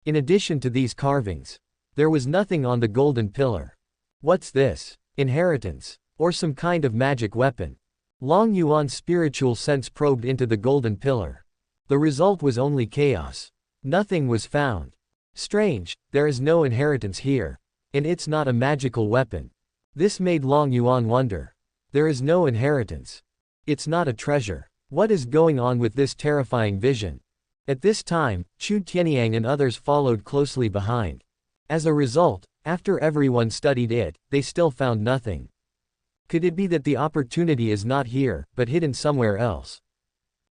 In addition to these carvings, there was nothing on the golden pillar. What's this? Inheritance? Or some kind of magic weapon? Long Yuan's spiritual sense probed into the golden pillar. The result was only chaos. Nothing was found. Strange, there is no inheritance here. And it's not a magical weapon. This made Long Yuan wonder. There is no inheritance. It's not a treasure. What is going on with this terrifying vision? At this time, Chu Tianyang and others followed closely behind. As a result, after everyone studied it, they still found nothing. Could it be that the opportunity is not here, but hidden somewhere else?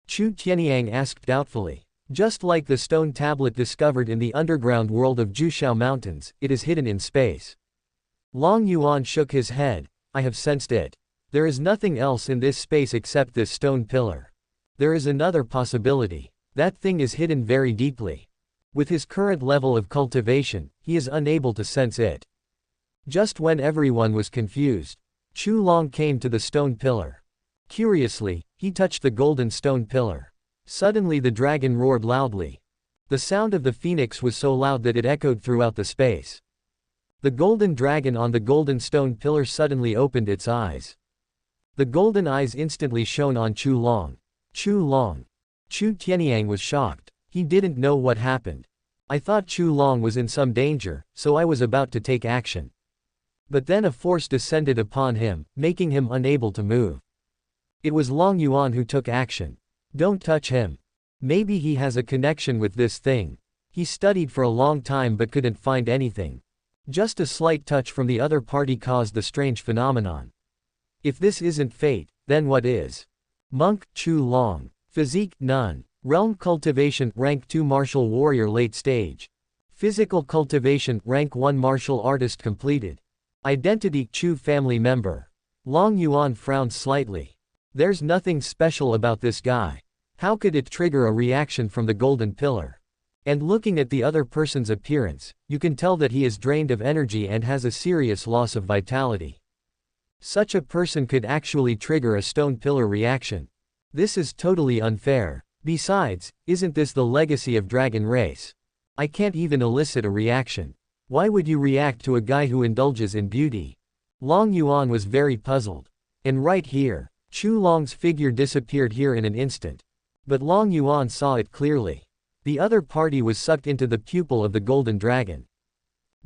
Chu Tianyang asked doubtfully. Just like the stone tablet discovered in the underground world of Jushao Mountains, it is hidden in space. Long Yuan shook his head. I have sensed it. There is nothing else in this space except this stone pillar. There is another possibility. That thing is hidden very deeply. With his current level of cultivation, he is unable to sense it. Just when everyone was confused, Chu Long came to the stone pillar. Curiously, he touched the golden stone pillar. Suddenly the dragon roared loudly. The sound of the phoenix was so loud that it echoed throughout the space. The golden dragon on the golden stone pillar suddenly opened its eyes. The golden eyes instantly shone on Chu Long. Chu Long. Chu Tianyang was shocked. He didn't know what happened. I thought Chu Long was in some danger, so I was about to take action. But then a force descended upon him, making him unable to move. It was Long Yuan who took action. Don't touch him. Maybe he has a connection with this thing. He studied for a long time but couldn't find anything. Just a slight touch from the other party caused the strange phenomenon. If this isn't fate, then what is? Monk, Chu Long. Physique, none. Realm Cultivation, Rank 2 Martial Warrior late stage. Physical Cultivation, Rank 1 Martial Artist completed. Identity, Chu family member. Long Yuan frowned slightly. There's nothing special about this guy. How could it trigger a reaction from the golden pillar? And looking at the other person's appearance, you can tell that he is drained of energy and has a serious loss of vitality. Such a person could actually trigger a stone pillar reaction. This is totally unfair. Besides, isn't this the legacy of Dragon Race? I can't even elicit a reaction. Why would you react to a guy who indulges in beauty? Long Yuan was very puzzled. And right here, Chu Long's figure disappeared here in an instant. But Long Yuan saw it clearly. The other party was sucked into the pupil of the golden dragon.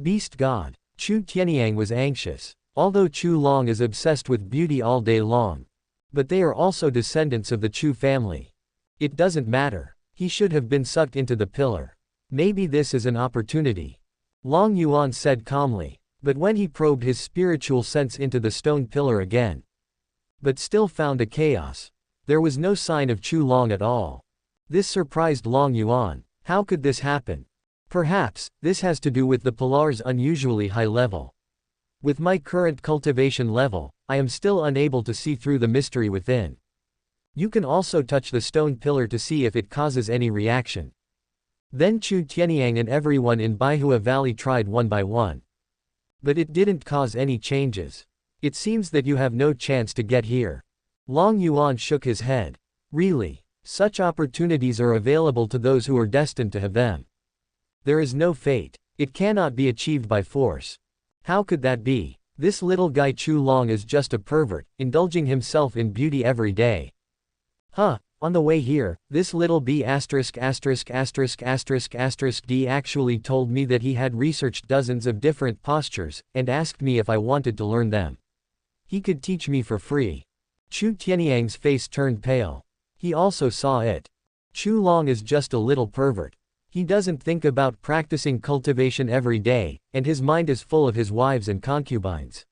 Beast God. Chu Tianyang was anxious. Although Chu Long is obsessed with beauty all day long. But they are also descendants of the Chu family. It doesn't matter. He should have been sucked into the pillar. Maybe this is an opportunity. Long Yuan said calmly. But when he probed his spiritual sense into the stone pillar again, but still found a chaos. There was no sign of Chu Long at all. This surprised Long Yuan. How could this happen? Perhaps, this has to do with the pillar's unusually high level. With my current cultivation level, I am still unable to see through the mystery within. You can also touch the stone pillar to see if it causes any reaction. Then Chu Tianyang and everyone in Baihua Valley tried one by one. But it didn't cause any changes. It seems that you have no chance to get here. Long Yuan shook his head. Really? Such opportunities are available to those who are destined to have them. There is no fate. It cannot be achieved by force. How could that be? This little guy Chu Long is just a pervert, indulging himself in beauty every day. Huh, on the way here, this little B*************** D actually told me that he had researched dozens of different postures, and asked me if I wanted to learn them. He could teach me for free. Chu Tianyang's face turned pale. He also saw it. Chu Long is just a little pervert. He doesn't think about practicing cultivation every day, and his mind is full of his wives and concubines.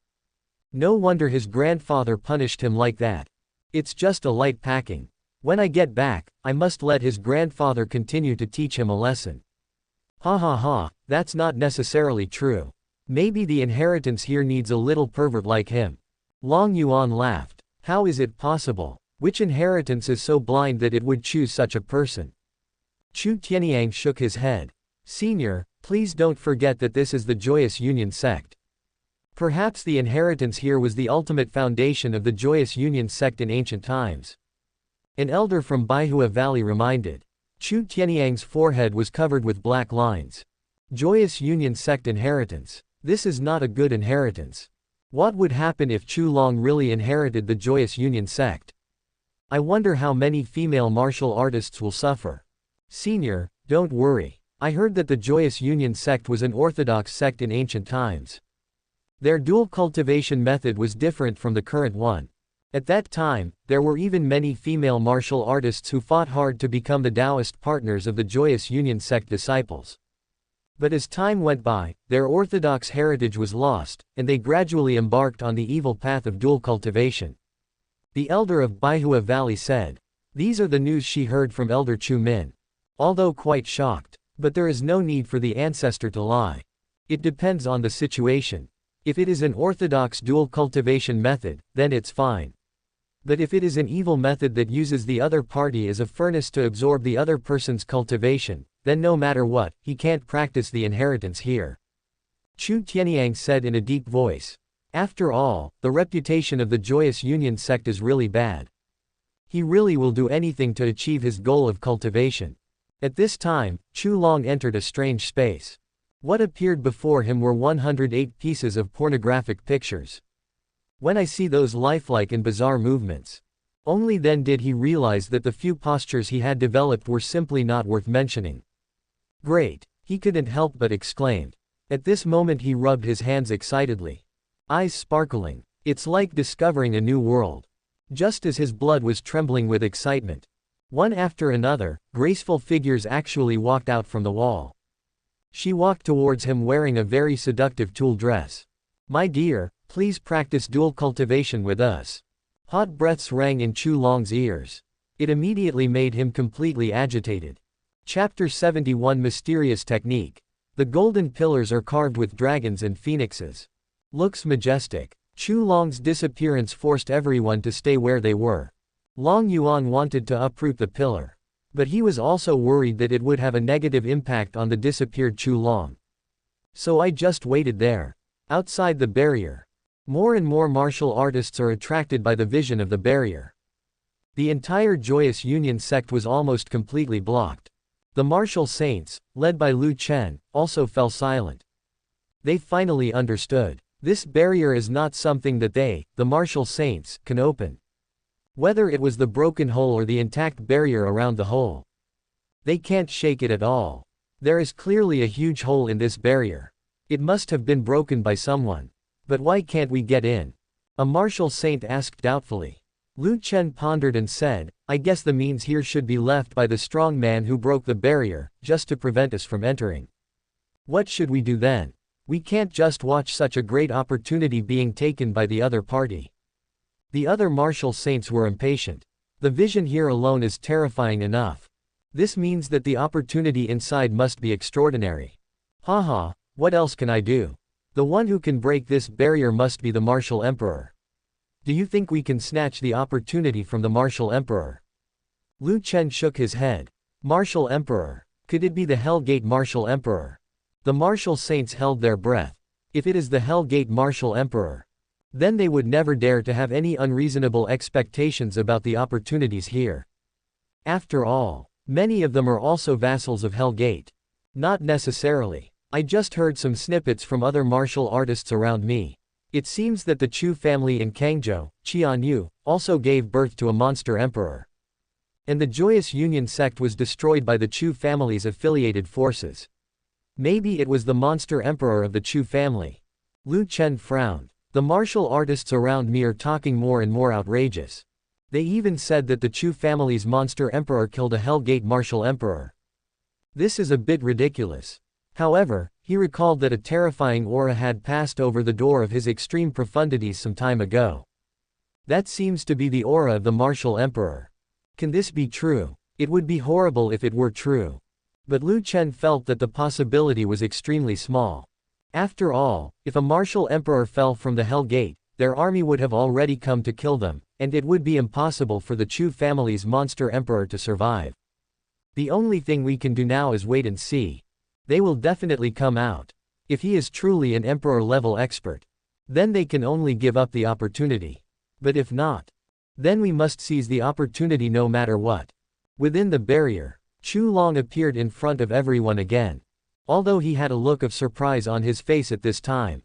No wonder his grandfather punished him like that. It's just a light packing. When I get back, I must let his grandfather continue to teach him a lesson. Ha ha ha, that's not necessarily true. Maybe the inheritance here needs a little pervert like him. Long Yuan laughed. How is it possible? Which inheritance is so blind that it would choose such a person? Chu Tianyang shook his head. Senior, please don't forget that this is the Joyous Union sect. Perhaps the inheritance here was the ultimate foundation of the Joyous Union sect in ancient times. An elder from Baihua Valley reminded. Chu Tianyang's forehead was covered with black lines. Joyous Union sect inheritance. This is not a good inheritance. What would happen if Chu Long really inherited the Joyous Union sect? I wonder how many female martial artists will suffer. Senior, don't worry. I heard that the Joyous Union sect was an orthodox sect in ancient times. Their dual cultivation method was different from the current one. At that time, there were even many female martial artists who fought hard to become the Taoist partners of the Joyous Union sect disciples. But as time went by, their orthodox heritage was lost, and they gradually embarked on the evil path of dual cultivation. The elder of Baihua Valley said. These are the news she heard from Elder Chu Min. Although quite shocked. But there is no need for the ancestor to lie. It depends on the situation. If it is an orthodox dual cultivation method, then it's fine. But if it is an evil method that uses the other party as a furnace to absorb the other person's cultivation, then no matter what, he can't practice the inheritance here. Chu Tianyang said in a deep voice. After all, the reputation of the Joyous Union sect is really bad. He really will do anything to achieve his goal of cultivation. At this time, Chu Long entered a strange space. What appeared before him were 108 pieces of pornographic pictures. When I see those lifelike and bizarre movements, only then did he realize that the few postures he had developed were simply not worth mentioning. Great, he couldn't help but exclaim. At this moment he rubbed his hands excitedly. Eyes sparkling. It's like discovering a new world. Just as his blood was trembling with excitement, one after another, graceful figures actually walked out from the wall. She walked towards him wearing a very seductive tulle dress. My dear, please practice dual cultivation with us. Hot breaths rang in Chu Long's ears. It immediately made him completely agitated. Chapter 71 Mysterious Technique. The golden pillars are carved with dragons and phoenixes. Looks majestic. Chu Long's disappearance forced everyone to stay where they were. Long Yuan wanted to uproot the pillar. But he was also worried that it would have a negative impact on the disappeared Chu Long. So I just waited there. Outside the barrier. More and more martial artists are attracted by the vision of the barrier. The entire Joyous Union sect was almost completely blocked. The martial saints, led by Lu Chen, also fell silent. They finally understood. This barrier is not something that they, the martial saints, can open. Whether it was the broken hole or the intact barrier around the hole, they can't shake it at all. There is clearly a huge hole in this barrier. It must have been broken by someone. But why can't we get in? A martial saint asked doubtfully. Lu Chen pondered and said, I guess the means here should be left by the strong man who broke the barrier, just to prevent us from entering. What should we do then? We can't just watch such a great opportunity being taken by the other party. The other martial saints were impatient. The vision here alone is terrifying enough. This means that the opportunity inside must be extraordinary. Haha, what else can I do? The one who can break this barrier must be the martial emperor. Do you think we can snatch the opportunity from the martial emperor? Lu Chen shook his head. Martial emperor. Could it be the Hellgate martial emperor? The martial saints held their breath. If it is the Hellgate martial emperor, then they would never dare to have any unreasonable expectations about the opportunities here. After all, many of them are also vassals of Hellgate. Not necessarily. I just heard some snippets from other martial artists around me. It seems that the Chu family in Kangzhou, Qianyu, also gave birth to a monster emperor. And the Joyous Union sect was destroyed by the Chu family's affiliated forces. Maybe it was the monster emperor of the Chu family. Lu Chen frowned. The martial artists around me are talking more and more outrageous. They even said that the Chu family's monster emperor killed a Hellgate martial emperor. This is a bit ridiculous. However, he recalled that a terrifying aura had passed over the door of his extreme profundities some time ago. That seems to be the aura of the martial emperor. Can this be true? It would be horrible if it were true. But Lu Chen felt that the possibility was extremely small. After all, if a martial emperor fell from the Hell Gate, their army would have already come to kill them, and it would be impossible for the Chu family's monster emperor to survive. The only thing we can do now is wait and see. They will definitely come out. If he is truly an emperor-level expert, then they can only give up the opportunity. But if not, then we must seize the opportunity no matter what. Within the barrier, Chu Long appeared in front of everyone again. Although he had a look of surprise on his face at this time.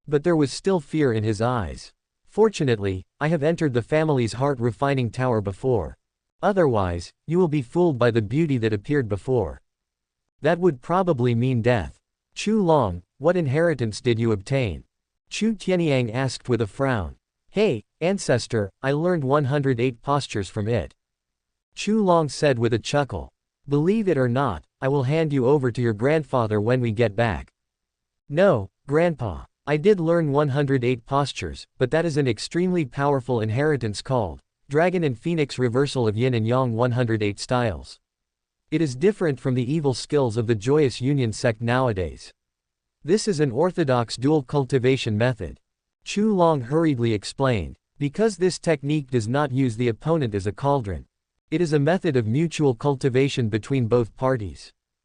But there was still fear in his eyes. Fortunately, I have entered the family's heart-refining tower before. Otherwise, you will be fooled by the beauty that appeared before. That would probably mean death. Chu Long, what inheritance did you obtain? Chu Tianyang asked with a frown. Hey, ancestor, I learned 108 postures from it. Chu Long said with a chuckle. Believe it or not, I will hand you over to your grandfather when we get back. No, Grandpa. I did learn 108 postures, but that is an extremely powerful inheritance called Dragon and Phoenix Reversal of Yin and Yang 108 Styles. It is different from the evil skills of the Joyous Union sect nowadays. This is an orthodox dual cultivation method. Chu Long hurriedly explained. Because this technique does not use the opponent as a cauldron. It is a method of mutual cultivation between both parties.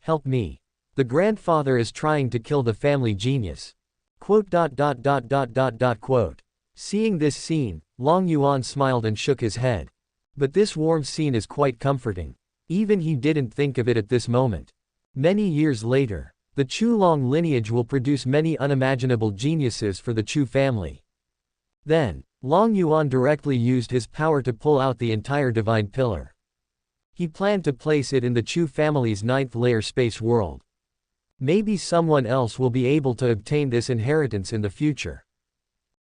help me. The grandfather is trying to kill the family genius. Quote. Seeing this scene, Long Yuan smiled and shook his head. But this warm scene is quite comforting. Even he didn't think of it at this moment. Many years later, the Chu Long lineage will produce many unimaginable geniuses for the Chu family. Then, Long Yuan directly used his power to pull out the entire divine pillar. He planned to place it in the Chu family's 9th layer space world. Maybe someone else will be able to obtain this inheritance in the future.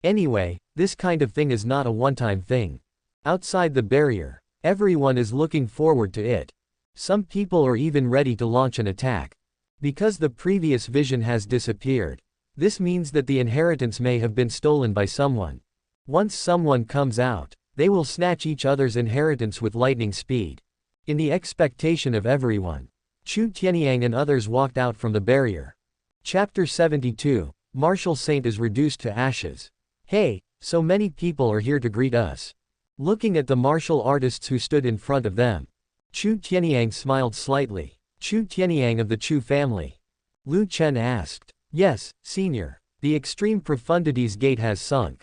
Anyway, this kind of thing is not a one-time thing. Outside the barrier, everyone is looking forward to it. Some people are even ready to launch an attack. Because the previous vision has disappeared, this means that the inheritance may have been stolen by someone. Once someone comes out, they will snatch each other's inheritance with lightning speed. In the expectation of everyone, Chu Tianyang and others walked out from the barrier. Chapter 72, Martial Saint is reduced to ashes. Hey, so many people are here to greet us. Looking at the martial artists who stood in front of them, Chu Tianyang smiled slightly. Chu Tianyang of the Chu family. Lu Chen asked. Yes, senior. The extreme profundities gate has sunk.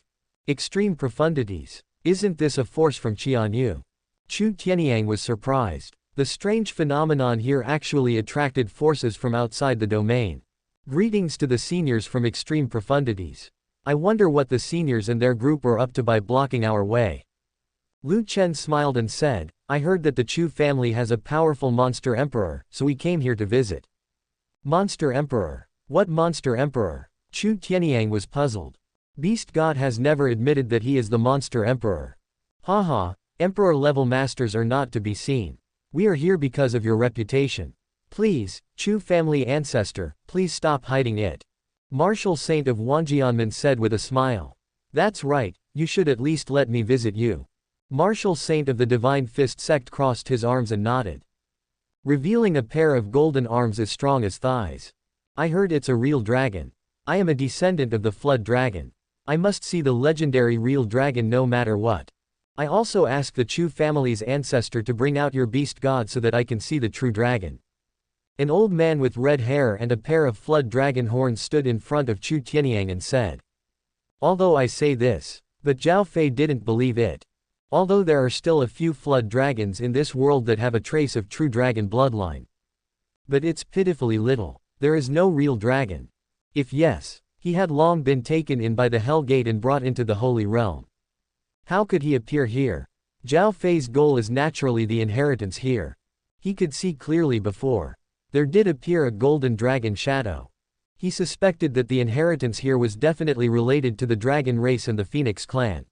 Extreme profundities. Isn't this a force from Qianyu? Chu Tianyang was surprised. The strange phenomenon here actually attracted forces from outside the domain. Greetings to the seniors from extreme profundities. I wonder what the seniors and their group were up to by blocking our way. Lu Chen smiled and said, I heard that the Chu family has a powerful monster emperor, so we came here to visit. Monster emperor? What monster emperor? Chu Tianyang was puzzled. Beast God has never admitted that he is the monster emperor. Haha, emperor-level masters are not to be seen. We are here because of your reputation. Please, Chu family ancestor, please stop hiding it. Martial Saint of Wangjianmen said with a smile. That's right, you should at least let me visit you. Martial Saint of the Divine Fist sect crossed his arms and nodded, revealing a pair of golden arms as strong as thighs. I heard it's a real dragon. I am a descendant of the Flood Dragon. I must see the legendary real dragon no matter what. I also ask the Chu family's ancestor to bring out your beast god so that I can see the true dragon. An old man with red hair and a pair of flood dragon horns stood in front of Chu Tianyang and said. Although I say this, but Zhao Fei didn't believe it. Although there are still a few flood dragons in this world that have a trace of true dragon bloodline. But it's pitifully little. There is no real dragon. If yes, he had long been taken in by the Hell Gate and brought into the Holy Realm. How could he appear here? Zhao Fei's goal is naturally the inheritance here. He could see clearly before. There did appear a golden dragon shadow. He suspected that the inheritance here was definitely related to the dragon race and the Phoenix clan.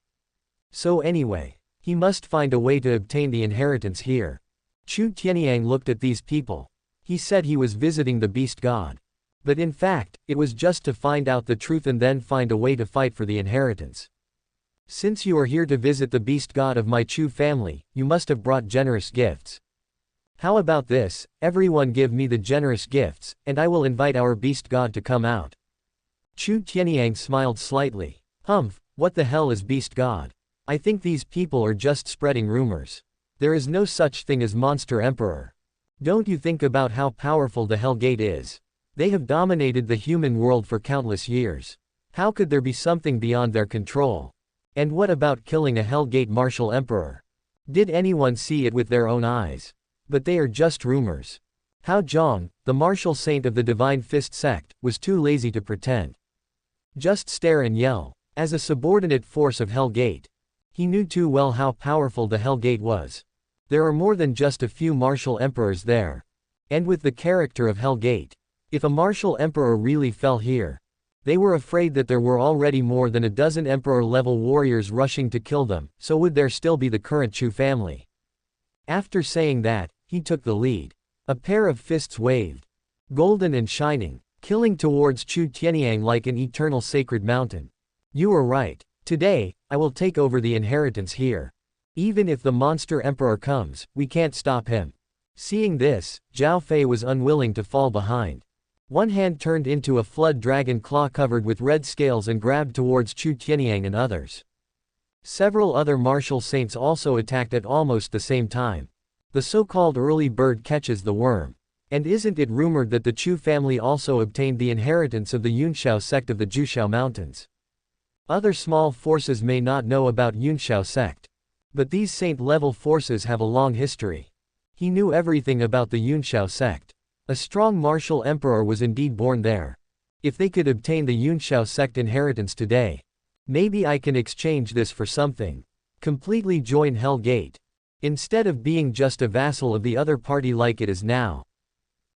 So anyway, he must find a way to obtain the inheritance here. Chu Tianyang looked at these people. He said he was visiting the beast god. But in fact, it was just to find out the truth and then find a way to fight for the inheritance. Since you are here to visit the beast god of my Chu family, you must have brought generous gifts. How about this, everyone give me the generous gifts, and I will invite our beast god to come out. Chu Tianyang smiled slightly. Humph, what the hell is beast god? I think these people are just spreading rumors. There is no such thing as monster emperor. Don't you think about how powerful the Hell Gate is? They have dominated the human world for countless years. How could there be something beyond their control? And what about killing a Hell Gate martial emperor? Did anyone see it with their own eyes? But they are just rumors. Hao Zhang, the martial saint of the Divine Fist sect, was too lazy to pretend. Just stare and yell. As a subordinate force of Hell Gate, he knew too well how powerful the Hell Gate was. There are more than just a few martial emperors there. And with the character of Hell Gate, if a martial emperor really fell here, they were afraid that there were already more than a dozen emperor-level warriors rushing to kill them, so would there still be the current Chu family? After saying that, he took the lead. A pair of fists waved, golden and shining, killing towards Chu Tianyang like an eternal sacred mountain. You are right. Today, I will take over the inheritance here. Even if the monster emperor comes, we can't stop him. Seeing this, Zhao Fei was unwilling to fall behind. One hand turned into a flood dragon claw covered with red scales and grabbed towards Chu Tianyang and others. Several other martial saints also attacked at almost the same time. The so-called early bird catches the worm. And isn't it rumored that the Chu family also obtained the inheritance of the Yunshao sect of the Jushao Mountains? Other small forces may not know about Yunshao sect. But these saint-level forces have a long history. He knew everything about the Yunshao sect. A strong martial emperor was indeed born there. If they could obtain the Yunshao sect inheritance today, maybe I can exchange this for something. Completely join Hell Gate. Instead of being just a vassal of the other party like it is now.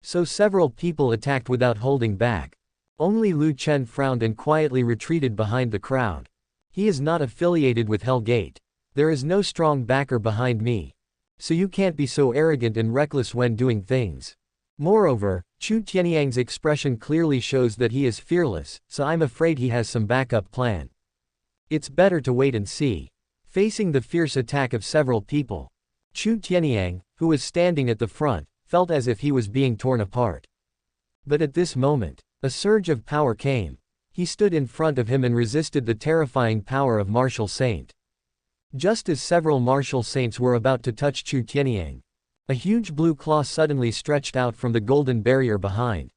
So several people attacked without holding back. Only Lu Chen frowned and quietly retreated behind the crowd. He is not affiliated with Hell Gate. There is no strong backer behind me. So you can't be so arrogant and reckless when doing things. Moreover, Chu Tianyang's expression clearly shows that he is fearless, so I'm afraid he has some backup plan. It's better to wait and see. Facing the fierce attack of several people, Chu Tianyang, who was standing at the front, felt as if he was being torn apart. But at this moment, a surge of power came. He stood in front of him and resisted the terrifying power of Martial Saint. Just as several martial saints were about to touch Chu Tianyang, a huge blue claw suddenly stretched out from the golden barrier behind.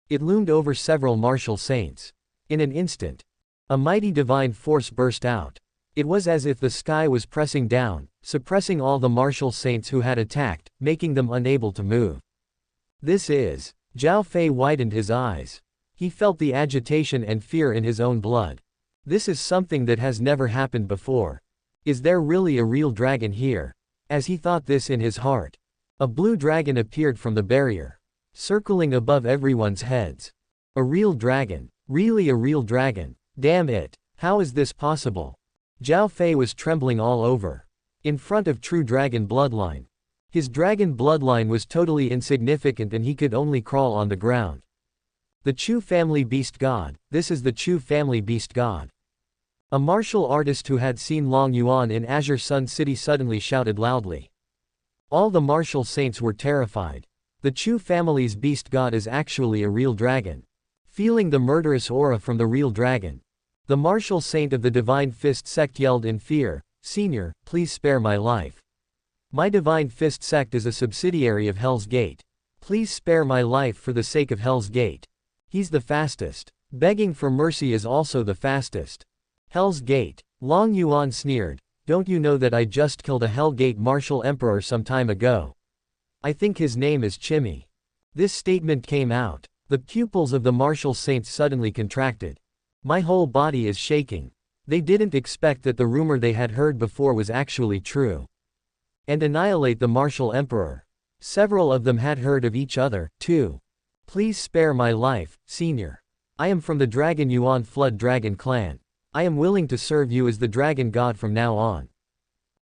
It loomed over several martial saints. In an instant, a mighty divine force burst out. It was as if the sky was pressing down, suppressing all the martial saints who had attacked, making them unable to move. This is... Zhao Fei widened his eyes. He felt the agitation and fear in his own blood. This is something that has never happened before. Is there really a real dragon here? As he thought this in his heart, a blue dragon appeared from the barrier, circling above everyone's heads. A real dragon. Really a real dragon. Damn it. How is this possible? Zhao Fei was trembling all over. In front of true dragon bloodline. His dragon bloodline was totally insignificant and he could only crawl on the ground. The Chu family beast god. This is the Chu family beast god. A martial artist who had seen Long Yuan in Azure Sun City suddenly shouted loudly. All the martial saints were terrified. The Chu family's beast god is actually a real dragon. Feeling the murderous aura from the real dragon, the martial saint of the Divine Fist sect yelled in fear, "Senior, please spare my life. My Divine Fist sect is a subsidiary of Hell's Gate. Please spare my life for the sake of Hell's Gate. He's the fastest. Begging for mercy is also the fastest." Hell's Gate. Long Yuan sneered. Don't you know that I just killed a Hell Gate martial emperor some time ago? I think his name is Chimmy. This statement came out. The pupils of the martial saints suddenly contracted. My whole body is shaking. They didn't expect that the rumor they had heard before was actually true. And annihilate the martial emperor. Several of them had heard of each other, too. Please spare my life, senior. I am from the Dragon Yuan Flood Dragon clan. I am willing to serve you as the dragon god from now on.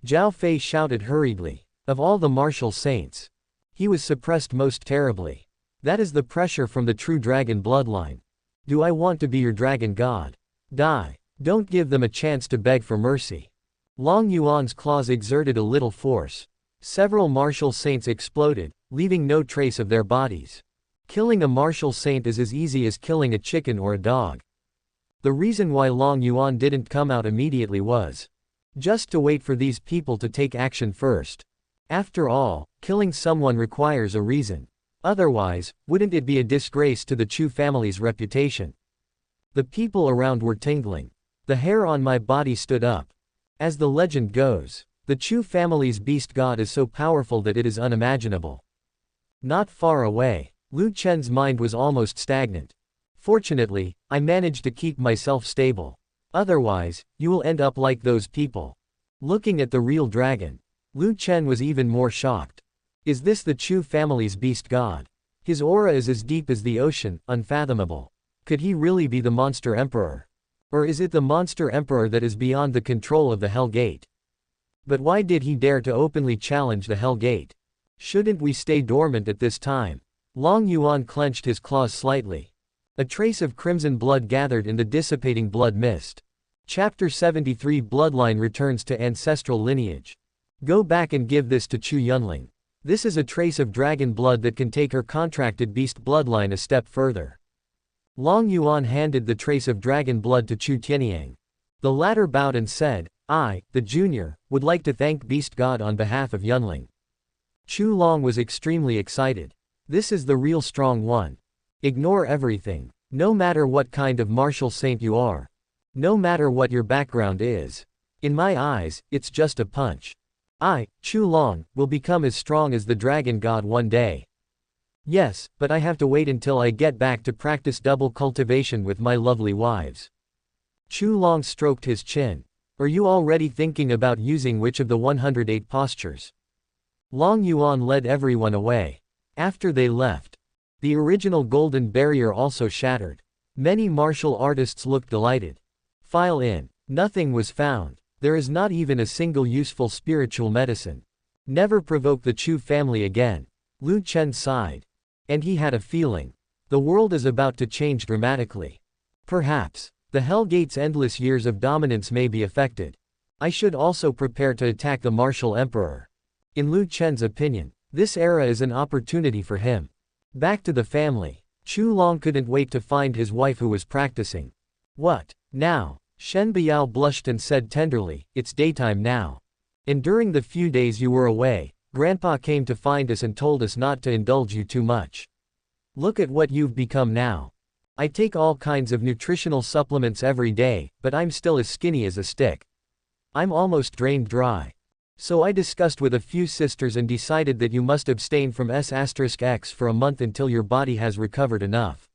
Zhao Fei shouted hurriedly. Of all the martial saints, he was suppressed most terribly. That is the pressure from the true dragon bloodline. Do I want to be your dragon god? Die. Don't give them a chance to beg for mercy. Long Yuan's claws exerted a little force. Several martial saints exploded, leaving no trace of their bodies. Killing a martial saint is as easy as killing a chicken or a dog. The reason why Long Yuan didn't come out immediately was just to wait for these people to take action first. After all, killing someone requires a reason. Otherwise, wouldn't it be a disgrace to the Chu family's reputation? The people around were tingling. The hair on my body stood up. As the legend goes, the Chu family's beast god is so powerful that it is unimaginable. Not far away, Lu Chen's mind was almost stagnant. Fortunately, I managed to keep myself stable. Otherwise, you will end up like those people. Looking at the real dragon, Lu Chen was even more shocked. Is this the Chu family's beast god? His aura is as deep as the ocean, unfathomable. Could he really be the monster emperor? Or is it the monster emperor that is beyond the control of the Hell Gate? But why did he dare to openly challenge the Hell Gate? Shouldn't we stay dormant at this time? Long Yuan clenched his claws slightly. A trace of crimson blood gathered in the dissipating blood mist. Chapter 73 Bloodline returns to ancestral lineage. Go back and give this to Chu Yunling. This is a trace of dragon blood that can take her contracted beast bloodline a step further. Long Yuan handed the trace of dragon blood to Chu Tianyang. The latter bowed and said, I, the junior, would like to thank Beast God on behalf of Yunling. Chu Long was extremely excited. This is the real strong one. Ignore everything. No matter what kind of martial saint you are. No matter what your background is. In my eyes, it's just a punch. I, Chu Long, will become as strong as the dragon god one day. Yes, but I have to wait until I get back to practice double cultivation with my lovely wives. Chu Long stroked his chin. Are you already thinking about using which of the 108 postures? Long Yuan led everyone away. After they left, the original golden barrier also shattered. Many martial artists looked delighted. File in. Nothing was found. There is not even a single useful spiritual medicine. Never provoke the Chu family again. Lu Chen sighed. And he had a feeling. The world is about to change dramatically. Perhaps, the Hell Gate's endless years of dominance may be affected. I should also prepare to attack the martial emperor. In Lu Chen's opinion, this era is an opportunity for him. Back to the family. Chu Long couldn't wait to find his wife who was practicing. What? Now? Shen Biao blushed and said tenderly, it's daytime now. And during the few days you were away, Grandpa came to find us and told us not to indulge you too much. Look at what you've become now. I take all kinds of nutritional supplements every day, but I'm still as skinny as a stick. I'm almost drained dry. So I discussed with a few sisters and decided that you must abstain from S*X for a month until your body has recovered enough.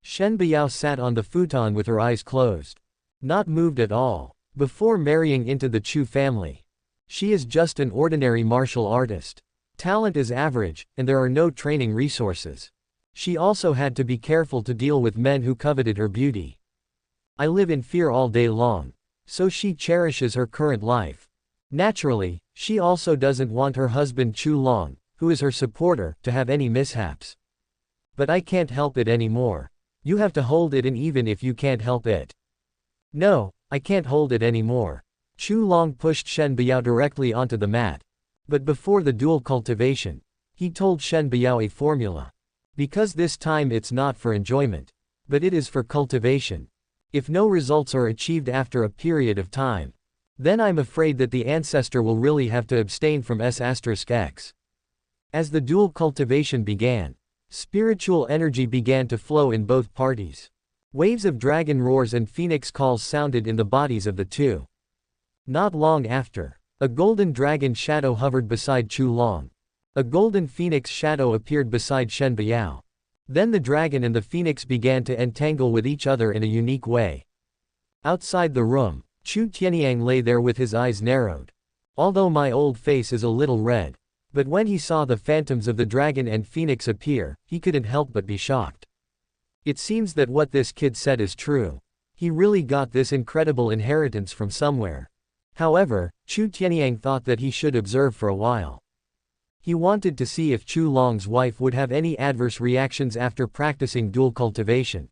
Shen Biao sat on the futon with her eyes closed. Not moved at all. before marrying into the Chu family. She is just an ordinary martial artist. Talent is average, and there are no training resources. She also had to be careful to deal with men who coveted her beauty. I live in fear all day long. So she cherishes her current life. Naturally, she also doesn't want her husband Chu Long, who is her supporter, to have any mishaps. But I can't help it anymore. You have to hold it in even if you can't help it. No, I can't hold it anymore. Chu Long pushed Shen Biao directly onto the mat. But before the dual cultivation, he told Shen Biao a formula. Because this time it's not for enjoyment, but it is for cultivation. If no results are achieved after a period of time, then I'm afraid that the ancestor will really have to abstain from S***X. As the dual cultivation began, spiritual energy began to flow in both parties. Waves of dragon roars and phoenix calls sounded in the bodies of the two. Not long after, a golden dragon shadow hovered beside Chu Long. A golden phoenix shadow appeared beside Shen Biao. Then the dragon and the phoenix began to entangle with each other in a unique way. Outside the room, Chu Tianyang lay there with his eyes narrowed. Although my old face is a little red, but when he saw the phantoms of the dragon and phoenix appear, he couldn't help but be shocked. It seems that what this kid said is true. He really got this incredible inheritance from somewhere. However, Chu Tianyang thought that he should observe for a while. He wanted to see if Chu Long's wife would have any adverse reactions after practicing dual cultivation.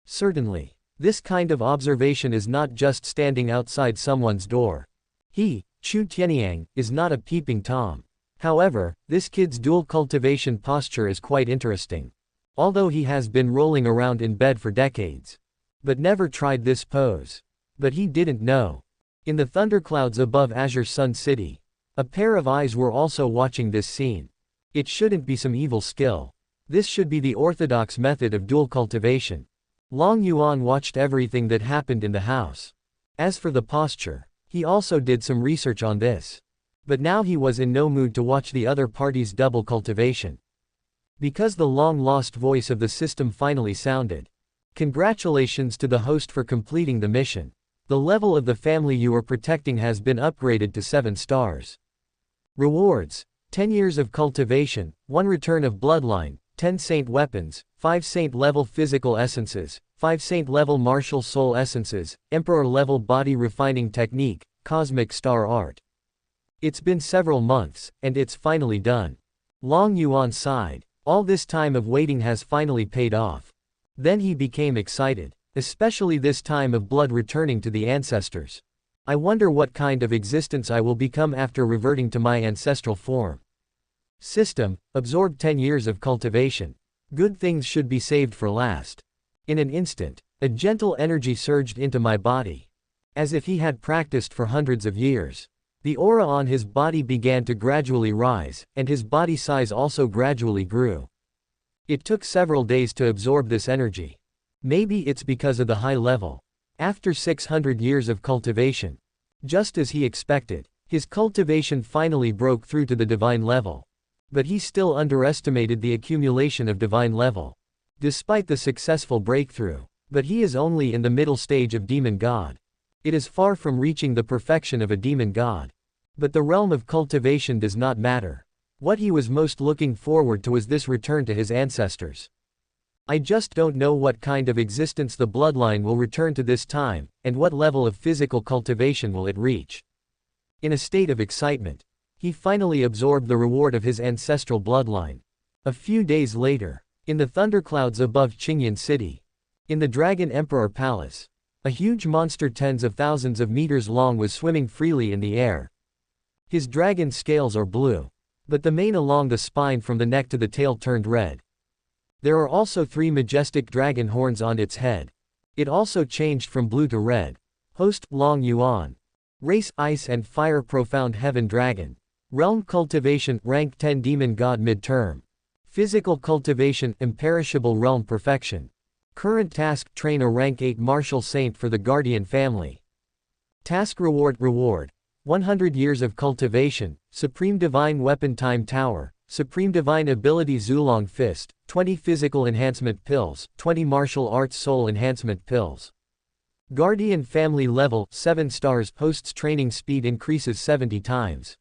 Certainly, this kind of observation is not just standing outside someone's door. He, Chu Tianyang, is not a peeping Tom. However, this kid's dual cultivation posture is quite interesting. Although he has been rolling around in bed for decades, but never tried this pose. But he didn't know. In the thunderclouds above Azure Sun City, a pair of eyes were also watching this scene. It shouldn't be some evil skill. This should be the orthodox method of dual cultivation. Long Yuan watched everything that happened in the house. As for the posture, he also did some research on this. But now he was in no mood to watch the other party's double cultivation. Because the long-lost voice of the system finally sounded. Congratulations to the host for completing the mission. The level of the family you are protecting has been upgraded to 7 stars. Rewards: 10 years of cultivation, 1 return of bloodline, 10 saint weapons, 5 saint level physical essences, 5 saint level martial soul essences, emperor level body refining technique, cosmic star art. It's been several months, and it's finally done. Long Yuan sighed. All this time of waiting has finally paid off. Then he became excited. Especially this time of blood returning to the ancestors. I wonder what kind of existence I will become after reverting to my ancestral form. System, absorbed 10 years of cultivation. Good things should be saved for last. In an instant, a gentle energy surged into my body. As if he had practiced for hundreds of years. The aura on his body began to gradually rise, and his body size also gradually grew. It took several days to absorb this energy. Maybe it's because of the high level. After 600 years of cultivation, just as he expected, his cultivation finally broke through to the divine level. But he still underestimated the accumulation of divine level. Despite the successful breakthrough, but he is only in the middle stage of demon god. It is far from reaching the perfection of a demon god. But the realm of cultivation does not matter. What he was most looking forward to was this return to his ancestors. I just don't know what kind of existence the bloodline will return to this time, and what level of physical cultivation will it reach. In a state of excitement, he finally absorbed the reward of his ancestral bloodline. A few days later, in the thunderclouds above Qingyan City, in the Dragon Emperor Palace, a huge monster tens of thousands of meters long was swimming freely in the air. His dragon scales are blue, but the mane along the spine from the neck to the tail turned red. There are also 3 majestic dragon horns on its head. It also changed from blue to red. Host, Long Yuan. Race, Ice and Fire Profound Heaven Dragon. Realm Cultivation, Rank 10 Demon God Midterm. Physical Cultivation, Imperishable Realm Perfection. Current Task, Train a Rank 8 Martial Saint for the Guardian Family. Task Reward 100 Years of Cultivation, Supreme Divine Weapon Time Tower, Supreme Divine Ability Zulong Fist, 20 Physical Enhancement Pills, 20 Martial Arts Soul Enhancement Pills. Guardian family level 7 stars hosts training speed increases 70 times.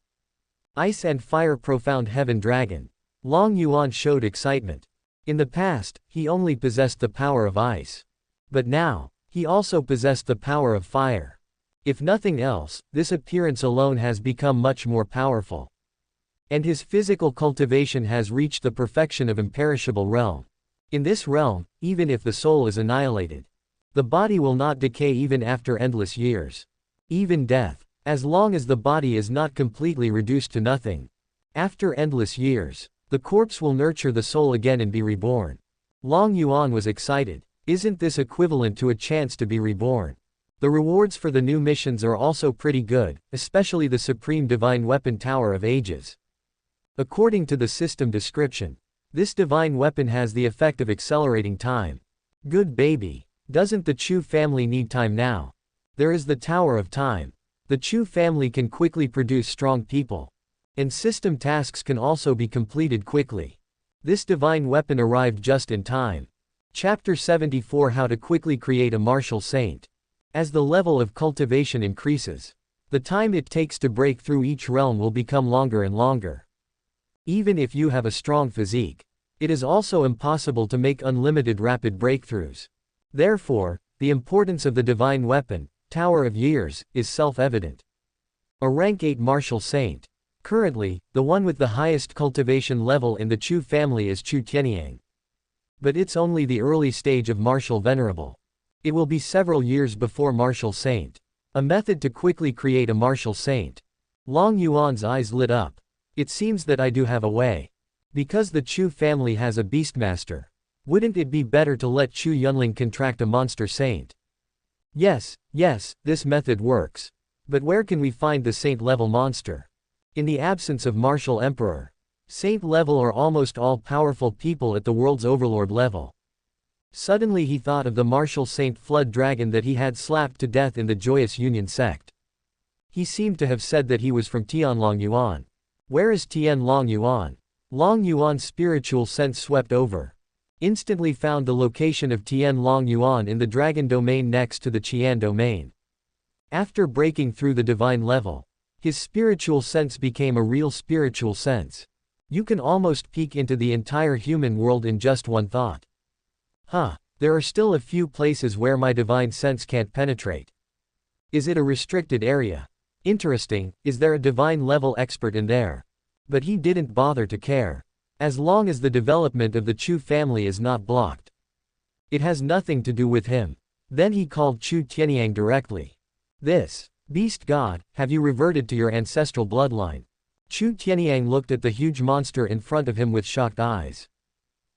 Ice and Fire Profound Heaven Dragon. Long Yuan showed excitement. In the past, he only possessed the power of ice. But now, he also possessed the power of fire. If nothing else, this appearance alone has become much more powerful. And his physical cultivation has reached the perfection of imperishable realm. In this realm, even if the soul is annihilated, the body will not decay even after endless years. Even death, as long as the body is not completely reduced to nothing. After endless years, the corpse will nurture the soul again and be reborn. Long Yuan was excited. Isn't this equivalent to a chance to be reborn? The rewards for the new missions are also pretty good, especially the Supreme Divine Weapon Tower of Ages. According to the system description, this divine weapon has the effect of accelerating time. Good baby. Doesn't the Chu family need time now? There is the Tower of Time. The Chu family can quickly produce strong people. And system tasks can also be completed quickly. This divine weapon arrived just in time. Chapter 74 How to quickly create a martial saint. As the level of cultivation increases, the time it takes to break through each realm will become longer and longer. Even if you have a strong physique, it is also impossible to make unlimited rapid breakthroughs. Therefore, the importance of the divine weapon, Tower of Years, is self-evident. A rank 8 martial saint. Currently, the one with the highest cultivation level in the Chu family is Chu Tianyang. But it's only the early stage of martial venerable. It will be several years before martial saint. A method to quickly create a martial saint. Long Yuan's eyes lit up. It seems that I do have a way. Because the Chu family has a beastmaster, wouldn't it be better to let Chu Yunling contract a monster saint? Yes, this method works. But where can we find the saint-level monster? In the absence of martial emperor, saint-level are almost all powerful people at the world's overlord level. Suddenly he thought of the martial saint flood dragon that he had slapped to death in the Joyous Union sect. He seemed to have said that he was from Tianlong Yuan. Where is Tianlong Yuan? Long Yuan's spiritual sense swept over. Instantly found the location of Tianlong Yuan in the dragon domain next to the Qian domain. After breaking through the divine level, his spiritual sense became a real spiritual sense. You can almost peek into the entire human world in just one thought. There are still a few places where my divine sense can't penetrate. Is it a restricted area? Interesting, is there a divine level expert in there? But he didn't bother to care. As long as the development of the Chu family is not blocked. It has nothing to do with him. Then he called Chu Tianyang directly. This, beast god, have you reverted to your ancestral bloodline? Chu Tianyang looked at the huge monster in front of him with shocked eyes.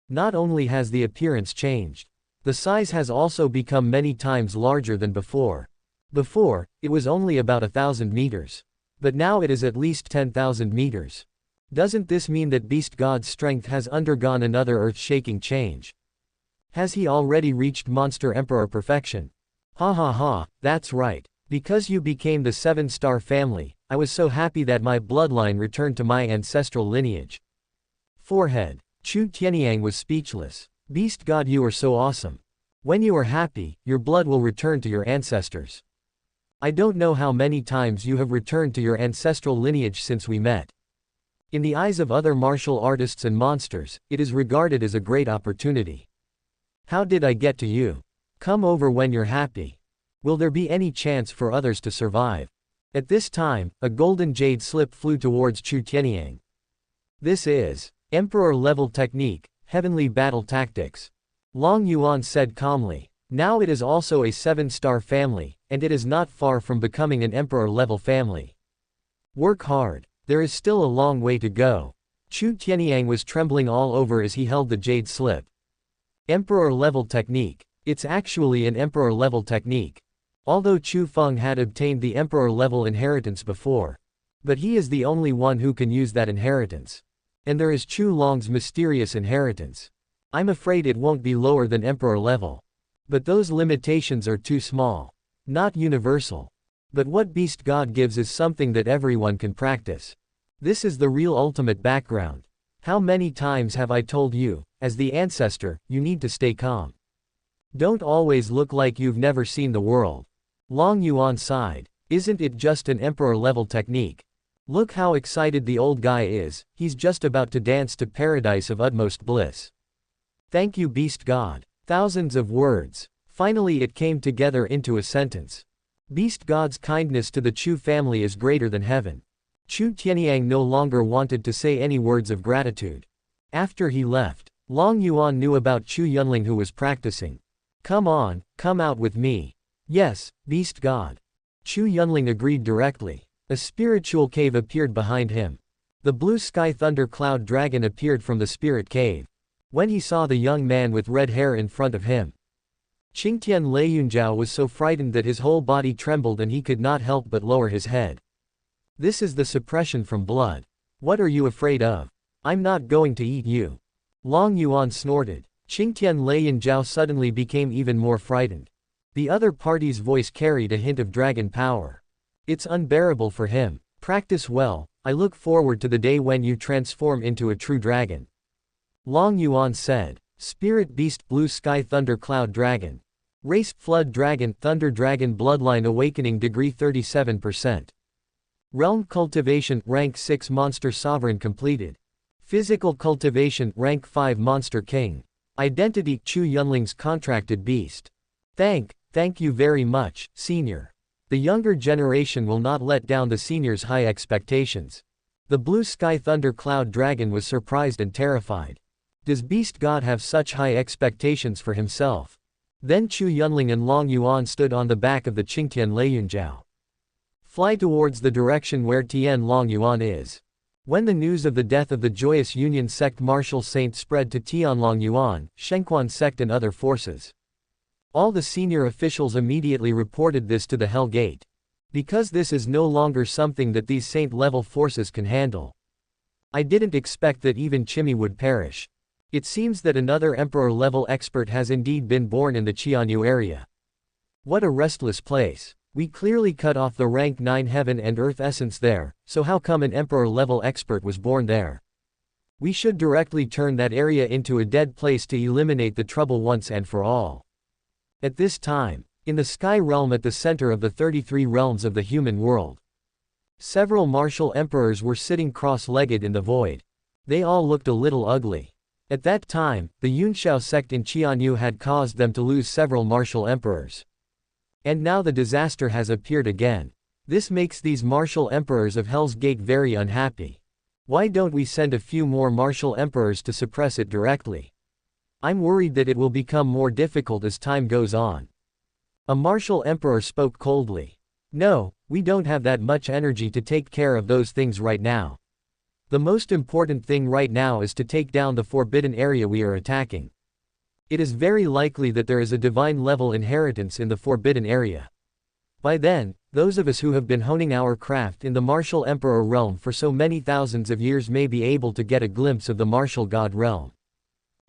Not only has the appearance changed, the size has also become many times larger than before. Before, it was only about 1,000 meters. But now it is at least 10,000 meters. Doesn't this mean that Beast God's strength has undergone another earth-shaking change? Has he already reached Monster Emperor perfection? That's right. Because you became the 7-star family, I was so happy that my bloodline returned to my ancestral lineage. Forehead. Chu Tianyang was speechless. Beast God, you are so awesome. When you are happy, your blood will return to your ancestors. I don't know how many times you have returned to your ancestral lineage since we met. In the eyes of other martial artists and monsters, it is regarded as a great opportunity. How did I get to you? Come over when you're happy. Will there be any chance for others to survive? At this time, a golden jade slip flew towards Chu Tianyang. This is Emperor-level technique, heavenly battle tactics. Long Yuan said calmly. Now it is also a 7-star family, and it is not far from becoming an Emperor-level family. Work hard. There is still a long way to go. Chu Tianyang was trembling all over as he held the jade slip. Emperor-level technique. It's actually an Emperor-level technique. Although Chu Feng had obtained the Emperor-level inheritance before. But he is the only one who can use that inheritance. And there is Chu Long's mysterious inheritance. I'm afraid it won't be lower than Emperor level. But those limitations are too small. Not universal. But what Beast God gives is something that everyone can practice. This is the real ultimate background. How many times have I told you, as the ancestor, you need to stay calm. Don't always look like you've never seen the world. Long Yuan sighed. Isn't it just an emperor-level technique? Look how excited the old guy is, he's just about to dance to paradise of utmost bliss. Thank you, Beast God. Thousands of words. Finally it came together into a sentence. Beast God's kindness to the Chu family is greater than heaven. Chu Tianyang no longer wanted to say any words of gratitude. After he left, Long Yuan knew about Chu Yunling who was practicing. Come on, come out with me. Yes, Beast God. Chu Yunling agreed directly. A spiritual cave appeared behind him. The blue sky thunder cloud dragon appeared from the spirit cave. When he saw the young man with red hair in front of him, Qingtian Leiyunjiao was so frightened that his whole body trembled and he could not help but lower his head. This is the suppression from blood. What are you afraid of? I'm not going to eat you. Long Yuan snorted. Qingtian Leiyunjiao suddenly became even more frightened. The other party's voice carried a hint of dragon power. It's unbearable for him. Practice well, I look forward to the day when you transform into a true dragon. Long Yuan said. Spirit Beast Blue Sky Thunder Cloud Dragon. Race Flood Dragon Thunder Dragon Bloodline Awakening Degree 37%. Realm Cultivation Rank 6 Monster Sovereign completed. Physical Cultivation Rank 5 Monster King. Identity Chu Yunling's Contracted Beast. Thank you very much, Senior. The younger generation will not let down the senior's high expectations. The Blue Sky Thunder Cloud Dragon was surprised and terrified. Does Beast God have such high expectations for himself? Then Chu Yunling and Long Yuan stood on the back of the Qingtian Leiyunjiao. Fly towards the direction where Tian Long Yuan is. When the news of the death of the Joyous Union sect martial saint spread to Tianlong Yuan, Shengquan sect and other forces, all the senior officials immediately reported this to the Hell Gate. Because this is no longer something that these saint-level forces can handle. I didn't expect that even Chimmy would perish. It seems that another emperor-level expert has indeed been born in the Qianyu area. What a restless place. We clearly cut off the rank 9 heaven and earth essence there, so how come an emperor-level expert was born there? We should directly turn that area into a dead place to eliminate the trouble once and for all. At this time, in the sky realm at the center of the 33 realms of the human world, several martial emperors were sitting cross-legged in the void. They all looked a little ugly. At that time, the Yunxiao sect in Qianyu had caused them to lose several martial emperors. And now the disaster has appeared again. This makes these martial emperors of Hell's Gate very unhappy. Why don't we send a few more martial emperors to suppress it directly? I'm worried that it will become more difficult as time goes on. A martial emperor spoke coldly. No, we don't have that much energy to take care of those things right now. The most important thing right now is to take down the forbidden area we are attacking. It is very likely that there is a divine level inheritance in the forbidden area. By then, those of us who have been honing our craft in the martial emperor realm for so many thousands of years may be able to get a glimpse of the martial god realm.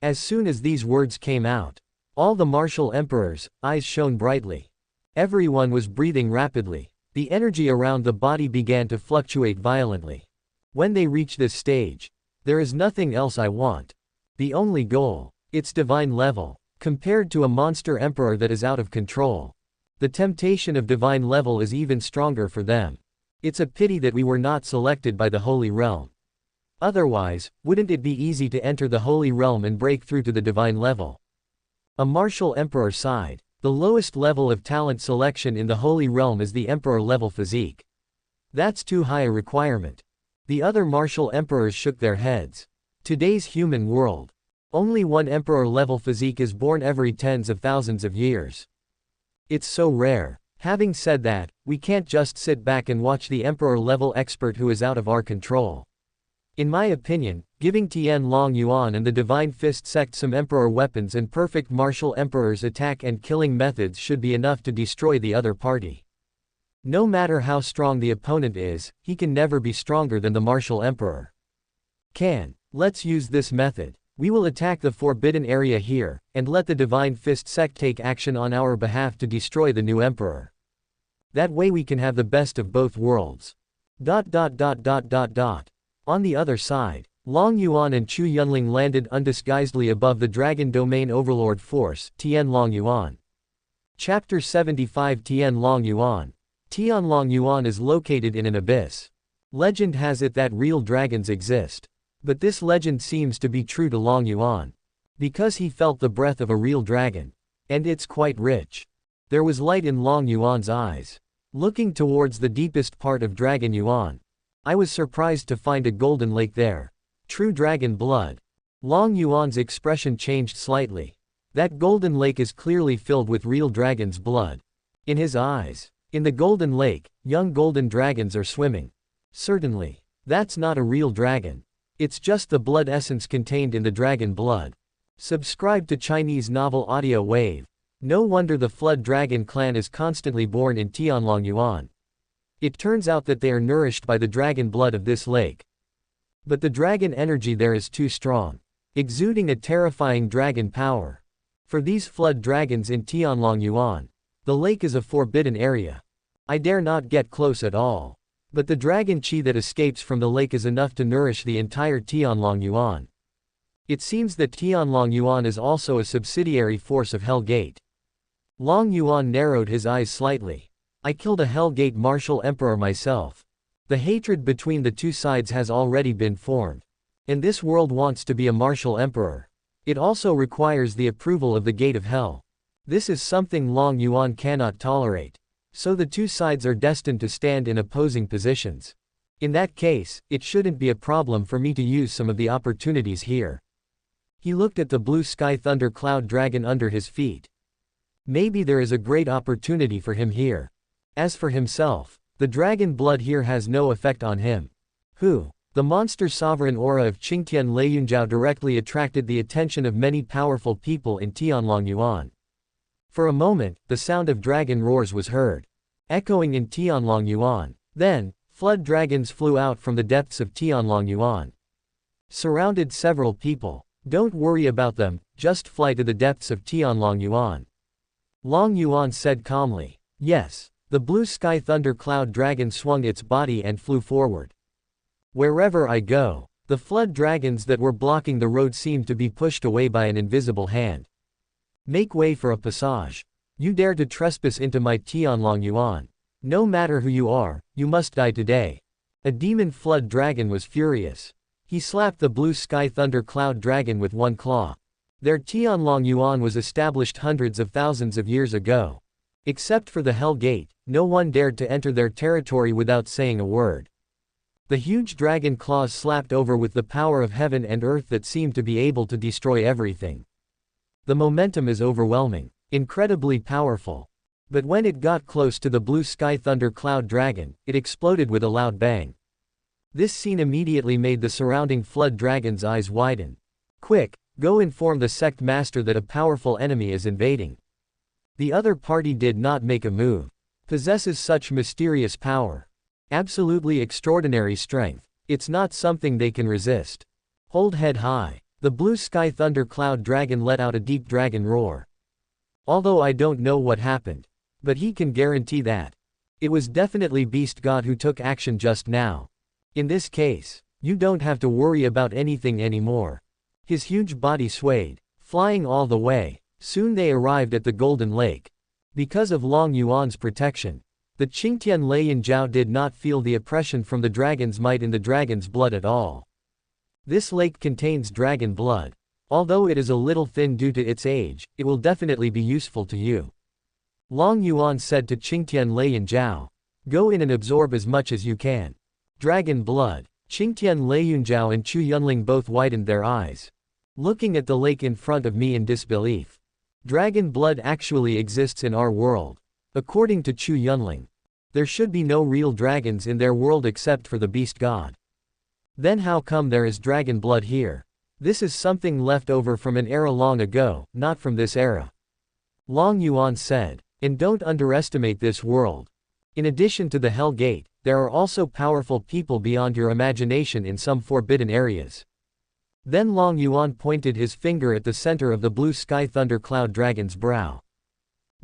As soon as these words came out, all the martial emperors' eyes shone brightly. Everyone was breathing rapidly. The energy around the body began to fluctuate violently. When they reach this stage, there is nothing else I want. The only goal, it's divine level. Compared to a monster emperor that is out of control, the temptation of divine level is even stronger for them. It's a pity that we were not selected by the Holy Realm. Otherwise, wouldn't it be easy to enter the Holy Realm and break through to the divine level? A martial emperor sighed. The lowest level of talent selection in the Holy Realm is the emperor-level physique. That's too high a requirement. The other martial emperors shook their heads. Today's human world, only one emperor-level physique is born every tens of thousands of years. It's so rare. Having said that, we can't just sit back and watch the emperor-level expert who is out of our control. In my opinion, giving Tian Long Yuan and the Divine Fist sect some emperor weapons and perfect martial emperor's attack and killing methods should be enough to destroy the other party. No matter how strong the opponent is, he can never be stronger than the martial emperor. Let's use this method. We will attack the forbidden area here, and let the Divine Fist sect take action on our behalf to destroy the new emperor. That way we can have the best of both worlds. On the other side, Long Yuan and Chu Yunling landed undisguisedly above the Dragon Domain Overlord Force, Tian Long Yuan. Chapter 75 Tian Long Yuan. Tian Long Yuan is located in an abyss. Legend has it that real dragons exist. But this legend seems to be true to Long Yuan. Because he felt the breath of a real dragon. And it's quite rich. There was light in Long Yuan's eyes. Looking towards the deepest part of Dragon Yuan. I was surprised to find a golden lake there. True dragon blood. Long Yuan's expression changed slightly. That golden lake is clearly filled with real dragon's blood. In his eyes. In the golden lake, young golden dragons are swimming. Certainly. That's not a real dragon. It's just the blood essence contained in the dragon blood. Subscribe to Chinese novel Audio Wave. No wonder the Flood Dragon clan is constantly born in Tianlong Yuan. It turns out that they are nourished by the dragon blood of this lake. But the dragon energy there is too strong, exuding a terrifying dragon power. For these flood dragons in Tianlong Yuan, the lake is a forbidden area. I dare not get close at all. But the dragon chi that escapes from the lake is enough to nourish the entire Tianlong Yuan. It seems that Tianlong Yuan is also a subsidiary force of Hell Gate. Long Yuan narrowed his eyes slightly. I killed a Hell Gate martial emperor myself. The hatred between the two sides has already been formed. And this world wants to be a martial emperor. It also requires the approval of the Gate of Hell. This is something Long Yuan cannot tolerate. So the two sides are destined to stand in opposing positions. In that case, it shouldn't be a problem for me to use some of the opportunities here. He looked at the blue sky thunder cloud dragon under his feet. Maybe there is a great opportunity for him here. As for himself, the dragon blood here has no effect on him. The monster sovereign aura of Qingtian Leiyunjiao directly attracted the attention of many powerful people in Tianlong Yuan. For a moment, the sound of dragon roars was heard, echoing in Tianlong Yuan. Then, flood dragons flew out from the depths of Tianlong Yuan. Surrounded several people. Don't worry about them, just fly to the depths of Tianlong Yuan. Long Yuan said calmly. Yes. The blue sky thunder cloud dragon swung its body and flew forward. Wherever I go, the flood dragons that were blocking the road seemed to be pushed away by an invisible hand. Make way for a passage. You dare to trespass into my Tianlong Yuan. No matter who you are, you must die today. A demon flood dragon was furious. He slapped the blue sky thunder cloud dragon with one claw. Their Tianlong Yuan was established hundreds of thousands of years ago. Except for the Hell Gate, no one dared to enter their territory without saying a word. The huge dragon claws slapped over with the power of heaven and earth that seemed to be able to destroy everything. The momentum is overwhelming, incredibly powerful. But when it got close to the blue sky thunder cloud dragon, it exploded with a loud bang. This scene immediately made the surrounding flood dragon's eyes widen. Quick, go inform the sect master that a powerful enemy is invading. The other party did not make a move. Possesses such mysterious power. Absolutely extraordinary strength. It's not something they can resist. Hold head high. The blue sky thunder cloud dragon let out a deep dragon roar. Although I don't know what happened. But he can guarantee that. It was definitely Beast God who took action just now. In this case, you don't have to worry about anything anymore. His huge body swayed, flying all the way. Soon they arrived at the Golden Lake. Because of Long Yuan's protection, the Qingtian Leiyunjiao did not feel the oppression from the dragon's might in the dragon's blood at all. This lake contains dragon blood. Although it is a little thin due to its age, it will definitely be useful to you. Long Yuan said to Qingtian Leiyunjiao. Go in and absorb as much as you can. Dragon blood. Qingtian Leiyunjiao and Chu Yunling both widened their eyes, looking at the lake in front of me in disbelief. Dragon blood actually exists in our world. According to Chu Yunling, there should be no real dragons in their world except for the beast god. Then how come there is dragon blood here? This is something left over from an era long ago, not from this era. Long Yuan said. And don't underestimate this world. In addition to the Hell Gate, there are also powerful people beyond your imagination in some forbidden areas. Then Long Yuan pointed his finger at the center of the blue sky thunder cloud dragon's brow.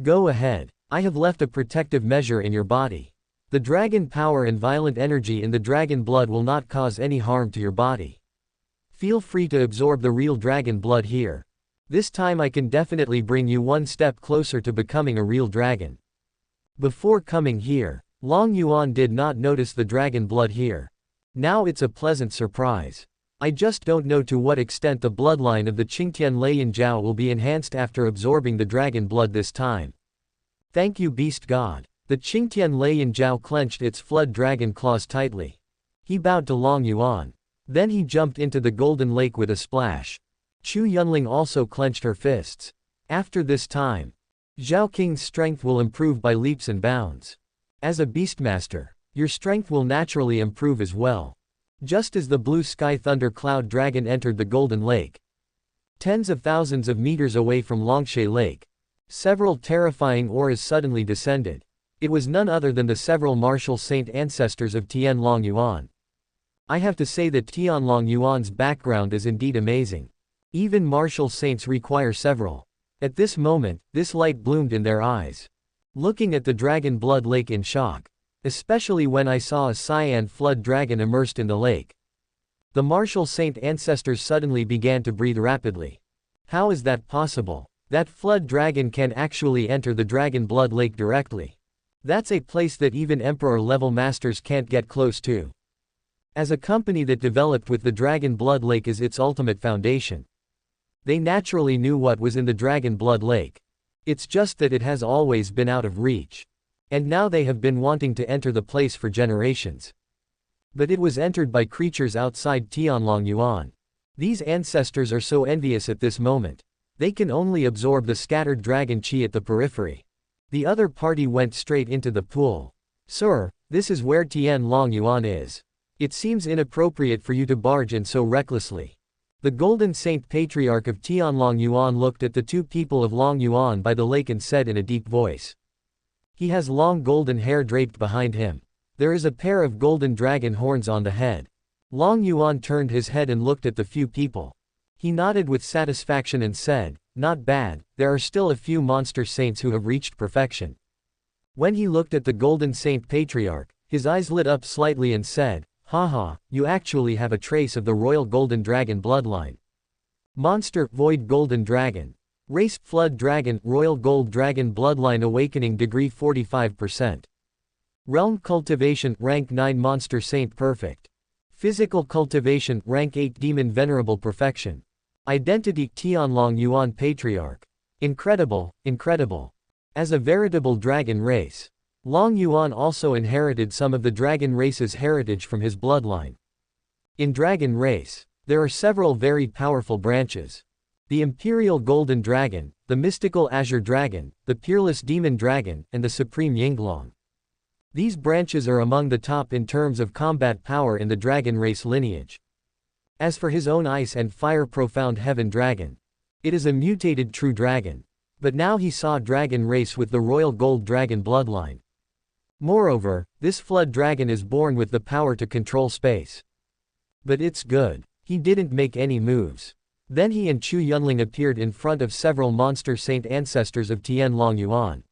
Go ahead. I have left a protective measure in your body. The dragon power and violent energy in the dragon blood will not cause any harm to your body. Feel free to absorb the real dragon blood here. This time I can definitely bring you one step closer to becoming a real dragon. Before coming here, Long Yuan did not notice the dragon blood here. Now it's a pleasant surprise. I just don't know to what extent the bloodline of the Qingtian Leiyan Jiao will be enhanced after absorbing the dragon blood this time. Thank you, beast god. The Qingtian Leiyan Jiao clenched its flood dragon claws tightly. He bowed to Long Yuan. Then he jumped into the golden lake with a splash. Chu Yunling also clenched her fists. After this time, Zhao Qing's strength will improve by leaps and bounds. As a beastmaster, your strength will naturally improve as well. Just as the blue sky thunder cloud dragon entered the golden lake, tens of thousands of meters away from Longshe Lake, several terrifying auras suddenly descended. It was none other than the several martial saint ancestors of Tian Long Yuan. I have to say that Tian Long Yuan's background is indeed amazing. Even martial saints require several. At this moment, this light bloomed in their eyes. Looking at the dragon blood lake in shock. Especially when I saw a cyan flood dragon immersed in the lake. The martial saint ancestors suddenly began to breathe rapidly. How is that possible? That flood dragon can actually enter the dragon blood lake directly. That's a place that even emperor-level masters can't get close to. As a company that developed with the dragon blood lake as its ultimate foundation, they naturally knew what was in the dragon blood lake. It's just that it has always been out of reach. And now they have been wanting to enter the place for generations. But it was entered by creatures outside Tianlong Yuan. These ancestors are so envious at this moment. They can only absorb the scattered dragon chi at the periphery. The other party went straight into the pool. Sir, this is where Tianlong Yuan is. It seems inappropriate for you to barge in so recklessly. The Golden Saint Patriarch of Tianlong Yuan looked at the two people of Long Yuan by the lake and said in a deep voice. He has long golden hair draped behind him. There is a pair of golden dragon horns on the head. Long Yuan turned his head and looked at the few people. He nodded with satisfaction and said, "Not bad, there are still a few monster saints who have reached perfection." When he looked at the Golden Saint Patriarch, his eyes lit up slightly and said, "Haha, you actually have a trace of the royal golden dragon bloodline. Monster, void golden dragon. Race, Flood Dragon, Royal Gold Dragon Bloodline Awakening Degree 45%. Realm Cultivation, Rank 9 Monster Saint Perfect. Physical Cultivation, Rank 8 Demon Venerable Perfection. Identity, Tianlong Yuan Patriarch. Incredible, incredible. As a veritable dragon race, Long Yuan also inherited some of the dragon race's heritage from his bloodline. In dragon race, there are several very powerful branches. The Imperial Golden Dragon, the Mystical Azure Dragon, the Peerless Demon Dragon, and the Supreme Yinglong. These branches are among the top in terms of combat power in the dragon race lineage. As for his own Ice and Fire Profound Heaven Dragon, it is a mutated true dragon. But now he saw dragon race with the Royal Gold Dragon bloodline. Moreover, this Flood Dragon is born with the power to control space. But it's good. He didn't make any moves. Then he and Chu Yunling appeared in front of several monster saint ancestors of Tianlong Yuan.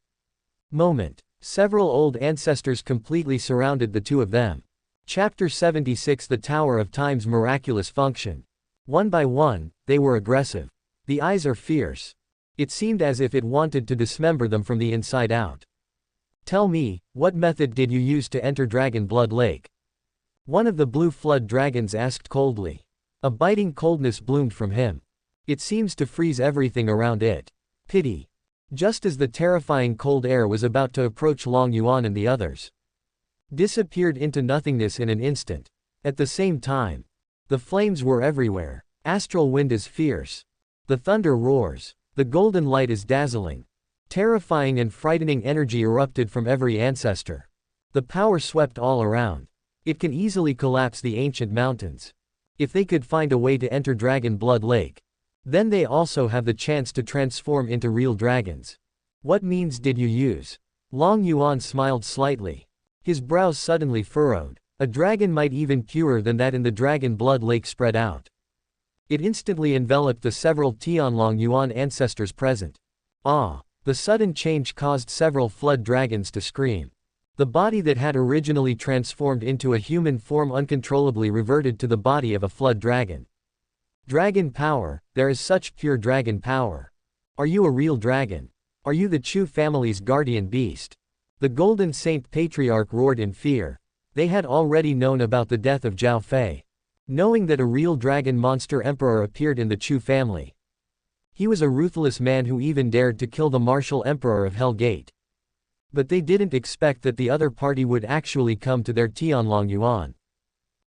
Moment. Several old ancestors completely surrounded the two of them. Chapter 76 The Tower of Time's Miraculous Function. One by one, they were aggressive. The eyes are fierce. It seemed as if it wanted to dismember them from the inside out. Tell me, what method did you use to enter Dragon Blood Lake? One of the blue flood dragons asked coldly. A biting coldness bloomed from him. It seems to freeze everything around it. Pity. Just as the terrifying cold air was about to approach Long Yuan and the others, disappeared into nothingness in an instant. At the same time, the flames were everywhere. Astral wind is fierce. The thunder roars. The golden light is dazzling. Terrifying and frightening energy erupted from every ancestor. The power swept all around. It can easily collapse the ancient mountains. If they could find a way to enter Dragon Blood Lake, then they also have the chance to transform into real dragons. What means did you use? Long Yuan smiled slightly. His brows suddenly furrowed. A dragon might even purer than that in the Dragon Blood Lake spread out. It instantly enveloped the several Tianlong Yuan ancestors present. Ah! The sudden change caused several flood dragons to scream. The body that had originally transformed into a human form uncontrollably reverted to the body of a flood dragon. Dragon power, there is such pure dragon power. Are you a real dragon? Are you the Chu family's guardian beast? The Golden Saint Patriarch roared in fear. They had already known about the death of Zhao Fei. Knowing that a real dragon monster emperor appeared in the Chu family. He was a ruthless man who even dared to kill the martial emperor of Hell Gate. But they didn't expect that the other party would actually come to their Tianlong Yuan.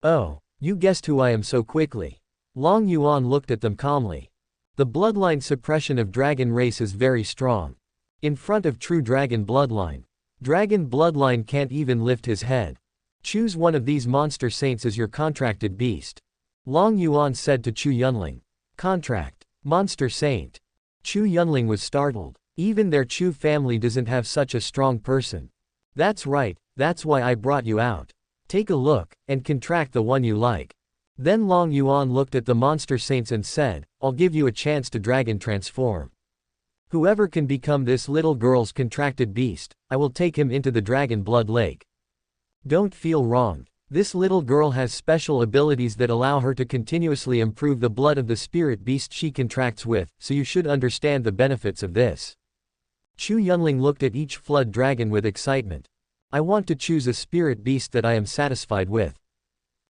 Oh, you guessed who I am so quickly. Long Yuan looked at them calmly. The bloodline suppression of dragon race is very strong. In front of true dragon bloodline can't even lift his head. Choose one of these monster saints as your contracted beast. Long Yuan said to Chu Yunling. Contract. Monster saint. Chu Yunling was startled. Even their Chu family doesn't have such a strong person. That's right, that's why I brought you out. Take a look, and contract the one you like. Then Long Yuan looked at the monster saints and said, I'll give you a chance to dragon transform. Whoever can become this little girl's contracted beast, I will take him into the dragon blood lake. Don't feel wronged. This little girl has special abilities that allow her to continuously improve the blood of the spirit beast she contracts with, so you should understand the benefits of this. Chu Yunling looked at each flood dragon with excitement. I want to choose a spirit beast that I am satisfied with.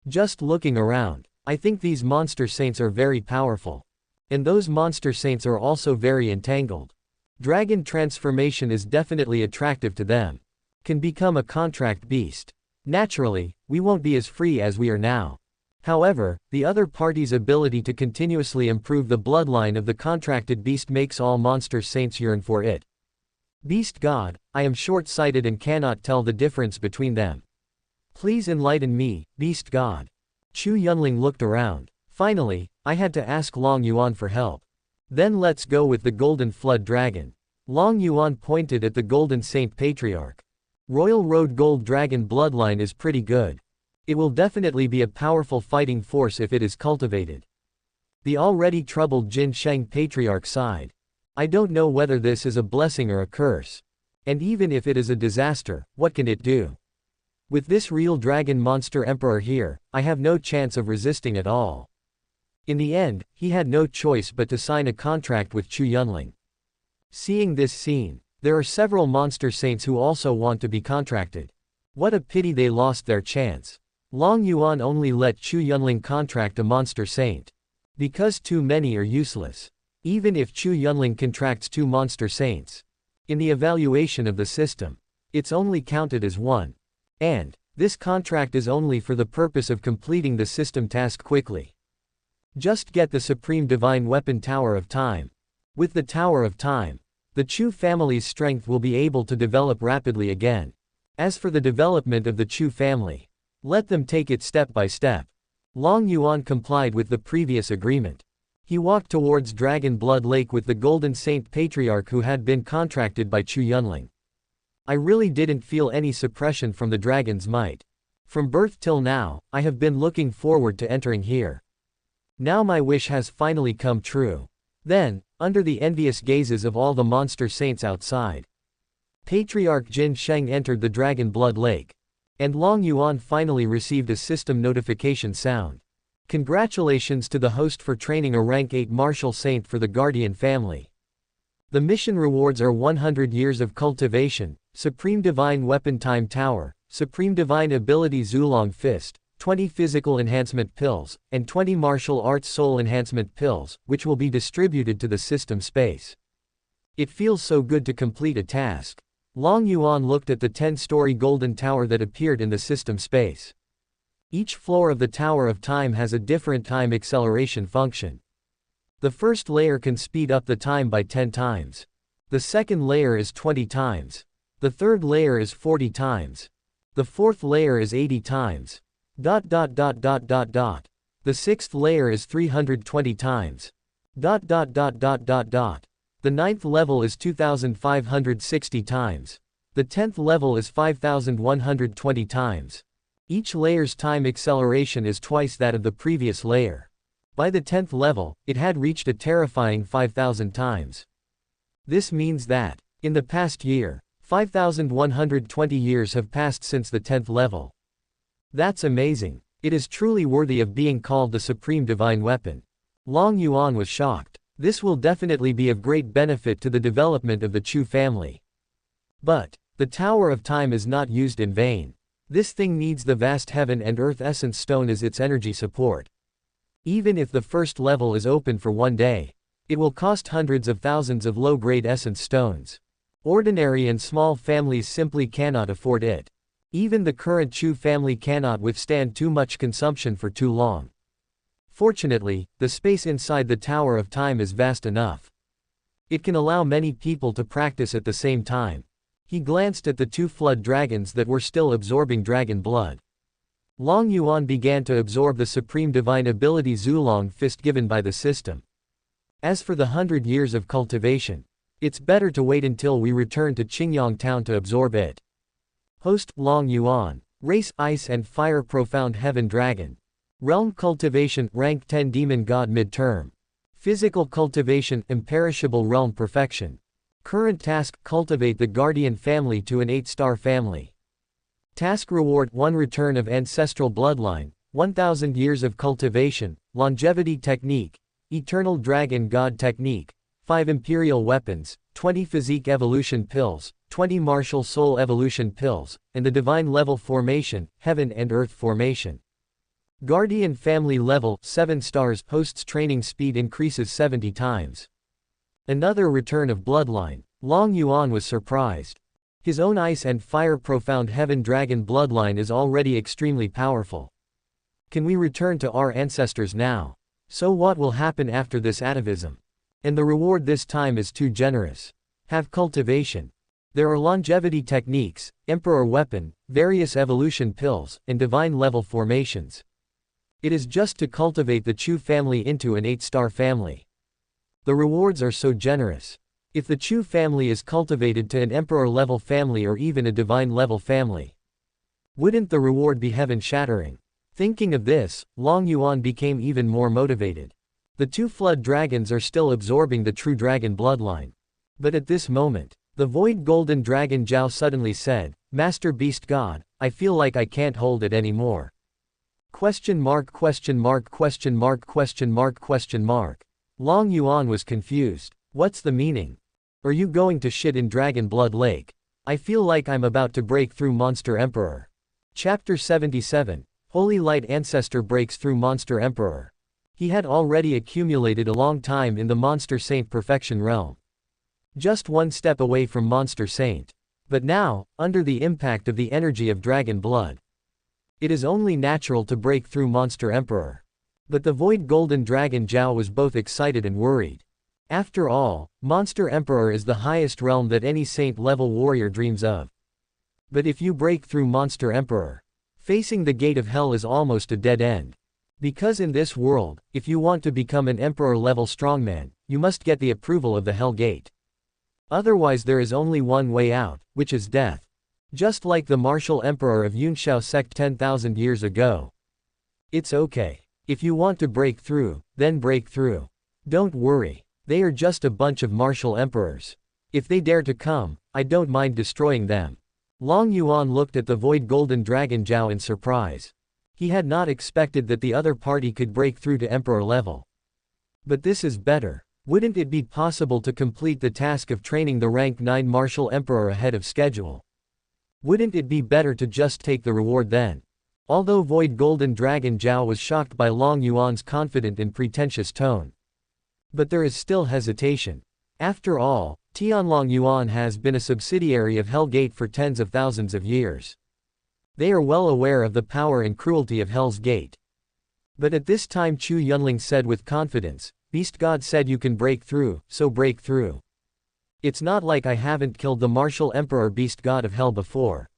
Just looking around, I think these monster saints are very powerful. And those monster saints are also very entangled. Dragon transformation is definitely attractive to them. Can become a contract beast. Naturally, we won't be as free as we are now. However, the other party's ability to continuously improve the bloodline of the contracted beast makes all monster saints yearn for it. Beast God, I am short-sighted and cannot tell the difference between them. Please enlighten me, Beast God. Chu Yunling looked around. Finally, I had to ask Long Yuan for help. Then let's go with the Golden Flood Dragon. Long Yuan pointed at the Golden Saint Patriarch. Royal Road Gold Dragon bloodline is pretty good. It will definitely be a powerful fighting force if it is cultivated. The already troubled Jin Sheng Patriarch sighed. I don't know whether this is a blessing or a curse. And even if it is a disaster, what can it do? With this real dragon monster emperor here, I have no chance of resisting at all. In the end, he had no choice but to sign a contract with Chu Yunling. Seeing this scene, there are several monster saints who also want to be contracted. What a pity they lost their chance. Long Yuan only let Chu Yunling contract a monster saint. Because too many are useless. Even if Chu Yunling contracts 2 monster saints. In the evaluation of the system, it's only counted as 1. And this contract is only for the purpose of completing the system task quickly. Just get the Supreme Divine Weapon Tower of Time. With the Tower of Time, the Chu family's strength will be able to develop rapidly again. As for the development of the Chu family, let them take it step by step. Long Yuan complied with the previous agreement. He walked towards Dragon Blood Lake with the Golden Saint Patriarch who had been contracted by Chu Yunling. I really didn't feel any suppression from the dragon's might. From birth till now, I have been looking forward to entering here. Now my wish has finally come true. Then, under the envious gazes of all the monster saints outside, Patriarch Jin Sheng entered the Dragon Blood Lake. And Long Yuan finally received a system notification sound. Congratulations to the host for training a rank 8 martial saint for the Guardian family. The mission rewards are 100 years of cultivation, Supreme Divine Weapon Time Tower, Supreme Divine Ability Zulong Fist, 20 Physical Enhancement Pills, and 20 Martial Arts Soul Enhancement Pills, which will be distributed to the system space. It feels so good to complete a task. Long Yuan looked at the 10-story golden tower that appeared in the system space. Each floor of the Tower of Time has a different time acceleration function. The first layer can speed up the time by 10 times. The second layer is 20 times. The third layer is 40 times. The fourth layer is 80 times. The sixth layer is 320 times. The ninth level is 2560 times. The 10th level is 5120 times. Each layer's time acceleration is twice that of the previous layer. By the 10th level, it had reached a terrifying 5000 times. This means that, in the past year, 5120 years have passed since the 10th level. That's amazing. It is truly worthy of being called the Supreme Divine Weapon. Long Yuan was shocked. This will definitely be of great benefit to the development of the Chu family. But the Tower of Time is not used in vain. This thing needs the vast heaven and earth essence stone as its energy support. Even if the first level is open for one day, it will cost hundreds of thousands of low-grade essence stones. Ordinary and small families simply cannot afford it. Even the current Chu family cannot withstand too much consumption for too long. Fortunately, the space inside the Tower of Time is vast enough. It can allow many people to practice at the same time. He glanced at the two flood dragons that were still absorbing dragon blood. Long Yuan began to absorb the supreme divine ability Zulong Fist given by the system. As for the 100 years of cultivation, it's better to wait until we return to Qingyang town to absorb it. Host, Long Yuan. Race, Ice and Fire Profound Heaven Dragon. Realm Cultivation, Rank 10 Demon God Midterm. Physical Cultivation, Imperishable Realm Perfection. Current task, cultivate the Guardian family to an 8-star family. Task reward, 1 Return of Ancestral Bloodline, 1000 Years of Cultivation, Longevity Technique, Eternal Dragon God Technique, 5 Imperial Weapons, 20 Physique Evolution Pills, 20 Martial Soul Evolution Pills, and the Divine Level Formation, Heaven and Earth Formation. Guardian Family Level, 7 stars. Host's training speed increases 70 times. Another return of Bloodline. Long Yuan was surprised. His own Ice and Fire Profound Heaven Dragon Bloodline is already extremely powerful. Can we return to our ancestors now? So what will happen after this atavism? And the reward this time is too generous. Have cultivation. There are longevity techniques, Emperor Weapon, various evolution pills, and divine level formations. It is just to cultivate the Chu family into an 8-star family. The rewards are so generous. If the Chu family is cultivated to an emperor-level family or even a divine-level family, wouldn't the reward be heaven-shattering? Thinking of this, Long Yuan became even more motivated. The 2 flood dragons are still absorbing the true dragon bloodline. But at this moment, the void golden dragon Zhao suddenly said, Master Beast God, I feel like I can't hold it anymore. Question mark question mark question mark question mark question mark. Long Yuan was confused. What's the meaning? Are you going to shit in Dragon Blood Lake? I feel like I'm about to break through Monster Emperor. Chapter 77. Holy Light Ancestor breaks through Monster Emperor. He had already accumulated a long time in the Monster Saint Perfection realm. Just one step away from Monster Saint. But now, under the impact of the energy of Dragon Blood, it is only natural to break through Monster Emperor. But the Void Golden Dragon Zhao was both excited and worried. After all, Monster Emperor is the highest realm that any saint-level warrior dreams of. But if you break through Monster Emperor, facing the gate of hell is almost a dead end. Because in this world, if you want to become an Emperor-level strongman, you must get the approval of the Hell Gate. Otherwise there is only one way out, which is death. Just like the martial Emperor of Yunshao sect 10,000 years ago. It's okay. If you want to break through, then break through. Don't worry. They are just a bunch of martial emperors. If they dare to come, I don't mind destroying them. Long Yuan looked at the Void Golden Dragon Zhao in surprise. He had not expected that the other party could break through to Emperor level. But this is better. Wouldn't it be possible to complete the task of training the rank 9 Martial Emperor ahead of schedule? Wouldn't it be better to just take the reward then? Although Void Golden Dragon Zhao was shocked by Long Yuan's confident and pretentious tone. But there is still hesitation. After all, Tianlong Yuan has been a subsidiary of Hell Gate for tens of thousands of years. They are well aware of the power and cruelty of Hell's Gate. But at this time Chu Yunling said with confidence, Beast God said you can break through, so break through. It's not like I haven't killed the martial Emperor Beast God of Hell before.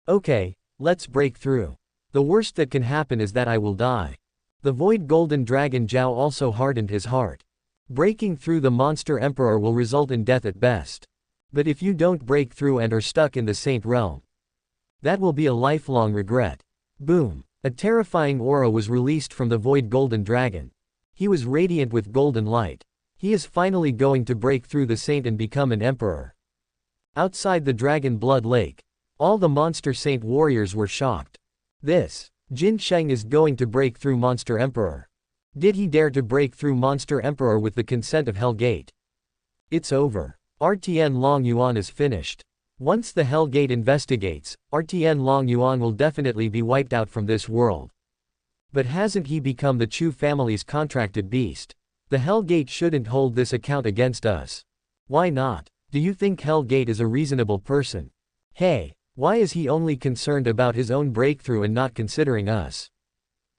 Okay, let's break through. The worst that can happen is that I will die. The Void Golden Dragon Zhao also hardened his heart. Breaking through the Monster Emperor will result in death at best. But if you don't break through and are stuck in the Saint Realm, that will be a lifelong regret. Boom. A terrifying aura was released from the Void Golden Dragon. He was radiant with golden light. He is finally going to break through the Saint and become an Emperor. Outside the Dragon Blood Lake, all the Monster Saint warriors were shocked. This Jin Sheng is going to break through Monster Emperor. Did he dare to break through Monster Emperor with the consent of Hell Gate? It's over. RTN Long Yuan is finished. Once the Hell Gate investigates, RTN Long Yuan will definitely be wiped out from this world. But hasn't he become the Chu family's contracted beast? The Hell Gate shouldn't hold this account against us. Why not? Do you think Hell Gate is a reasonable person? Hey, why is he only concerned about his own breakthrough and not considering us?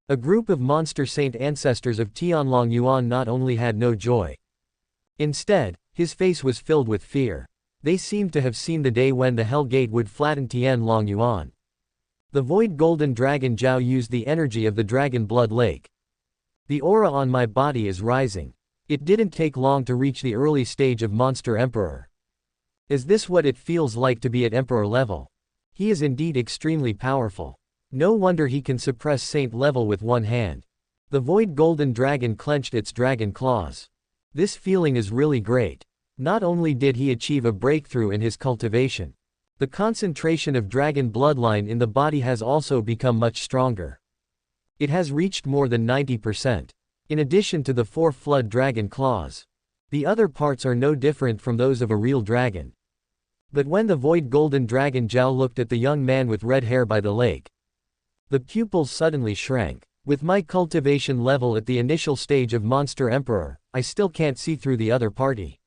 A group of monster saint ancestors of Tianlong Yuan not only had no joy. Instead, his face was filled with fear. They seemed to have seen the day when the Hell Gate would flatten Tianlong Yuan. The Void Golden Dragon Zhao used the energy of the Dragon Blood Lake. The aura on my body is rising. It didn't take long to reach the early stage of Monster Emperor. Is this what it feels like to be at Emperor level? He is indeed extremely powerful. No wonder he can suppress Saint level with one hand. The Void Golden Dragon clenched its dragon claws. This feeling is really great. Not only did he achieve a breakthrough in his cultivation, the concentration of dragon bloodline in the body has also become much stronger. It has reached more than 90%. In addition to the 4 flood dragon claws, the other parts are no different from those of a real dragon. But when the Void Golden Dragon Zhao looked at the young man with red hair by the lake, the pupils suddenly shrank. With my cultivation level at the initial stage of Monster Emperor, I still can't see through the other party.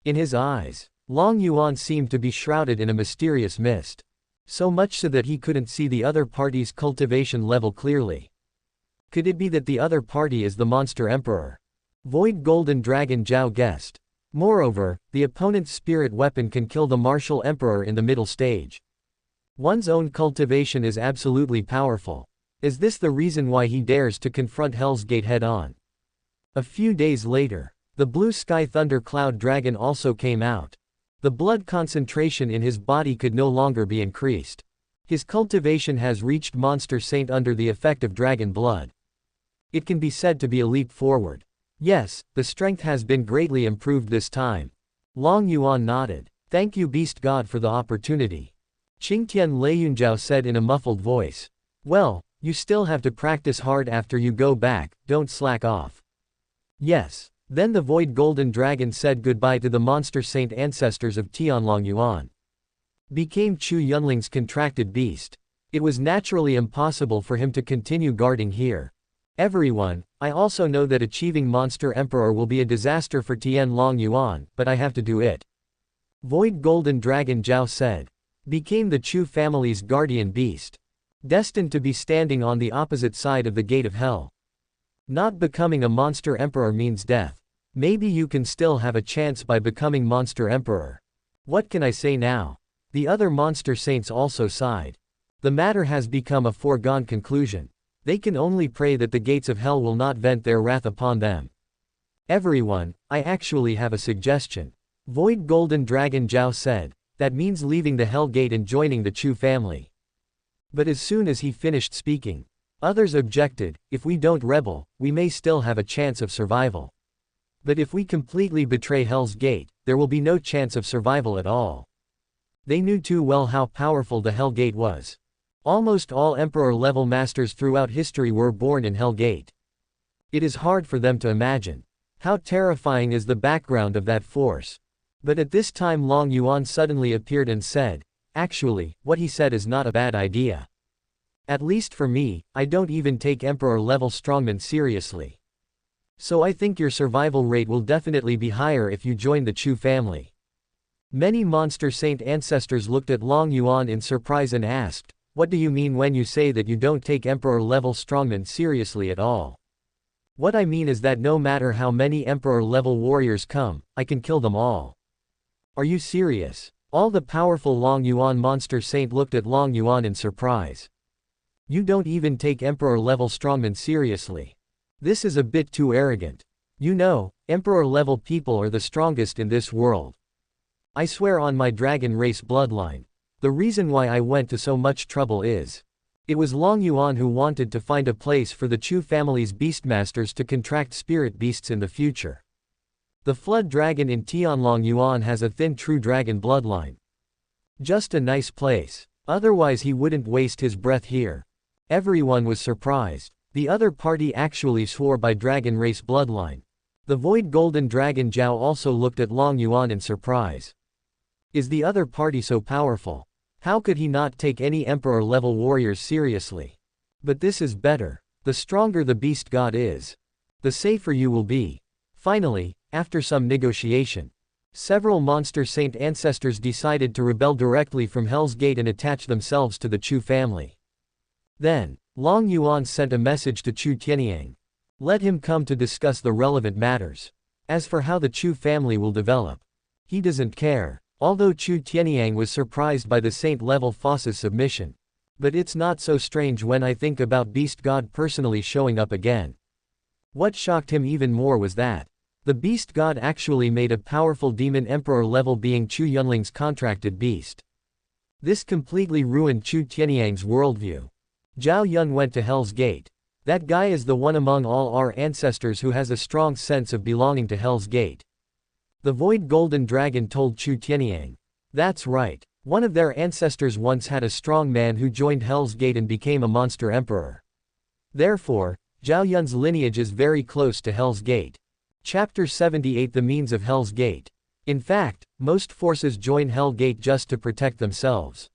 In his eyes, Long Yuan seemed to be shrouded in a mysterious mist. So much so that he couldn't see the other party's cultivation level clearly. Could it be that the other party is the Monster Emperor? Void Golden Dragon Zhao guessed. Moreover, the opponent's spirit weapon can kill the Martial Emperor in the middle stage. One's own cultivation is absolutely powerful. Is this the reason why he dares to confront Hell's Gate head-on? A few days later, the Blue Sky Thunder Cloud Dragon also came out. The blood concentration in his body could no longer be increased. His cultivation has reached Monster Saint under the effect of dragon blood. It can be said to be a leap forward. Yes, the strength has been greatly improved this time. Long Yuan nodded. Thank you Beast God for the opportunity. Qingtian Leiyunjiao said in a muffled voice. Well, you still have to practice hard after you go back, don't slack off. Yes. Then the Void Golden Dragon said goodbye to the Monster Saint ancestors of Tianlong Yuan. Became Chu Yunling's contracted beast. It was naturally impossible for him to continue guarding here. Everyone, I also know that achieving Monster Emperor will be a disaster for Tianlong Yuan, but I have to do it. Void Golden Dragon Zhao said. Became the Chu family's guardian beast. Destined to be standing on the opposite side of the gate of hell. Not becoming a Monster Emperor means death. Maybe you can still have a chance by becoming Monster Emperor. What can I say now? The other Monster Saints also sighed. The matter has become a foregone conclusion. They can only pray that the gates of hell will not vent their wrath upon them. Everyone, I actually have a suggestion. Void Golden Dragon Zhao said. That means leaving the Hell Gate and joining the Chu family. But as soon as he finished speaking, others objected. If we don't rebel, we may still have a chance of survival. But if we completely betray Hell's Gate, there will be no chance of survival at all. They knew too well how powerful the Hell Gate was. Almost all Emperor-level masters throughout history were born in Hell Gate. It is hard for them to imagine. How terrifying is the background of that force. But at this time Long Yuan suddenly appeared and said, actually, what he said is not a bad idea. At least for me, I don't even take Emperor-level strongmen seriously. So I think your survival rate will definitely be higher if you join the Chu family. Many Monster Saint ancestors looked at Long Yuan in surprise and asked, what do you mean when you say that you don't take Emperor-level strongmen seriously at all? What I mean is that no matter how many Emperor-level warriors come, I can kill them all. Are you serious? All the powerful Long Yuan Monster Saint looked at Long Yuan in surprise. You don't even take Emperor-level strongmen seriously. This is a bit too arrogant. You know, Emperor-level people are the strongest in this world. I swear on my dragon race bloodline. The reason why I went to so much trouble is. It was Long Yuan who wanted to find a place for the Chu family's beastmasters to contract spirit beasts in the future. The flood dragon in Tianlong Yuan has a thin true dragon bloodline. Just a nice place. Otherwise he wouldn't waste his breath here. Everyone was surprised. The other party actually swore by dragon race bloodline. The Void Golden Dragon Zhao also looked at Long Yuan in surprise. Is the other party so powerful? How could he not take any Emperor-level warriors seriously? But this is better. The stronger the beast god is, the safer you will be. Finally, after some negotiation, several monster saint ancestors decided to rebel directly from Hell's Gate and attach themselves to the Chu family. Then, Long Yuan sent a message to Chu Tianyang. Let him come to discuss the relevant matters. As for how the Chu family will develop, he doesn't care. Although Chu Tianyang was surprised by the saint-level Foss's submission. But it's not so strange when I think about Beast God personally showing up again. What shocked him even more was that the Beast God actually made a powerful demon emperor-level being Chu Yunling's contracted beast. This completely ruined Chu Tianyang's worldview. Zhao Yun went to Hell's Gate. That guy is the one among all our ancestors who has a strong sense of belonging to Hell's Gate. The Void Golden Dragon told Chu Tianyang. That's right. One of their ancestors once had a strong man who joined Hell's Gate and became a monster emperor. Therefore, Zhao Yun's lineage is very close to Hell's Gate. Chapter 78 The Means of Hell's Gate. In fact, most forces join Hell Gate just to protect themselves.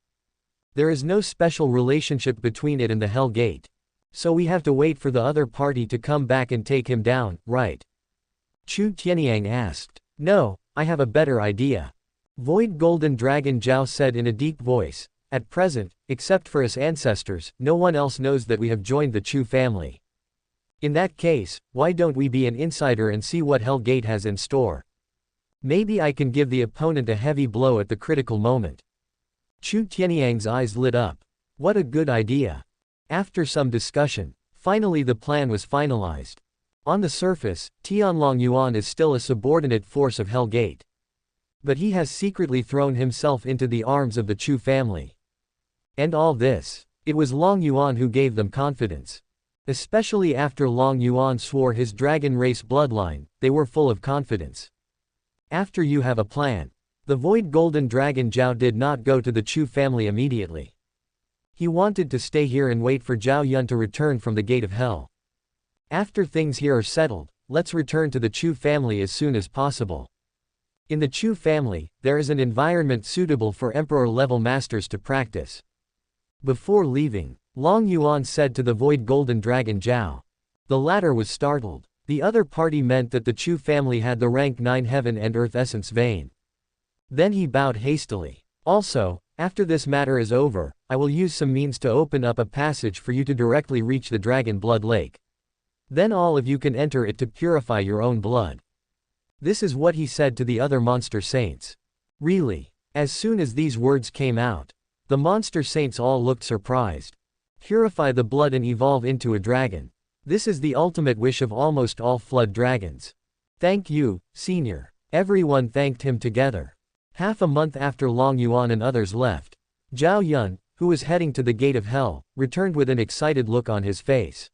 There is no special relationship between it and the Hell Gate. So we have to wait for the other party to come back and take him down, right? Chu Tianyang asked. No, I have a better idea. Void Golden Dragon Zhao said in a deep voice. At present, except for us ancestors, no one else knows that we have joined the Chu family. In that case, why don't we be an insider and see what Hell Gate has in store? Maybe I can give the opponent a heavy blow at the critical moment. Chu Tianyang's eyes lit up. What a good idea. After some discussion, finally the plan was finalized. On the surface, Tianlong Yuan is still a subordinate force of Hell Gate. But he has secretly thrown himself into the arms of the Chu family. And all this, it was Long Yuan who gave them confidence. Especially after Long Yuan swore his dragon race bloodline, they were full of confidence. After you have a plan. The Void Golden Dragon Zhao did not go to the Chu family immediately. He wanted to stay here and wait for Zhao Yun to return from the Gate of Hell. After things here are settled, let's return to the Chu family as soon as possible. In the Chu family, there is an environment suitable for Emperor-level masters to practice. Before leaving, Long Yuan said to the Void Golden Dragon Zhao. The latter was startled. The other party meant that the Chu family had the rank 9 Heaven and Earth Essence vein. Then he bowed hastily. Also, after this matter is over, I will use some means to open up a passage for you to directly reach the Dragon Blood Lake. Then all of you can enter it to purify your own blood. This is what he said to the other monster saints. Really? As soon as these words came out, the monster saints all looked surprised. Purify the blood and evolve into a dragon. This is the ultimate wish of almost all flood dragons. Thank you, Senior. Everyone thanked him together. Half a month after Long Yuan and others left, Zhao Yun, who was heading to the Gate of Hell, returned with an excited look on his face.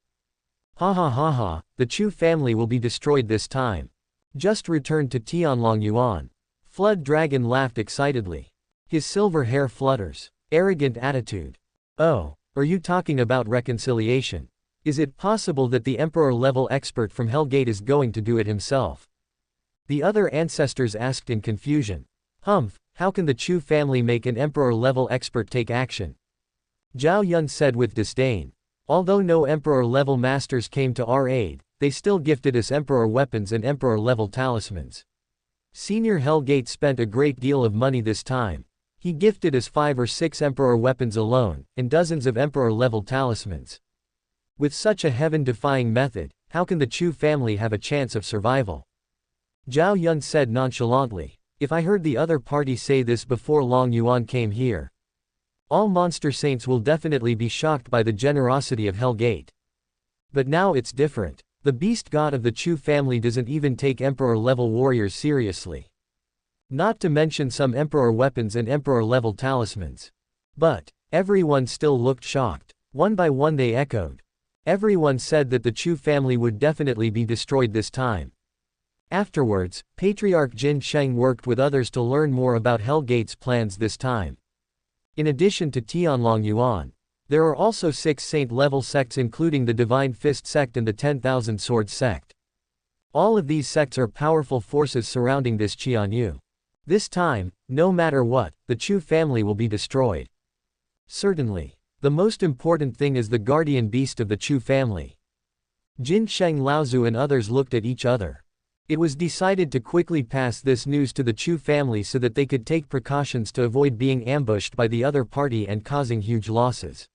Ha ha ha ha, the Chu family will be destroyed this time. Just returned to Tianlong Yuan. Flood Dragon laughed excitedly. His silver hair flutters. Arrogant attitude. Oh, are you talking about reconciliation? Is it possible that the Emperor-level expert from Hell Gate is going to do it himself? The other ancestors asked in confusion. Humph, how can the Chu family make an Emperor-level expert take action? Zhao Yun said with disdain. Although no Emperor-level masters came to our aid, they still gifted us Emperor weapons and Emperor-level talismans. Senior Hell Gate spent a great deal of money this time. He gifted us 5 or 6 Emperor weapons alone, and dozens of Emperor-level talismans. With such a heaven-defying method, how can the Chu family have a chance of survival? Zhao Yun said nonchalantly. If I heard the other party say this before Long Yuan came here, all monster saints will definitely be shocked by the generosity of Hell Gate. But now it's different. The beast god of the Chu family doesn't even take Emperor-level warriors seriously. Not to mention some Emperor weapons and Emperor-level talismans. But everyone still looked shocked. One by one they echoed. Everyone said that the Chu family would definitely be destroyed this time. Afterwards, Patriarch Jin Sheng worked with others to learn more about Hell Gate's plans this time. In addition to Tianlong Yuan, There are also 6 saint-level sects including the Divine Fist sect and the 10,000 Swords sect. All of these sects are powerful forces surrounding this Qianyu. This time, no matter what, the Chu family will be destroyed. Certainly. The most important thing is the guardian beast of the Chu family. Jin Sheng Laozu and others looked at each other. It was decided to quickly pass this news to the Chu family so that they could take precautions to avoid being ambushed by the other party and causing huge losses.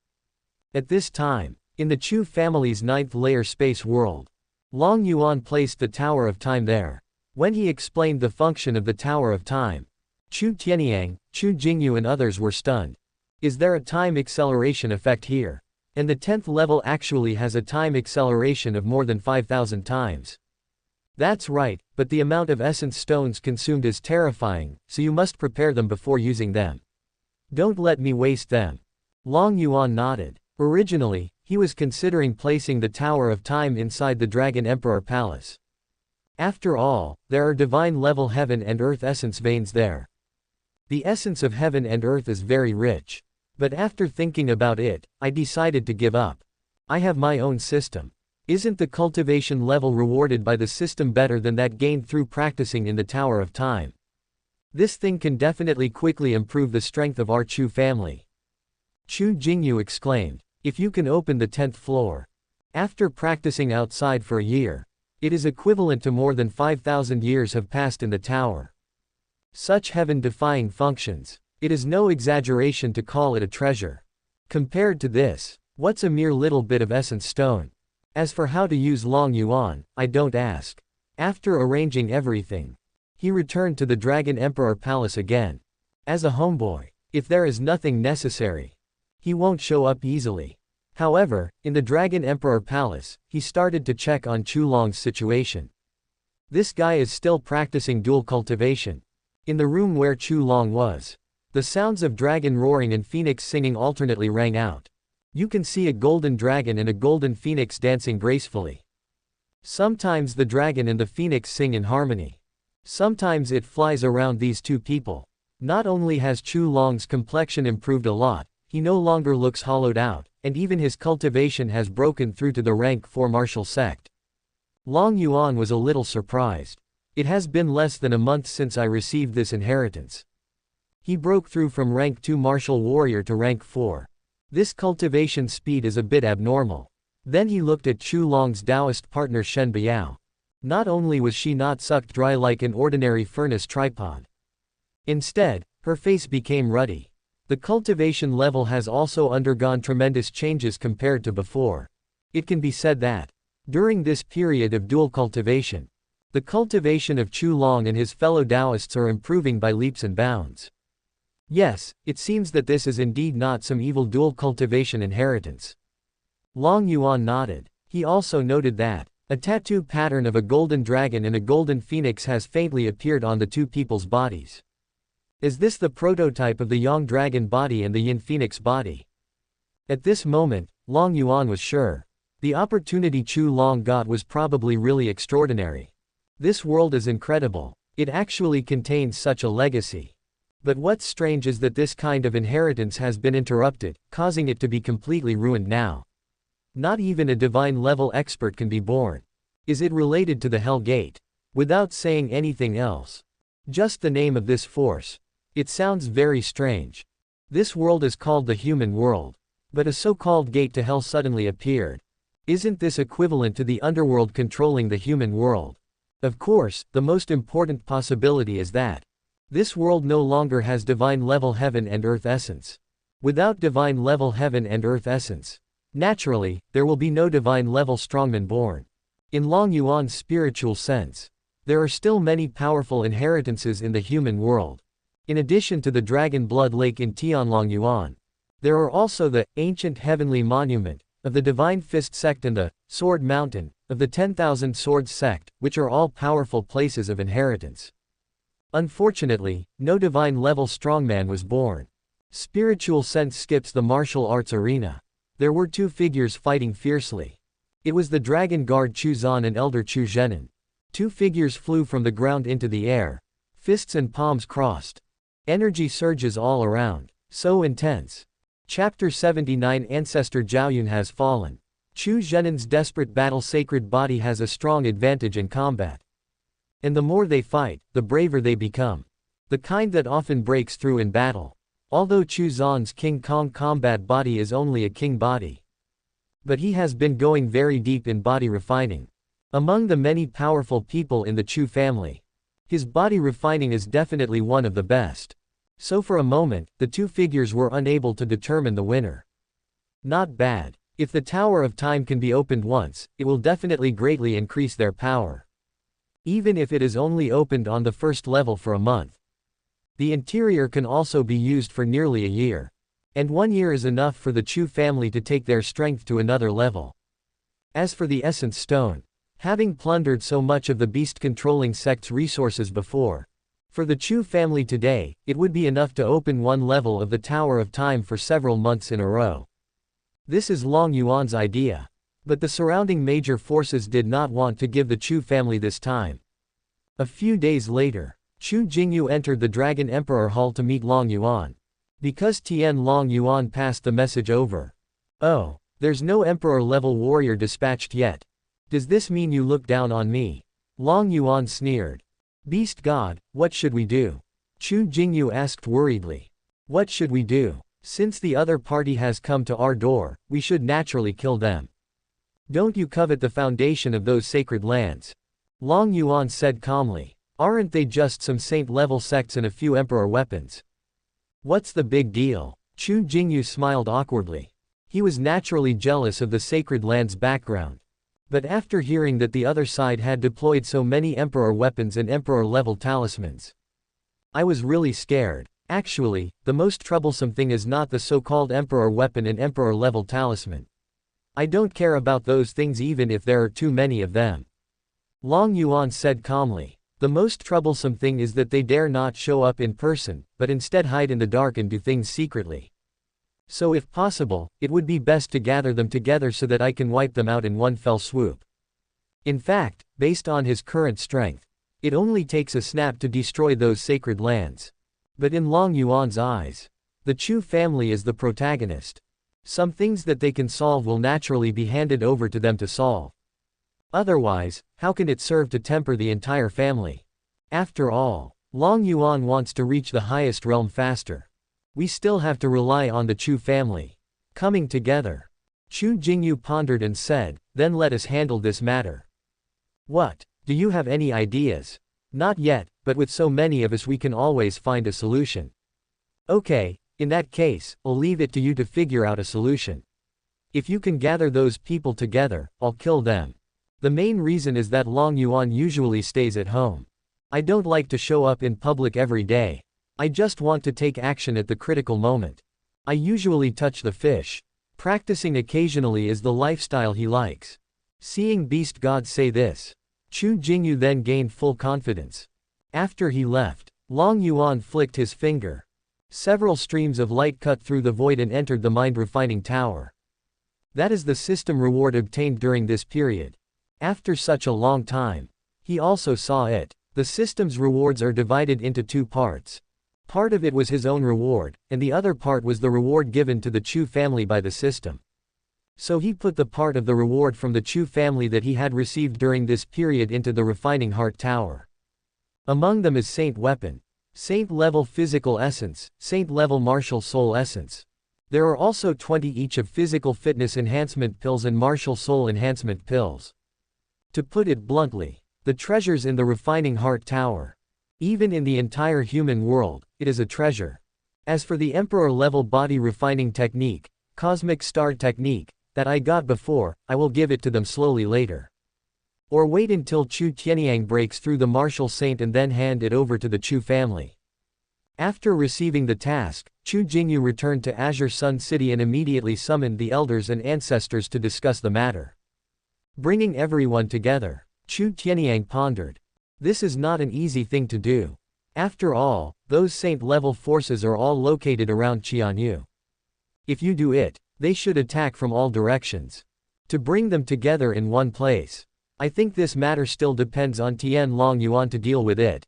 At this time, in the Chu family's 9th layer space world, Long Yuan placed the Tower of Time there. When he explained the function of the Tower of Time, Chu Tianyang, Chu Jingyu and others were stunned. Is there a time acceleration effect here? And the 10th level actually has a time acceleration of more than 5,000 times. That's right, but the amount of essence stones consumed is terrifying, so you must prepare them before using them. Don't let me waste them. Long Yuan nodded. Originally, he was considering placing the Tower of Time inside the Dragon Emperor Palace. After all, there are divine-level heaven and earth essence veins there. The essence of heaven and earth is very rich. But after thinking about it, I decided to give up. I have my own system. Isn't the cultivation level rewarded by the system better than that gained through practicing in the Tower of Time? This thing can definitely quickly improve the strength of our Chu family. Chu Jingyu exclaimed. If you can open the 10th floor. After practicing outside for a year, it is equivalent to more than 5,000 years have passed in the tower. Such heaven-defying functions. It is no exaggeration to call it a treasure. Compared to this, what's a mere little bit of essence stone? As for how to use Long Yuan, I don't ask. After arranging everything, he returned to the Dragon Emperor Palace again. As a homeboy, if there is nothing necessary, he won't show up easily. However, in the Dragon Emperor Palace, he started to check on Chu Long's situation. This guy is still practicing dual cultivation. In the room where Chu Long was, the sounds of dragon roaring and phoenix singing alternately rang out. You can see a golden dragon and a golden phoenix dancing gracefully. Sometimes the dragon and the phoenix sing in harmony. Sometimes it flies around these two people. Not only has Chu Long's complexion improved a lot, he no longer looks hollowed out, and even his cultivation has broken through to the rank 4 martial sect. Long Yuan was a little surprised. It has been less than a month since I received this inheritance. He broke through from rank 2 martial warrior to rank 4. This cultivation speed is a bit abnormal. Then he looked at Chu Long's Taoist partner Shen Biao. Not only was she not sucked dry like an ordinary furnace tripod. Instead, her face became ruddy. The cultivation level has also undergone tremendous changes compared to before. It can be said that, during this period of dual cultivation, the cultivation of Chu Long and his fellow Taoists are improving by leaps and bounds. Yes, it seems that this is indeed not some evil dual cultivation inheritance. Long Yuan nodded. He also noted that a tattoo pattern of a golden dragon and a golden phoenix has faintly appeared on the two people's bodies. Is this the prototype of the Yang dragon body and the Yin phoenix body? At this moment, Long Yuan was sure. The opportunity Chu Long got was probably really extraordinary. This world is incredible. It actually contains such a legacy. But what's strange is that this kind of inheritance has been interrupted, causing it to be completely ruined now. Not even a divine level expert can be born. Is it related to the Hell Gate? Without saying anything else. Just the name of this force. It sounds very strange. This world is called the human world. But a so-called gate to hell suddenly appeared. Isn't this equivalent to the underworld controlling the human world? Of course, the most important possibility is that this world no longer has divine level heaven and earth essence. Without divine level heaven and earth essence, naturally, there will be no divine level strongman born. In Long Yuan's spiritual sense, there are still many powerful inheritances in the human world. In addition to the Dragon Blood Lake in Tianlong Yuan, there are also the ancient heavenly monument of the Divine Fist sect and the Sword Mountain of the 10,000 Swords sect, which are all powerful places of inheritance. Unfortunately, no divine level strongman was born. Spiritual sense skips the martial arts arena. There were two figures fighting fiercely. It was the Dragon Guard Chu Zan and Elder Chu Zhenan. Two figures flew from the ground into the air. Fists and palms crossed. Energy surges all around. So intense. Chapter 79 Ancestor Zhaoyun has fallen. Chu Zhenan's desperate battle. Sacred body has a strong advantage in combat. And the more they fight, the braver they become. The kind that often breaks through in battle. Although Chu Zhan's King Kong combat body is only a king body. But he has been going very deep in body refining. Among the many powerful people in the Chu family, his body refining is definitely one of the best. So for a moment, the two figures were unable to determine the winner. Not bad. If the Tower of Time can be opened once, it will definitely greatly increase their power. Even if it is only opened on the first level for a month. The interior can also be used for nearly a year. And 1 year is enough for the Chu family to take their strength to another level. As for the Essence Stone, having plundered so much of the beast-controlling sect's resources before, for the Chu family today, it would be enough to open one level of the Tower of Time for several months in a row. This is Long Yuan's idea. But the surrounding major forces did not want to give the Chu family this time. A few days later, Chu Jingyu entered the Dragon Emperor Hall to meet Long Yuan. Because Tian Long Yuan passed the message over. Oh, there's no Emperor-level warrior dispatched yet. Does this mean you look down on me? Long Yuan sneered. Beast God, what should we do? Chu Jingyu asked worriedly. What should we do? Since the other party has come to our door, we should naturally kill them. Don't you covet the foundation of those sacred lands? Long Yuan said calmly. Aren't they just some saint-level sects and a few emperor weapons? What's the big deal? Chu Jingyu smiled awkwardly. He was naturally jealous of the sacred land's background. But after hearing that the other side had deployed so many emperor weapons and emperor-level talismans, I was really scared. Actually, the most troublesome thing is not the so-called emperor weapon and emperor-level talisman. I don't care about those things even if there are too many of them. Long Yuan said calmly. The most troublesome thing is that they dare not show up in person, but instead hide in the dark and do things secretly. So if possible, it would be best to gather them together so that I can wipe them out in one fell swoop. In fact, based on his current strength, it only takes a snap to destroy those sacred lands. But in Long Yuan's eyes, the Chu family is the protagonist. Some things that they can solve will naturally be handed over to them to solve. Otherwise, how can it serve to temper the entire family? After all, Long Yuan wants to reach the highest realm faster. We still have to rely on the Chu family coming together. Chu Jingyu pondered and said, then let us handle this matter. What? Do you have any ideas? Not yet, but with so many of us we can always find a solution. Okay, in that case, I'll leave it to you to figure out a solution. If you can gather those people together, I'll kill them. The main reason is that Long Yuan usually stays at home. I don't like to show up in public every day. I just want to take action at the critical moment. I usually touch the fish. Practicing occasionally is the lifestyle he likes. Seeing Beast God say this, Chu Jingyu then gained full confidence. After he left, Long Yuan flicked his finger. Several streams of light cut through the void and entered the mind-refining tower. That is the system reward obtained during this period. After such a long time, he also saw it. The system's rewards are divided into two parts. Part of it was his own reward, and the other part was the reward given to the Chu family by the system. So he put the part of the reward from the Chu family that he had received during this period into the Refining Heart Tower. Among them is Saint Weapon, Saint Level Physical Essence, Saint Level Martial Soul Essence. There are also 20 each of Physical Fitness Enhancement Pills and Martial Soul Enhancement Pills. To put it bluntly, the treasures in the Refining Heart Tower. Even in the entire human world, it is a treasure. As for the Emperor-level Body Refining Technique, Cosmic Star Technique, that I got before, I will give it to them slowly later. Or wait until Chu Tianyang breaks through the Martial Saint and then hand it over to the Chu family. After receiving the task, Chu Jingyu returned to Azure Sun City and immediately summoned the elders and ancestors to discuss the matter. Bringing everyone together, Chu Tianyang pondered. This is not an easy thing to do. After all, those saint-level forces are all located around Qianyu. If you do it, they should attack from all directions. To bring them together in one place. I think this matter still depends on Tian Long Yuan to deal with it.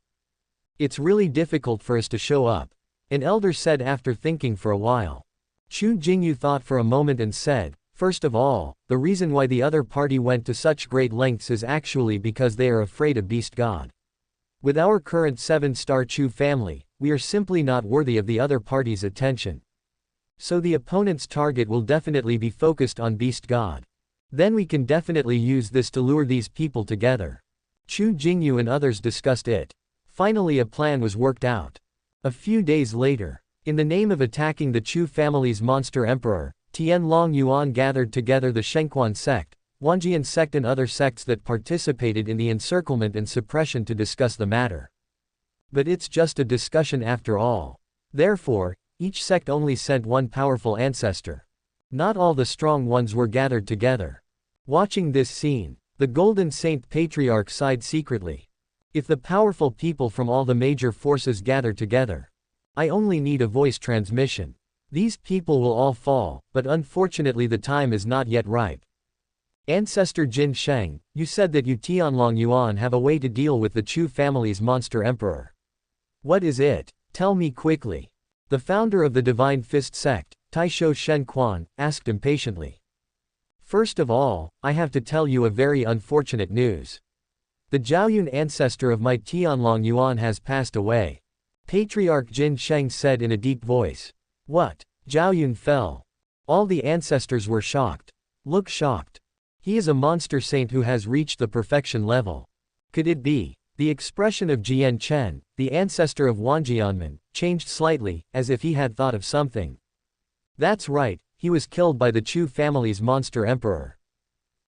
It's really difficult for us to show up, an elder said after thinking for a while. Chu Jingyu thought for a moment and said, "First of all, the reason why the other party went to such great lengths is actually because they are afraid of Beast God. With our current 7-star Chu family, we are simply not worthy of the other party's attention. So the opponent's target will definitely be focused on Beast God. Then we can definitely use this to lure these people together." Chu Jingyu and others discussed it. Finally a plan was worked out. A few days later, in the name of attacking the Chu family's monster emperor, Tianlong Yuan gathered together the Shengquan sect, Wanjian sect and other sects that participated in the encirclement and suppression to discuss the matter. But it's just a discussion after all. Therefore, each sect only sent one powerful ancestor. Not all the strong ones were gathered together. Watching this scene, the Golden Saint Patriarch sighed secretly. If the powerful people from all the major forces gather together, I only need a voice transmission. These people will all fall, but unfortunately the time is not yet ripe. Ancestor Jin Sheng, you said that you Tianlong Yuan have a way to deal with the Chu family's monster emperor. What is it? Tell me quickly. The founder of the Divine Fist sect, Taisho Shen Quan, asked impatiently. First of all, I have to tell you a very unfortunate news. The Zhaoyun ancestor of my Tianlong Yuan has passed away. Patriarch Jin Sheng said in a deep voice. What? Zhaoyun fell. All the ancestors were shocked. Look shocked. He is a monster saint who has reached the perfection level. Could it be? The expression of Jian Chen, the ancestor of Wanjianmen, changed slightly, as if he had thought of something. That's right, he was killed by the Chu family's monster emperor.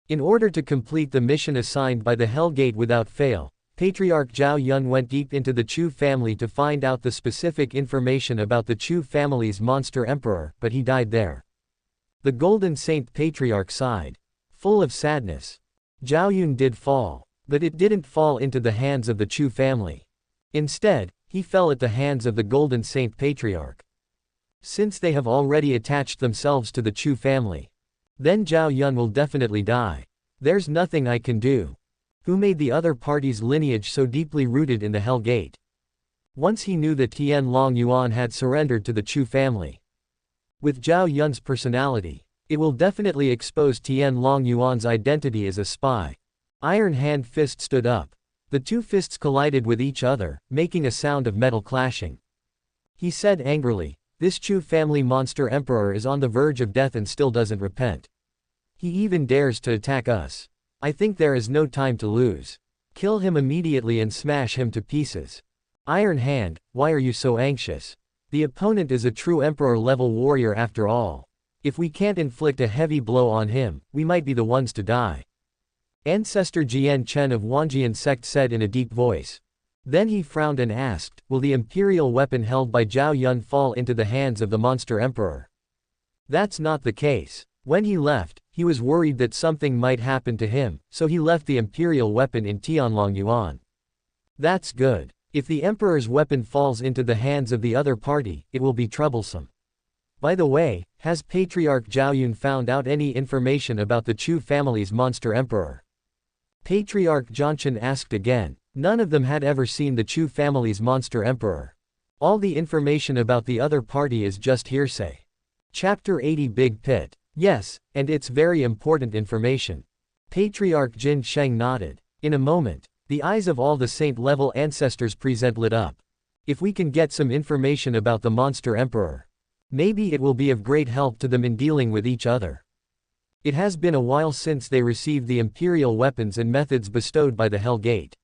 In order to complete the mission assigned by the Hell Gate without fail, Patriarch Zhao Yun went deep into the Chu family to find out the specific information about the Chu family's monster emperor, but he died there. The Golden Saint Patriarch sighed. Full of sadness. Zhao Yun did fall, but it didn't fall into the hands of the Chu family. Instead, he fell at the hands of the Golden Saint Patriarch. Since they have already attached themselves to the Chu family, then Zhao Yun will definitely die. There's nothing I can do. Who made the other party's lineage so deeply rooted in the Hell Gate? Once he knew that Tianlong Yuan had surrendered to the Chu family. With Zhao Yun's personality, it will definitely expose Tianlong Yuan's identity as a spy. Iron Hand Fist stood up. The two fists collided with each other, making a sound of metal clashing. He said angrily, "This Chu family monster emperor is on the verge of death and still doesn't repent. He even dares to attack us. I think there is no time to lose. Kill him immediately and smash him to pieces." Iron Hand, why are you so anxious? The opponent is a true emperor-level warrior after all. If we can't inflict a heavy blow on him, we might be the ones to die. Ancestor Jian Chen of Wanjian sect said in a deep voice. Then he frowned and asked, will the imperial weapon held by Zhao Yun fall into the hands of the monster emperor? That's not the case. When he left, he was worried that something might happen to him, so he left the imperial weapon in Tianlong Yuan. That's good. If the emperor's weapon falls into the hands of the other party, it will be troublesome. By the way, has Patriarch Zhao Yun found out any information about the Chu family's monster emperor? Patriarch Zhanshan asked again. None of them had ever seen the Chu family's monster emperor. All the information about the other party is just hearsay. Chapter 80 Big Pit. Yes, and it's very important information. Patriarch Jin Sheng nodded. In a moment, the eyes of all the saint-level ancestors present lit up. If we can get some information about the monster emperor, maybe it will be of great help to them in dealing with each other. It has been a while since they received the imperial weapons and methods bestowed by the Hell Gate.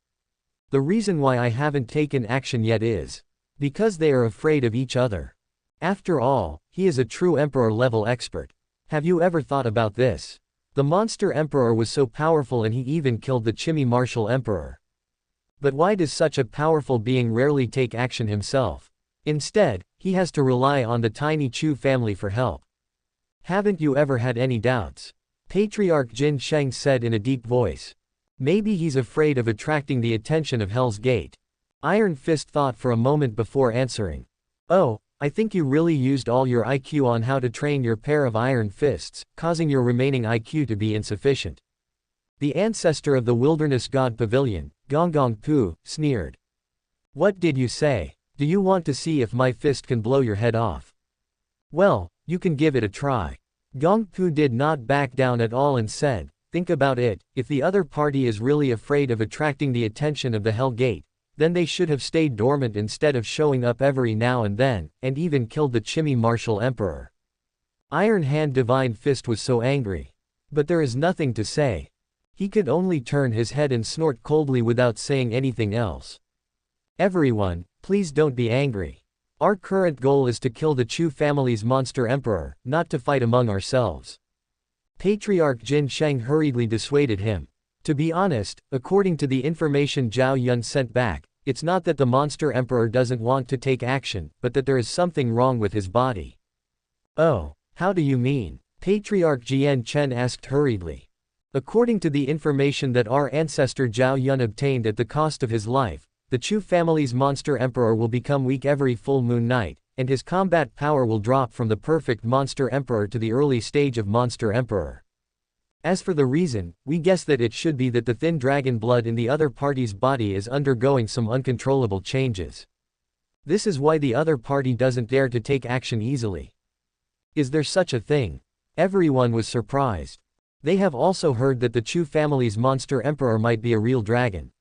The reason why I haven't taken action yet is because they are afraid of each other. After all, he is a true emperor-level expert. Have you ever thought about this? The monster emperor was so powerful and he even killed the Chimmy martial emperor. But why does such a powerful being rarely take action himself? Instead, he has to rely on the tiny Chu family for help. Haven't you ever had any doubts? Patriarch Jin Sheng said in a deep voice. Maybe he's afraid of attracting the attention of Hell's Gate. Iron Fist thought for a moment before answering. Oh, I think you really used all your IQ on how to train your pair of iron fists, causing your remaining IQ to be insufficient. The ancestor of the Wilderness God Pavilion, Gonggong Pu, sneered. What did you say? Do you want to see if my fist can blow your head off? Well, You can give it a try. Gongpu did not back down at all and said, think about it, if the other party is really afraid of attracting the attention of the Hell Gate, then they should have stayed dormant instead of showing up every now and then, and even killed the Chimmy Martial Emperor. Iron Hand Divine Fist was so angry. But there is nothing to say. He could only turn his head and snort coldly without saying anything else. Everyone, please don't be angry. Our current goal is to kill the Chu family's monster emperor, not to fight among ourselves. Patriarch Jin Sheng hurriedly dissuaded him. To be honest, according to the information Zhao Yun sent back, it's not that the monster emperor doesn't want to take action, but that there is something wrong with his body. Oh, how do you mean? Patriarch Jian Chen asked hurriedly. According to the information that our ancestor Zhao Yun obtained at the cost of his life, the Chu family's monster emperor will become weak every full moon night, and his combat power will drop from the perfect monster emperor to the early stage of monster emperor. As for the reason, we guess that it should be that the thin dragon blood in the other party's body is undergoing some uncontrollable changes. This is why the other party doesn't dare to take action easily. Is there such a thing? Everyone was surprised. They have also heard that the Chu family's monster emperor might be a real dragon.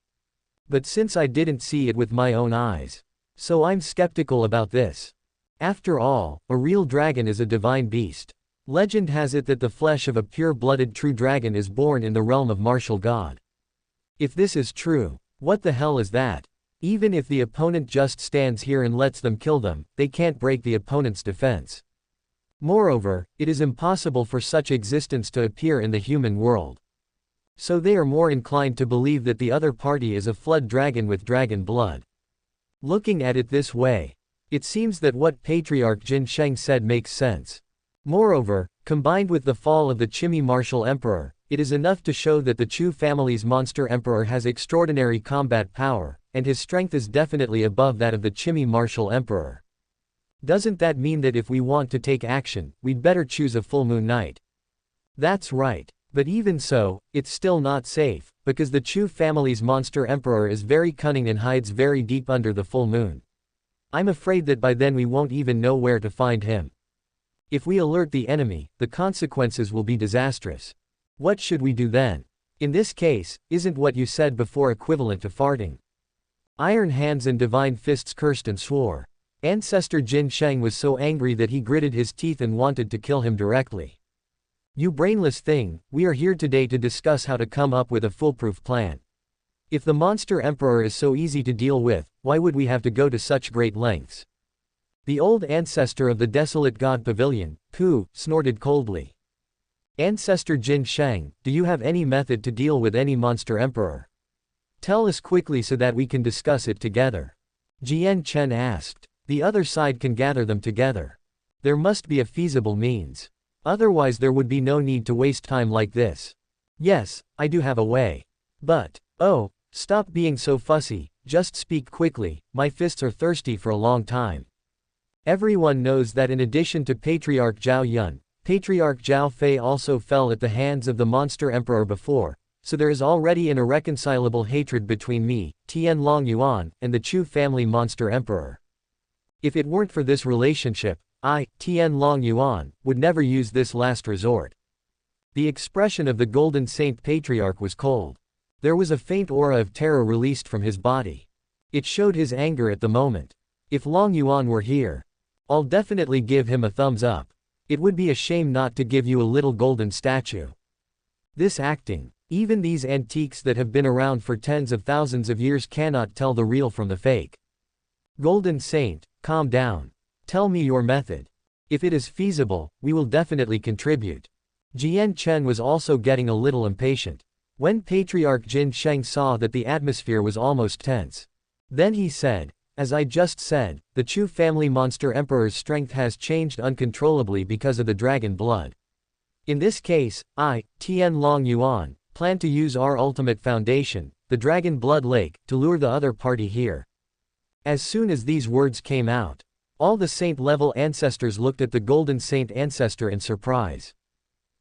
But since I didn't see it with my own eyes, so I'm skeptical about this. After all, a real dragon is a divine beast. Legend has it that the flesh of a pure-blooded true dragon is born in the realm of martial god. If this is true, what the hell is that? Even if the opponent just stands here and lets them kill them, they can't break the opponent's defense. Moreover, it is impossible for such existence to appear in the human world. So they are more inclined to believe that the other party is a flood dragon with dragon blood. Looking at it this way, it seems that what Patriarch Jin Sheng said makes sense. Moreover, combined with the fall of the Chimmy Martial Emperor, it is enough to show that the Chu family's monster emperor has extraordinary combat power, and his strength is definitely above that of the Chimmy Martial Emperor. Doesn't that mean that if we want to take action, we'd better choose a full moon night? That's right. But even so, it's still not safe, because the Chu family's monster emperor is very cunning and hides very deep under the full moon. I'm afraid that by then we won't even know where to find him. If we alert the enemy, the consequences will be disastrous. What should we do then? In this case, isn't what you said before equivalent to farting? Iron Hands and Divine Fists cursed and swore. Ancestor Jin Sheng was so angry that he gritted his teeth and wanted to kill him directly. You brainless thing, we are here today to discuss how to come up with a foolproof plan. If the monster emperor is so easy to deal with, why would we have to go to such great lengths? The old ancestor of the desolate god pavilion, Pu, snorted coldly. Ancestor Jin Sheng, do you have any method to deal with any monster emperor? Tell us quickly so that we can discuss it together. Jian Chen asked. The other side can gather them together. There must be a feasible means. Otherwise there would be no need to waste time like this. Yes, I do have a way. But, oh, stop being so fussy, just speak quickly, my fists are thirsty for a long time. Everyone knows that in addition to Patriarch Zhao Yun, Patriarch Zhao Fei also fell at the hands of the monster emperor before, so there is already an irreconcilable hatred between me, Tianlong Yuan, and the Chu family monster emperor. If it weren't for this relationship, I, Tianlong Yuan, would never use this last resort. The expression of the Golden Saint Patriarch was cold. There was a faint aura of terror released from his body. It showed his anger at the moment. If Long Yuan were here, I'll definitely give him a thumbs up. It would be a shame not to give you a little golden statue. This acting, even these antiques that have been around for tens of thousands of years cannot tell the real from the fake. Golden Saint, calm down. Tell me your method. If it is feasible, we will definitely contribute. Jian Chen was also getting a little impatient. When Patriarch Jin Sheng saw that the atmosphere was almost tense. Then he said, as I just said, the Chu family monster emperor's strength has changed uncontrollably because of the dragon blood. In this case, I, Tianlong Yuan, plan to use our ultimate foundation, the Dragon Blood Lake, to lure the other party here. As soon as these words came out, all the saint-level ancestors looked at the Golden Saint ancestor in surprise.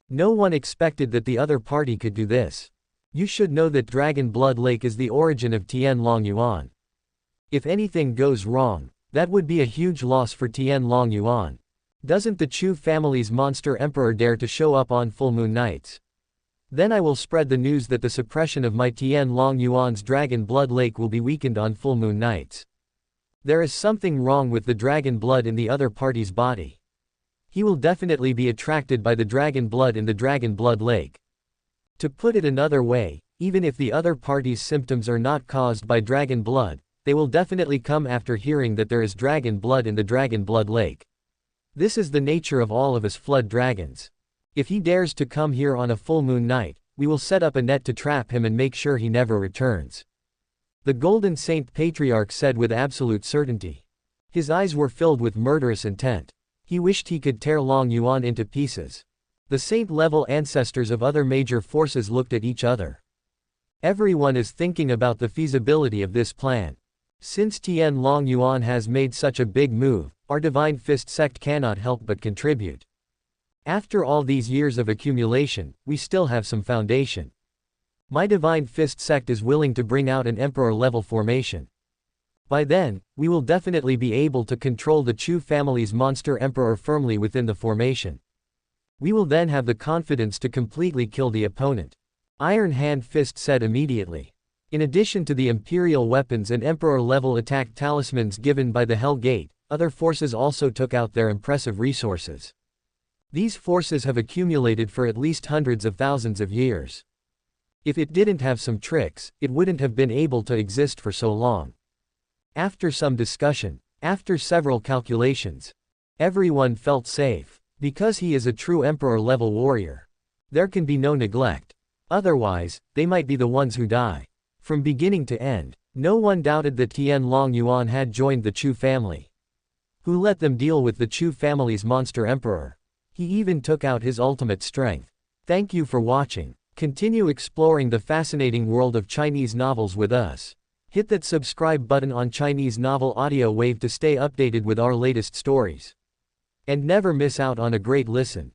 No one expected that the other party could do this. You should know that Dragon Blood Lake is the origin of Tianlong Yuan. If anything goes wrong, that would be a huge loss for Tianlong Yuan. Doesn't the Chu family's monster emperor dare to show up on full moon nights? Then I will spread the news that the suppression of my Tian Long Yuan's dragon blood lake will be weakened on full moon nights. There is something wrong with the dragon blood in the other party's body. He will definitely be attracted by the dragon blood in the dragon blood lake. To put it another way, even if the other party's symptoms are not caused by dragon blood, they will definitely come after hearing that there is dragon blood in the dragon blood lake. This is the nature of all of us flood dragons. If he dares to come here on a full moon night, we will set up a net to trap him and make sure he never returns. The Golden Saint Patriarch said with absolute certainty. His eyes were filled with murderous intent. He wished he could tear Long Yuan into pieces. The saint-level ancestors of other major forces looked at each other. Everyone is thinking about the feasibility of this plan. Since Tian Long Yuan has made such a big move, our Divine Fist sect cannot help but contribute. After all these years of accumulation, we still have some foundation. My Divine Fist sect is willing to bring out an Emperor-level formation. By then, we will definitely be able to control the Chu family's monster Emperor firmly within the formation. We will then have the confidence to completely kill the opponent. Iron Hand Fist said immediately. In addition to the Imperial weapons and Emperor-level attack talismans given by the Hell Gate, other forces also took out their impressive resources. These forces have accumulated for at least hundreds of thousands of years. If it didn't have some tricks, it wouldn't have been able to exist for so long. After some discussion, after several calculations, everyone felt safe. Because he is a true Emperor-level warrior. There can be no neglect. Otherwise, they might be the ones who die. From beginning to end, no one doubted that Tian Long Yuan had joined the Chu family. Who let them deal with the Chu family's monster emperor? He even took out his ultimate strength. Thank you for watching. Continue exploring the fascinating world of Chinese novels with us. Hit that subscribe button on Chinese Novel Audio Wave to stay updated with our latest stories. And never miss out on a great listen.